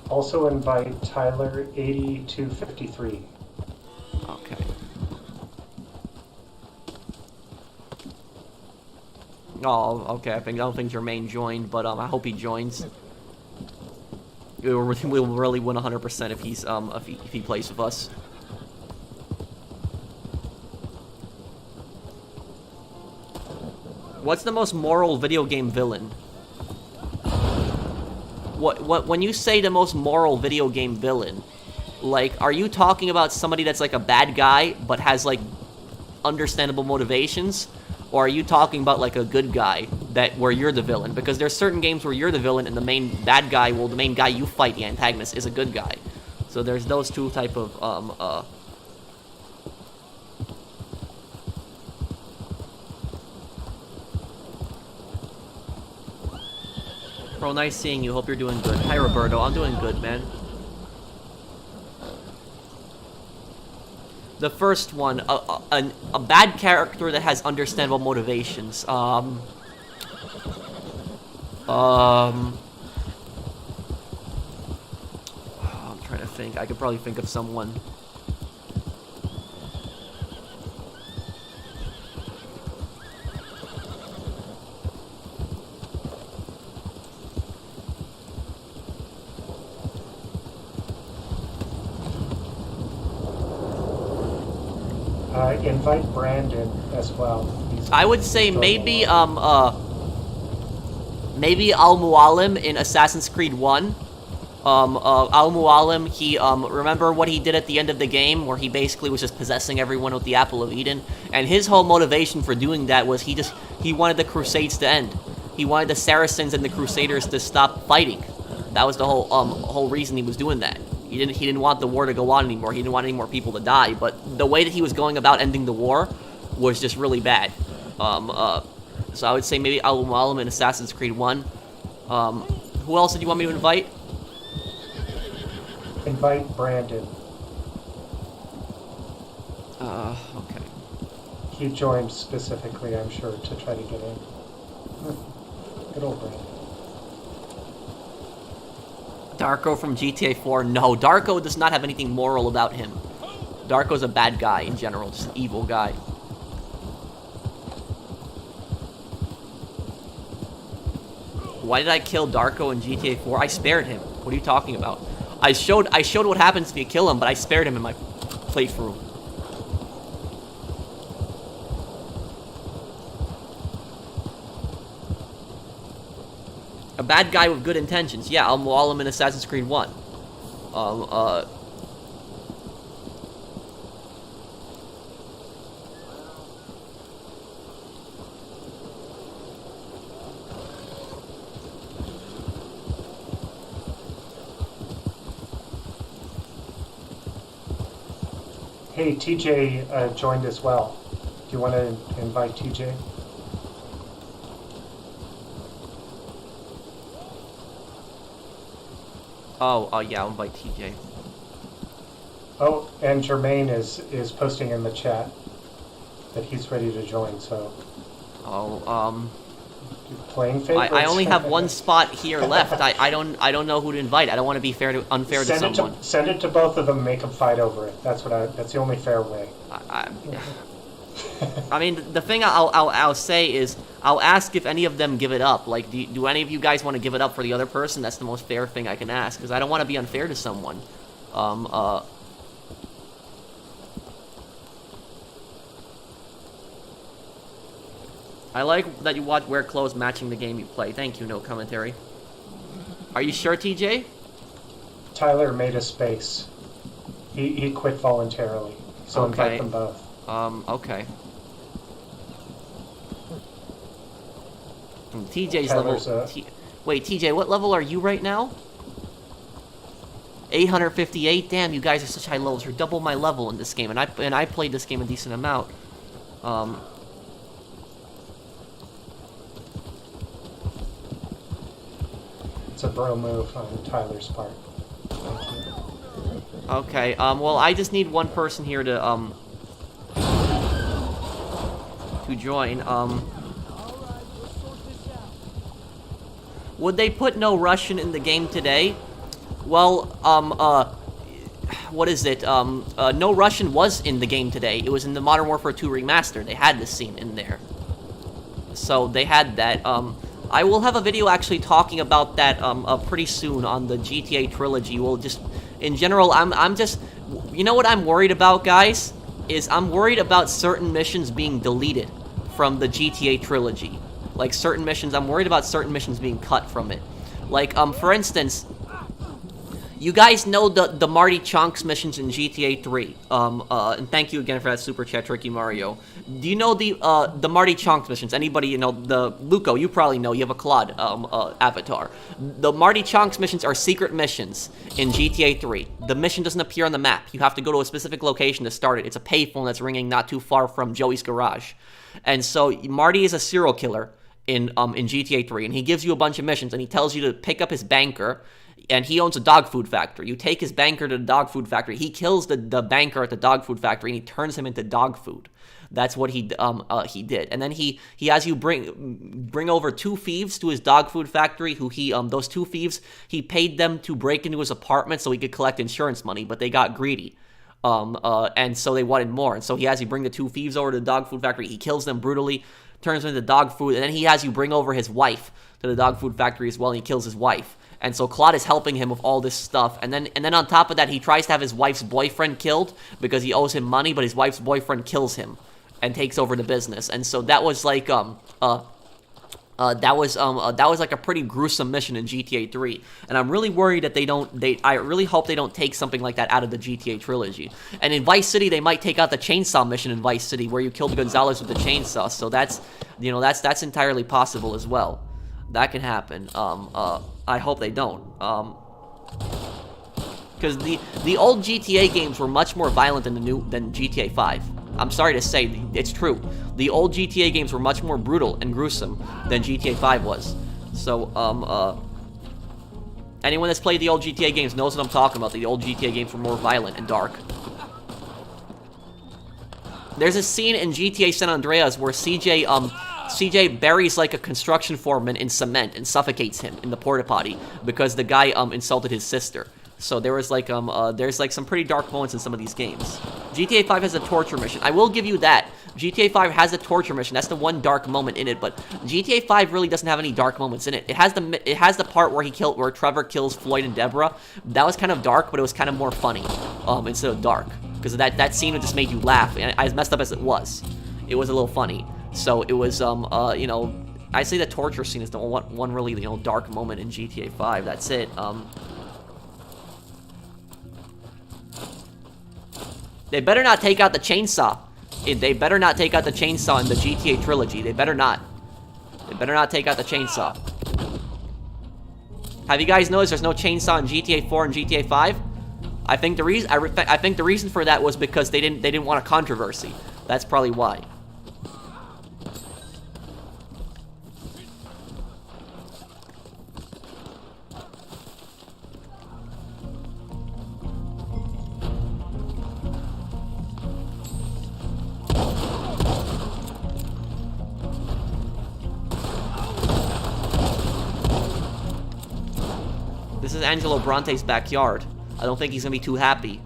Also invite Tyler 8253. Okay. Oh, okay. I don't think Jermaine joined, but I hope he joins. We'll really win 100% if he's if he plays with us. What's the most moral video game villain? When you say the most moral video game villain, like, are you talking about somebody that's like a bad guy but has like understandable motivations, or are you talking about like a good guy where you're the villain? Because there's certain games where you're the villain and the main bad guy, well, the main guy you fight, the antagonist, is a good guy. So there's those two type of Bro, nice seeing you. Hope you're doing good. Hi, Roberto. I'm doing good, man. The first one, a bad character that has understandable motivations. I'm trying to think. I could probably think of someone. Invite Brandon as well. I would say maybe maybe Al Mualim in Assassin's Creed 1. Al Mualim, he remember what he did at the end of the game where he basically was just possessing everyone with the Apple of Eden, and his whole motivation for doing that was he wanted the Crusades to end. He wanted the Saracens and the Crusaders to stop fighting. That was the whole reason he was doing that. He didn't want the war to go on anymore. He didn't want any more people to die. But the way that he was going about ending the war was just really bad. So I would say maybe Al Mualim in Assassin's Creed 1. Who else did you want me to invite? Invite Brandon. Okay. He joined specifically, I'm sure, to try to get in. Good old Brandon. Darko from GTA 4. No, Darko does not have anything moral about him. Darko's a bad guy in general, just an evil guy. Why did I kill Darko in GTA 4? I spared him. What are you talking about? I showed what happens if you kill him, but I spared him in my playthrough. A bad guy with good intentions. Yeah, I'll maul him in Assassin's Creed 1. Hey, TJ joined as well. Do you want to invite TJ? Oh, yeah, I'll invite TJ. Oh, and Jermaine is posting in the chat that he's ready to join, so... Oh, Playing favorites? I only have one spot here left. I don't know who to invite. I don't want to be unfair to someone. Send it to both of them and make them fight over it. That's the only fair way. I mean, the thing I'll say is, I'll ask if any of them give it up. Like, do any of you guys want to give it up for the other person? That's the most fair thing I can ask, because I don't want to be unfair to someone. I like that you wear clothes matching the game you play. Thank you, no commentary. Are you sure, TJ? Tyler made a space. He quit voluntarily, so okay. Invite them both. Okay. TJ's Tyler's level... Wait, TJ, what level are you right now? 858? Damn, you guys are such high levels. You're double my level in this game, and I played this game a decent amount. It's a bro move on Tyler's part. Okay, well, I just need one person here to join. Would they put no Russian in the game today? Well, what is it? No Russian was in the game today. It was in the Modern Warfare 2 Remastered. They had this scene in there. So they had that. I will have a video actually talking about that pretty soon on the GTA trilogy. We'll just, in general, I'm just, you know what I'm worried about, guys? Is I'm worried about certain missions being deleted from the GTA trilogy. Like certain missions, I'm worried about certain missions being cut from it. Like, for instance, you guys know the Marty Chunks missions in GTA 3. And thank you again for that super chat, Tricky Mario. Do you know the Marty Chunks missions? Anybody, you know, the Luco, you probably know, you have a Claude avatar. The Marty Chunks missions are secret missions in GTA 3. The mission doesn't appear on the map. You have to go to a specific location to start it. It's a payphone that's ringing not too far from Joey's garage. And so Marty is a serial killer in GTA 3, and he gives you a bunch of missions, and he tells you to pick up his banker, and he owns a dog food factory. You take his banker to the dog food factory. He kills the banker at the dog food factory, and he turns him into dog food. That's what he did. And then he has you bring over 2 thieves to his dog food factory, who those 2 thieves, he paid them to break into his apartment so he could collect insurance money, but they got greedy. And so they wanted more. And so he has you bring the 2 thieves over to the dog food factory. He kills them brutally, turns them into dog food, and then he has you bring over his wife to the dog food factory as well, and he kills his wife. And so Claude is helping him with all this stuff. And then on top of that, he tries to have his wife's boyfriend killed because he owes him money, but his wife's boyfriend kills him and takes over the business. And so that was like that was like a pretty gruesome mission in GTA 3. And I'm really worried that I really hope they don't take something like that out of the GTA trilogy. And in Vice City, they might take out the chainsaw mission in Vice City where you killed Gonzalez with the chainsaw. So that's entirely possible as well. That can happen. I hope they don't. Because the old GTA games were much more violent than GTA 5. I'm sorry to say, it's true. The old GTA games were much more brutal and gruesome than GTA 5 was. So, anyone that's played the old GTA games knows what I'm talking about. The old GTA games were more violent and dark. There's a scene in GTA San Andreas where CJ buries like a construction foreman in cement and suffocates him in the porta potty because the guy insulted his sister. So there was like there's like some pretty dark moments in some of these games. GTA 5 has a torture mission. I will give you that. GTA 5 has a torture mission. That's the one dark moment in it, but GTA 5 really doesn't have any dark moments in it. It has the part where Trevor kills Floyd and Deborah. That was kind of dark, but it was kind of more funny instead of dark, because that scene just made you laugh. And as messed up as it was a little funny. So it was you know, I say the torture scene is the one really, you know, dark moment in GTA 5. That's it. They better not take out the chainsaw. They better not take out the chainsaw in the GTA trilogy. They better not. They better not take out the chainsaw. Have you guys noticed there's no chainsaw in GTA 4 and GTA 5? I think the reason for that was because they didn't want a controversy. That's probably why. This is Angelo Bronte's backyard. I don't think he's gonna be too happy.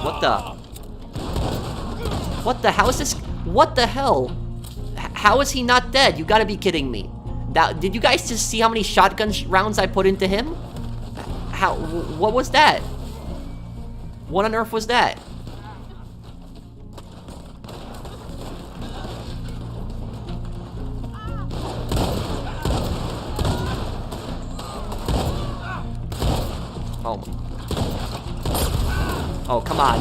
What the? What the? How is this? What the hell? How is he not dead? You gotta be kidding me. Did you guys just see how many shotgun rounds I put into him? How? What was that? What on earth was that? Oh, come on.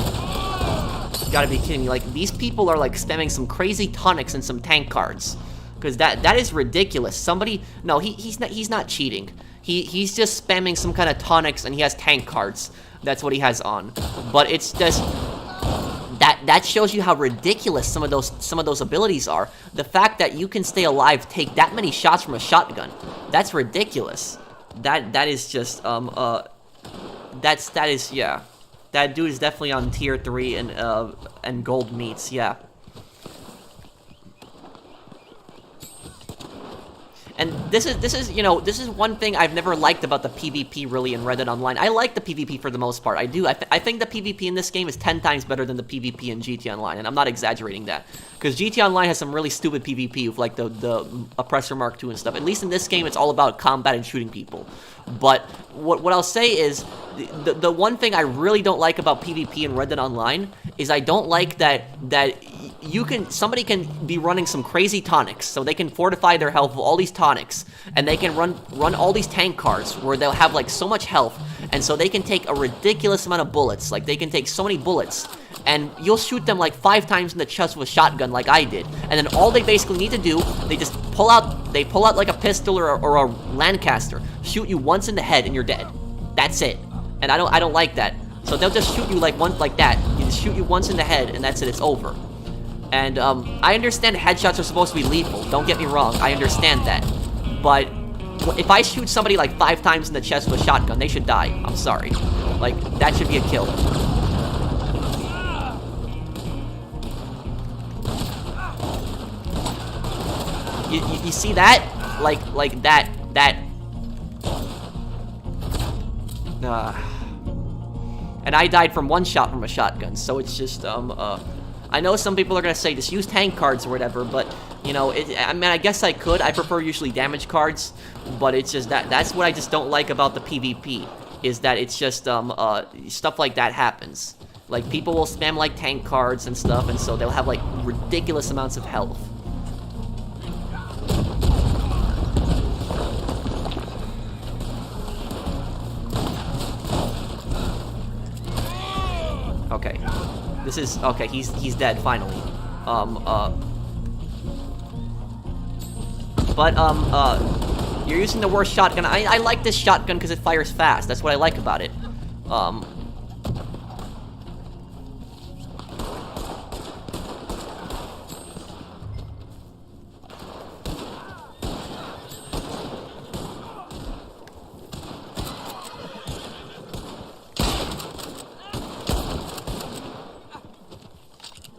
You gotta be kidding me. Like, these people are, like, spamming some crazy tonics and some tank cards. Because that is ridiculous. Somebody... No, he's not cheating. He's just spamming some kind of tonics and he has tank cards. That's what he has on. But it's just... That shows you how ridiculous some of those abilities are. The fact that you can stay alive, take that many shots from a shotgun. That's ridiculous. That is just, that is, yeah. That dude is definitely on tier 3 and gold meats, yeah. And this is, you know, this is one thing I've never liked about the PvP really in Red Dead Online. I like the PvP for the most part. I do. I think the PvP in this game is 10 times better than the PvP in GTA Online, and I'm not exaggerating that. Because GTA Online has some really stupid PvP with, like, the Oppressor Mark II and stuff. At least in this game, it's all about combat and shooting people. But what I'll say is, the one thing I really don't like about PvP in Red Dead Online is I don't like that somebody can be running some crazy tonics, so they can fortify their health with all these tonics, and they can run all these tank cards where they'll have like so much health, and so they can take a ridiculous amount of bullets. Like, they can take so many bullets, and you'll shoot them like 5 times in the chest with a shotgun like I did, and then all they basically need to do, they just pull out like a pistol or a Lancaster, shoot you once in the head and you're dead. That's it. And I don't like that. So they'll just shoot you like that. You just shoot you once in the head and that's it, it's over. And I understand headshots are supposed to be lethal. Don't get me wrong. I understand that. But if I shoot somebody like 5 times in the chest with a shotgun, they should die. I'm sorry. Like, that should be a kill. You see that? Like that. And I died from 1 shot from a shotgun, so it's just, I know some people are gonna say just use tank cards or whatever, but, you know, I mean, I guess I could. I prefer usually damage cards, but it's just that's what I just don't like about the PvP, is that it's just, stuff like that happens. Like, people will spam, like, tank cards and stuff, and so they'll have, like, ridiculous amounts of health. Okay. This is... Okay, he's dead, finally. You're using the worst shotgun. I like this shotgun because it fires fast. That's what I like about it.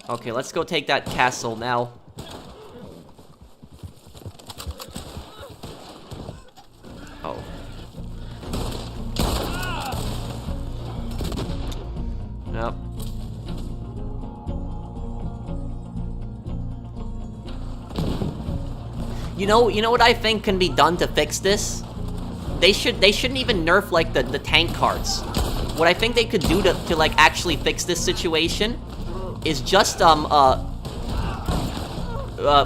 Okay, let's go take that castle now. Oh. Yep. You know what I think can be done to fix this? They shouldn't even nerf like the tank cards. What I think they could do to like actually fix this situation is just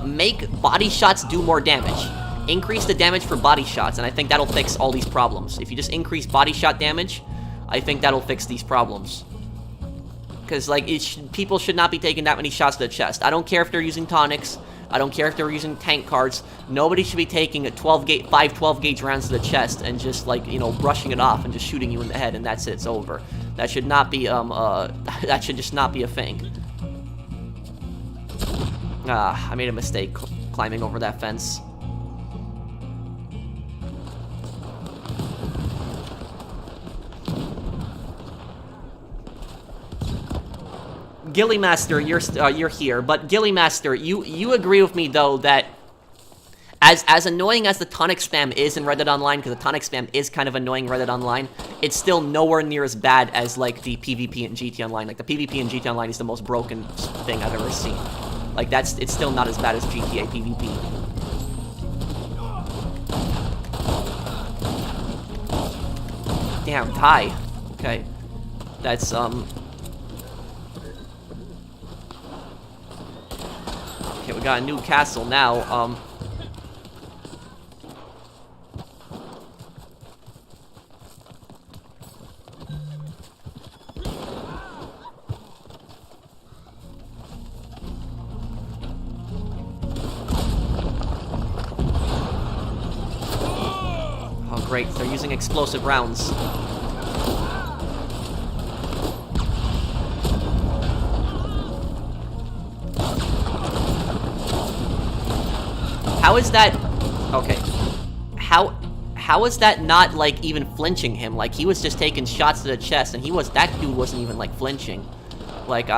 make body shots do more damage. Increase the damage for body shots, and I think that'll fix all these problems. If you just increase body shot damage, I think that'll fix these problems. Because, like, people should not be taking that many shots to the chest. I don't care if they're using tonics. I don't care if they're using tank cards. Nobody should be taking a 5 12-gauge rounds to the chest and just, like, you know, brushing it off and just shooting you in the head, and that's it, it's over. That should not be, that should just not be a thing. I made a mistake climbing over that fence. Gilly Master, you're here, but Gilly Master, you agree with me though that as annoying as the tonic spam is in Red Dead Online, because the tonic spam is kind of annoying in Red Dead Online, it's still nowhere near as bad as like the PvP in GT Online. Like the PvP in GT Online is the most broken thing I've ever seen. Like it's still not as bad as GTA PvP. Damn, tie. Okay. That's okay, we got a new castle now. Oh, great. They're using explosive rounds. How is that... Okay. How is that not, like, even flinching him? Like, he was just taking shots to the chest, and that dude wasn't even, like, flinching. Like,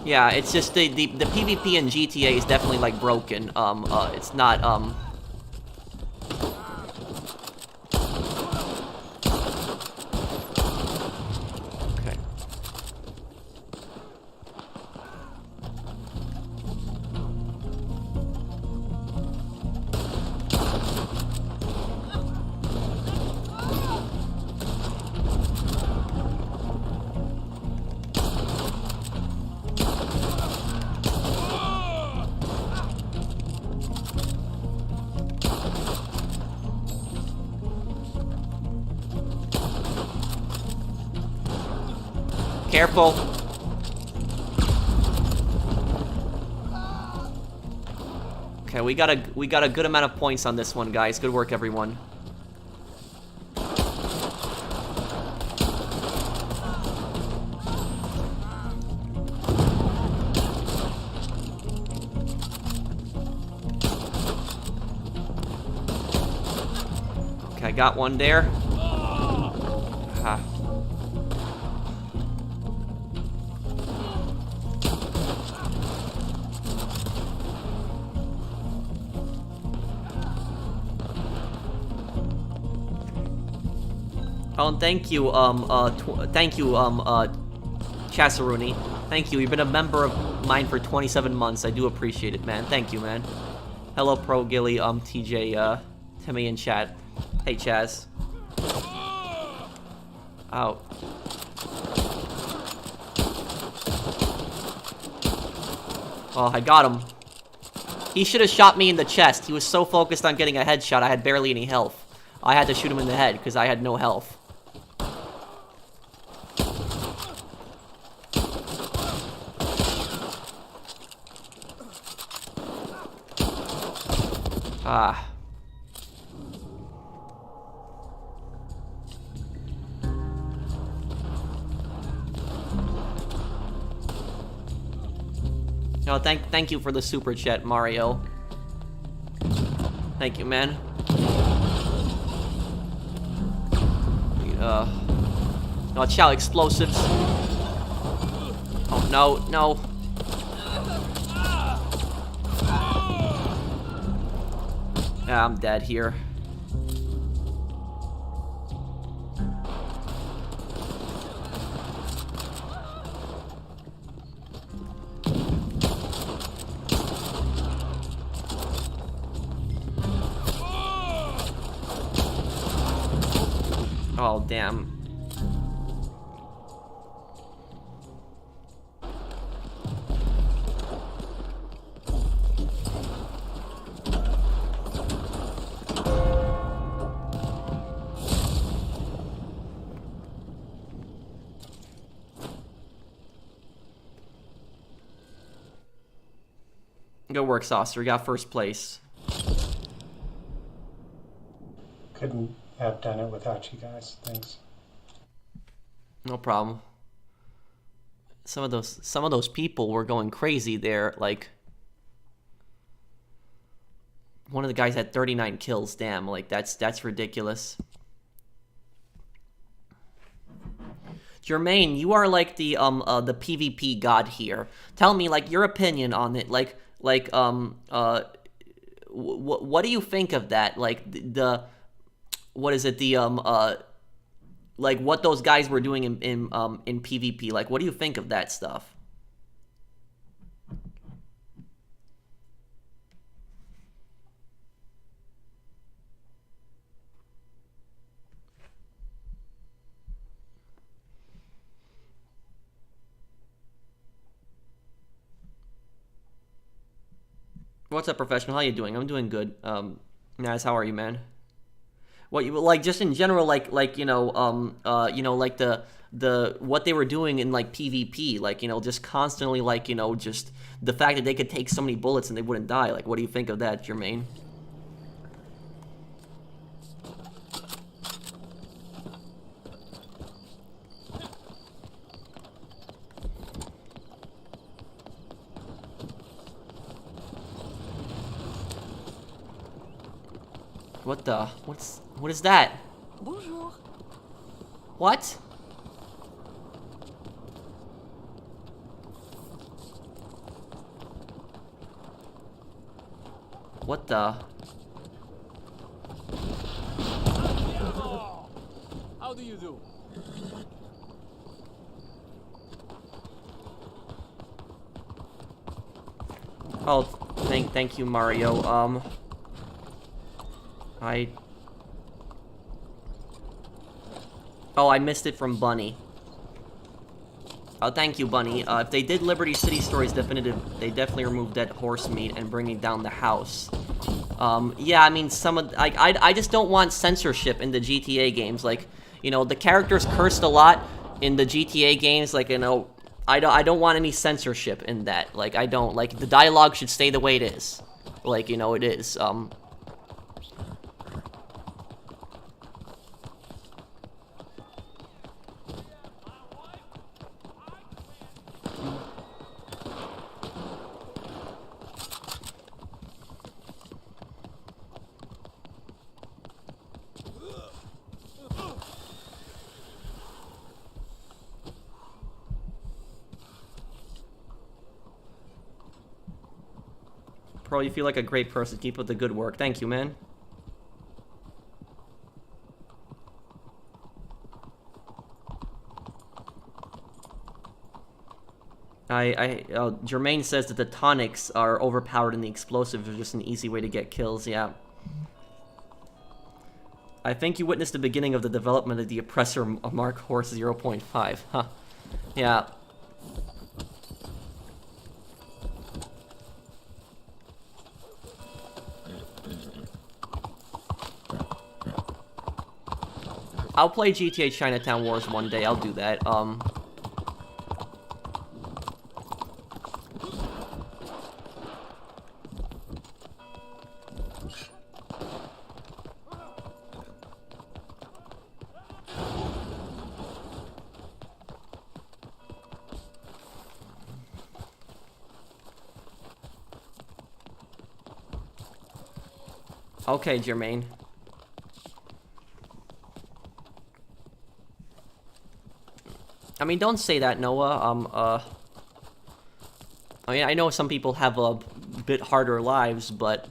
Yeah, it's just the PvP in GTA is definitely, like, broken. It's not, Okay. Careful. Okay, we got a good amount of points on this one, guys. Good work, everyone. I got one there. Ah. Oh, and thank you, Chasaruni. Thank you. You've been a member of mine for 27 months. I do appreciate it, man. Thank you, man. Hello, Pro Gilly, TJ, Timmy in chat. Hey, Chaz. Ow. Oh, I got him. He should have shot me in the chest. He was so focused on getting a headshot, I had barely any health. I had to shoot him in the head, because I had no health. Ah. No, thank you for the super chat, Mario. Thank you, man. Watch out, explosives. Oh, no, no. Yeah, I'm dead here. Oh, damn. Good work, Saucer. You got first place. Couldn't have done it without you guys. Thanks. No problem. Some of those people were going crazy there. Like, one of the guys had 39 kills. Damn, like that's ridiculous. Jermaine, you are like the PvP god here. Tell me, like, your opinion on it. What do you think of that? Like what is it? Like what those guys were doing in PvP. Like, what do you think of that stuff? What's up, Professional? How you doing? I'm doing good. Naz, how are you, man? What you like, just in general, like like the what they were doing in like PvP, like, just constantly, like, just the fact that they could take so many bullets and they wouldn't die. Like, what do you think of that, Jermaine? What is that? Bonjour. What? What the? How do you do? Oh, thank you, Mario. I missed it from Bunny. Oh, thank you, Bunny. If they did Liberty City Stories Definitive, they definitely removed that horse meat and bringing down the house. Yeah, I mean, I just don't want censorship in the GTA games. Like, the characters cursed a lot in the GTA games. Like, I don't want any censorship in that. Like, I don't. Like, the dialogue should stay the way it is. Like, it is. Pro, you feel like a great person. Keep up the good work. Thank you, man. Jermaine says that the tonics are overpowered and the explosives are just an easy way to get kills. Yeah. I think you witnessed the beginning of the development of the Oppressor Mark Horse 0.5. Huh. Yeah. I'll play GTA Chinatown Wars one day. I'll do that. Okay, Jermaine. I mean, don't say that, Noah. I mean, I know some people have a bit harder lives, but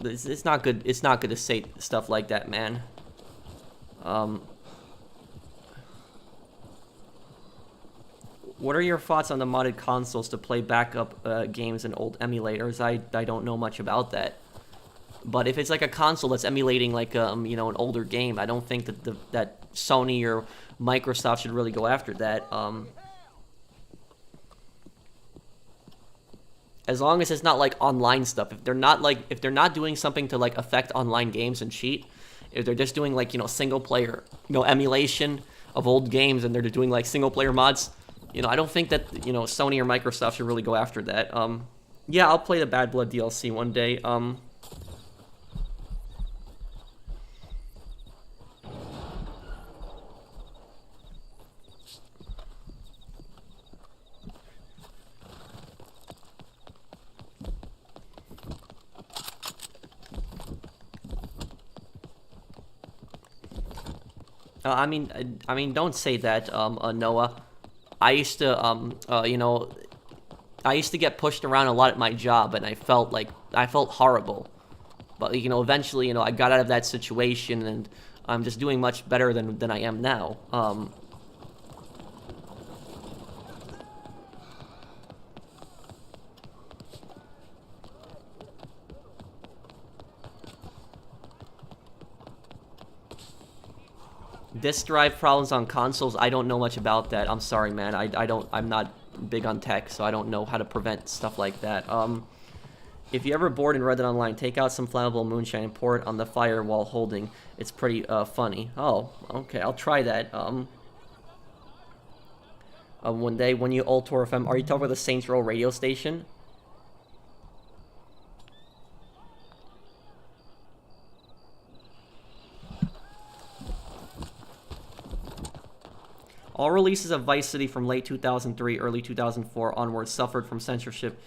it's not good. It's not good to say stuff like that, man. What are your thoughts on the modded consoles to play backup games and old emulators? I don't know much about that. But if it's like a console that's emulating like you know, an older game, I don't think that that Sony or Microsoft should really go after that. As long as it's not like online stuff. If they're not doing something to like affect online games and cheat, if they're just doing like, you know, single player, you know, emulation of old games and they're just doing like single player mods, you know, I don't think that, you know, Sony or Microsoft should really go after that. Yeah, I'll play the Bad Blood DLC one day. I mean, don't say that, Noah. I used to, you know, I used to get pushed around a lot at my job, and I felt horrible. But, you know, eventually, you know, I got out of that situation, and I'm just doing much better than I am now. Disk drive problems on consoles, I don't know much about that. I'm sorry, man. I'm not big on tech, so I don't know how to prevent stuff like that. If you're ever bored and Red Dead Online, take out some flammable moonshine and pour it on the fire while holding. It's pretty funny. Oh, okay, I'll try that. One day when you old Tour FM, are you talking about the Saints Row radio station? All releases of Vice City from late 2003, early 2004 onwards suffered from censorship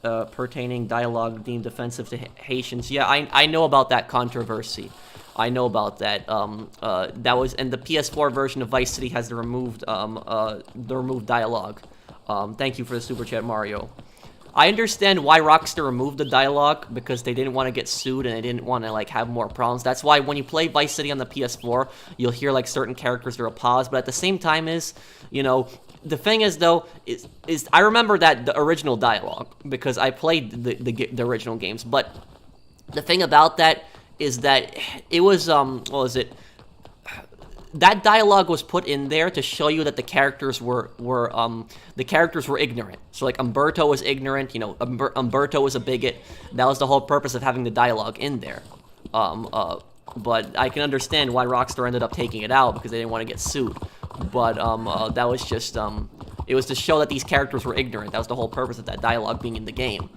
pertaining dialogue deemed offensive to Haitians. Yeah, I know about that controversy. I know about that. That was, and the PS4 version of Vice City has the removed dialogue. Thank you for the super chat, Mario. I understand why Rockstar removed the dialogue, because they didn't want to get sued and they didn't want to like have more problems. That's why when you play Vice City on the PS4, you'll hear like certain characters that are paused. But at the same time, you know, the thing is though, is I remember that the original dialogue because I played the original games. But the thing about that is that it was what was it? That dialogue was put in there to show you that the characters were ignorant. So like Umberto was ignorant, you know, Umberto was a bigot. That was the whole purpose of having the dialogue in there. But I can understand why Rockstar ended up taking it out because they didn't want to get sued. But that was just it was to show that these characters were ignorant. That was the whole purpose of that dialogue being in the game.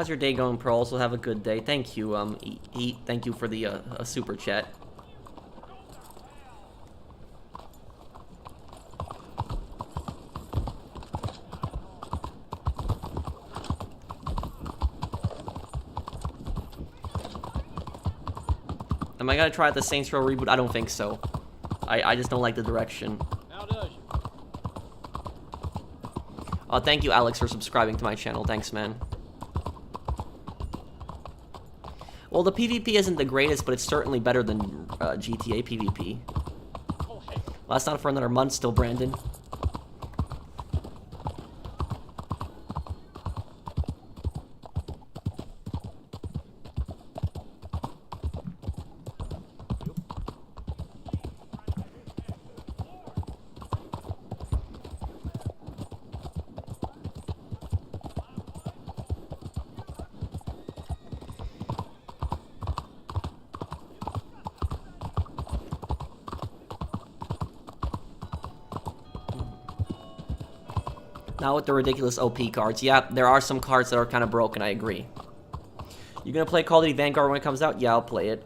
How's your day going, Pro? Also have a good day. Thank you, Eat. Thank you for the super chat. Am I gonna try out the Saints Row reboot? I don't think so. I just don't like the direction. Thank you, Alex, for subscribing to my channel. Thanks, man. Well, the PvP isn't the greatest, but it's certainly better than GTA PvP. Well, that's not for another month still, Brandon. Now with the ridiculous OP cards. Yeah, there are some cards that are kind of broken, I agree. You gonna play Call of Duty Vanguard when it comes out? Yeah, I'll play it.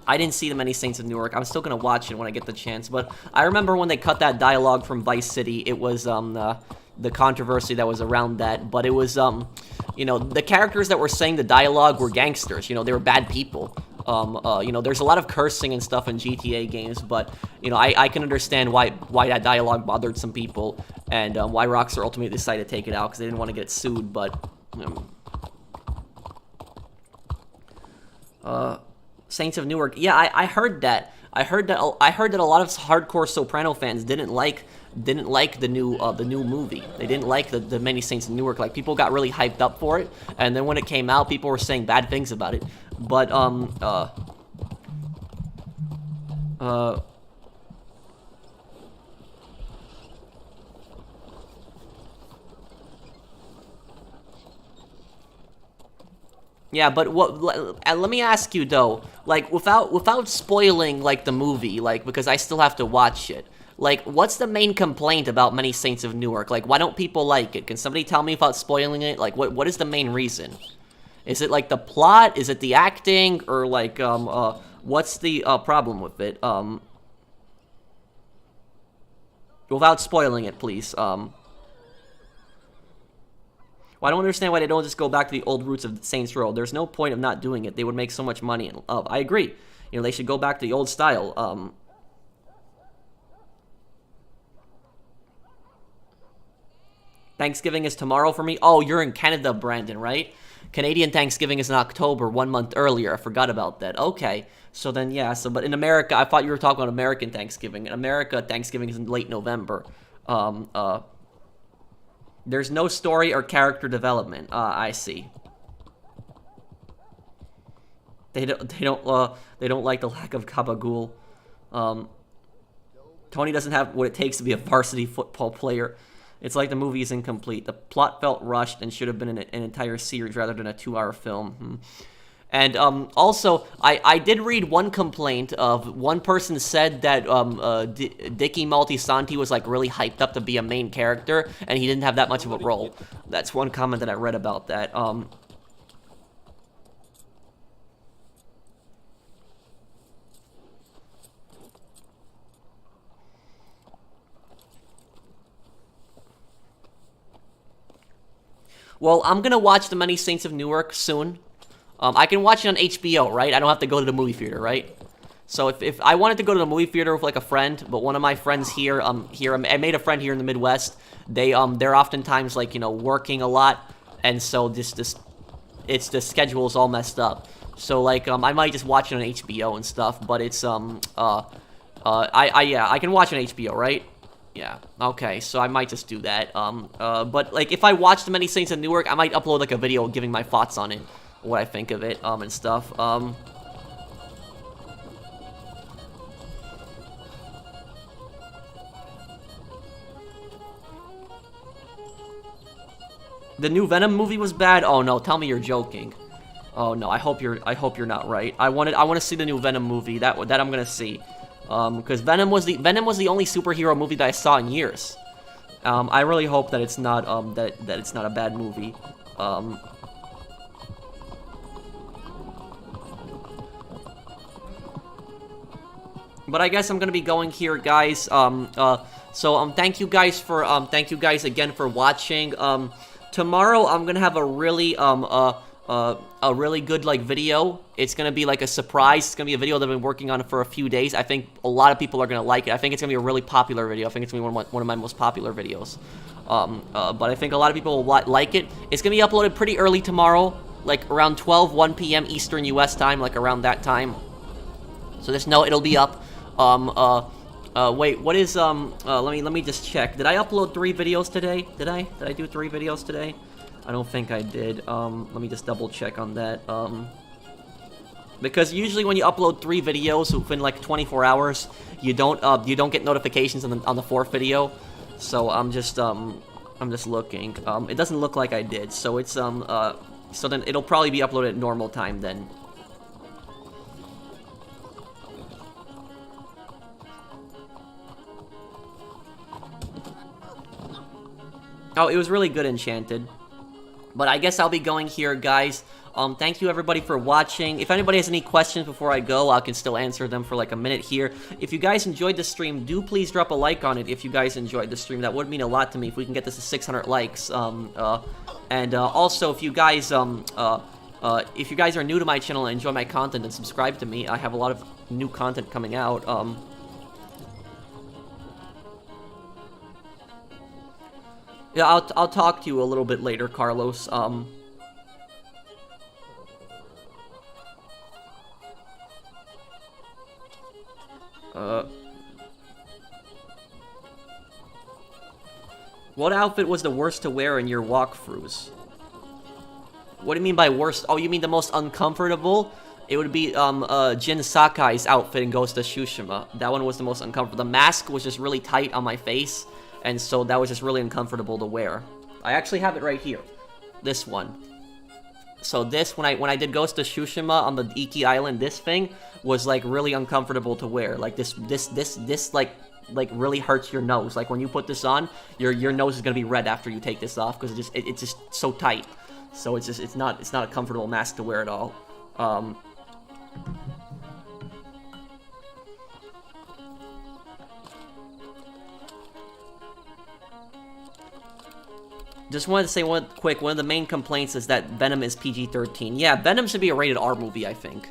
I didn't see the many Saints of Newark. I'm still gonna watch it when I get the chance. But I remember when they cut that dialogue from Vice City, it was the controversy that was around that. But it was you know, the characters that were saying the dialogue were gangsters. You know, they were bad people. You know, there's a lot of cursing and stuff in GTA games, but you know, I can understand why that dialogue bothered some people, and why Rockstar ultimately decided to take it out because they didn't want to get sued. But Saints of Newark, yeah, I heard that. I heard that a lot of hardcore Soprano fans didn't like the new movie. They didn't like the many Saints of Newark. Like, people got really hyped up for it, and then when it came out, people were saying bad things about it. But yeah, but let me ask you though, like, without spoiling like the movie, like, because I still have to watch it. Like, what's the main complaint about Many Saints of Newark? Like, why don't people like it? Can somebody tell me without spoiling it? Like, what is the main reason? Is it like the plot? Is it the acting? Or like what's the problem with it? Without spoiling it, please. Well, I don't understand why they don't just go back to the old roots of Saints Row. There's no point of not doing it. They would make so much money. I agree. You know, they should go back to the old style. Thanksgiving is tomorrow for me. Oh, you're in Canada, Brandon, right? Canadian Thanksgiving is in October, 1 month earlier. I forgot about that. Okay. So then, yeah. So, but in America, I thought you were talking about American Thanksgiving. In America, Thanksgiving is in late November. There's no story or character development. I see. They don't like the lack of Gabagool. Tony doesn't have what it takes to be a varsity football player. It's like the movie is incomplete. The plot felt rushed and should have been an entire series rather than a 2-hour film. And also, I did read one complaint of one person said that Dicky Maltisanti was like really hyped up to be a main character, and he didn't have that much of a role. That's one comment that I read about that. Well, I'm gonna watch The Many Saints of Newark soon. I can watch it on HBO, right? I don't have to go to the movie theater, right? So if I wanted to go to the movie theater with like a friend, but one of my friends here, I made a friend here in the Midwest. They're oftentimes like, you know, working a lot, and so the schedule is all messed up. So like I might just watch it on HBO and stuff, but it's yeah, I can watch it on HBO, right? Yeah, okay, so I might just do that. But like if I watch The Many Saints of Newark, I might upload like a video giving my thoughts on it, what I think of it, and stuff. The new Venom movie was bad? Oh no, tell me you're joking. Oh no, I hope you're not right. I want to see the new Venom movie. That I'm gonna see. Because Venom was the only superhero movie that I saw in years. I really hope that it's not that it's not a bad movie. But I guess I'm gonna be going here, guys. So thank you guys again for watching. Tomorrow I'm gonna have a really good like video. It's gonna be like a surprise. It's gonna be a video that I've been working on for a few days. I think a lot of people are gonna like it. I think it's gonna be a really popular video. I think it's gonna be one of my most popular videos. But I think a lot of people will like it. It's gonna be uploaded pretty early tomorrow, like around 1 p.m. Eastern U.S. time, like around that time. So just know it'll be up. Wait, what is, let me just check. Did I upload 3 videos today? Did I do 3 videos today? I don't think I did. Let me just double check on that. Because usually when you upload 3 videos within like 24 hours, you don't get notifications on the 4th video. So I'm just looking. It doesn't look like I did. So it's, so then it'll probably be uploaded at normal time then. Oh, it was really good, Enchanted. But I guess I'll be going here, guys. Thank you, everybody, for watching. If anybody has any questions before I go, I can still answer them for, like, a minute here. If you guys enjoyed the stream, do please drop a like on it if you guys enjoyed the stream. That would mean a lot to me if we can get this to 600 likes. Also, if you guys, if you guys are new to my channel and enjoy my content, then subscribe to me. I have a lot of new content coming out. Yeah, I'll talk to you a little bit later, Carlos. What outfit was the worst to wear in your walkthroughs? What do you mean by worst? Oh, you mean the most uncomfortable? It would be, Jin Sakai's outfit in Ghost of Tsushima. That one was the most uncomfortable. The mask was just really tight on my face. And so that was just really uncomfortable to wear. I actually have it right here. This one. So this, when I did Ghost of Tsushima on the Iki Island, this thing was like really uncomfortable to wear. Like this like really hurts your nose. Like when you put this on, your nose is gonna be red after you take this off because it's just so tight. So it's not a comfortable mask to wear at all. Just wanted to say one of the main complaints is that Venom is PG-13. Yeah, Venom should be a rated R movie, I think.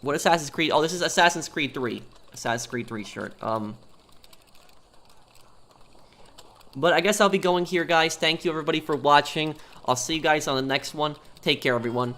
What Assassin's Creed? Oh, this is Assassin's Creed 3. Assassin's Creed 3 shirt. But I guess I'll be going here, guys. Thank you, everybody, for watching. I'll see you guys on the next one. Take care, everyone.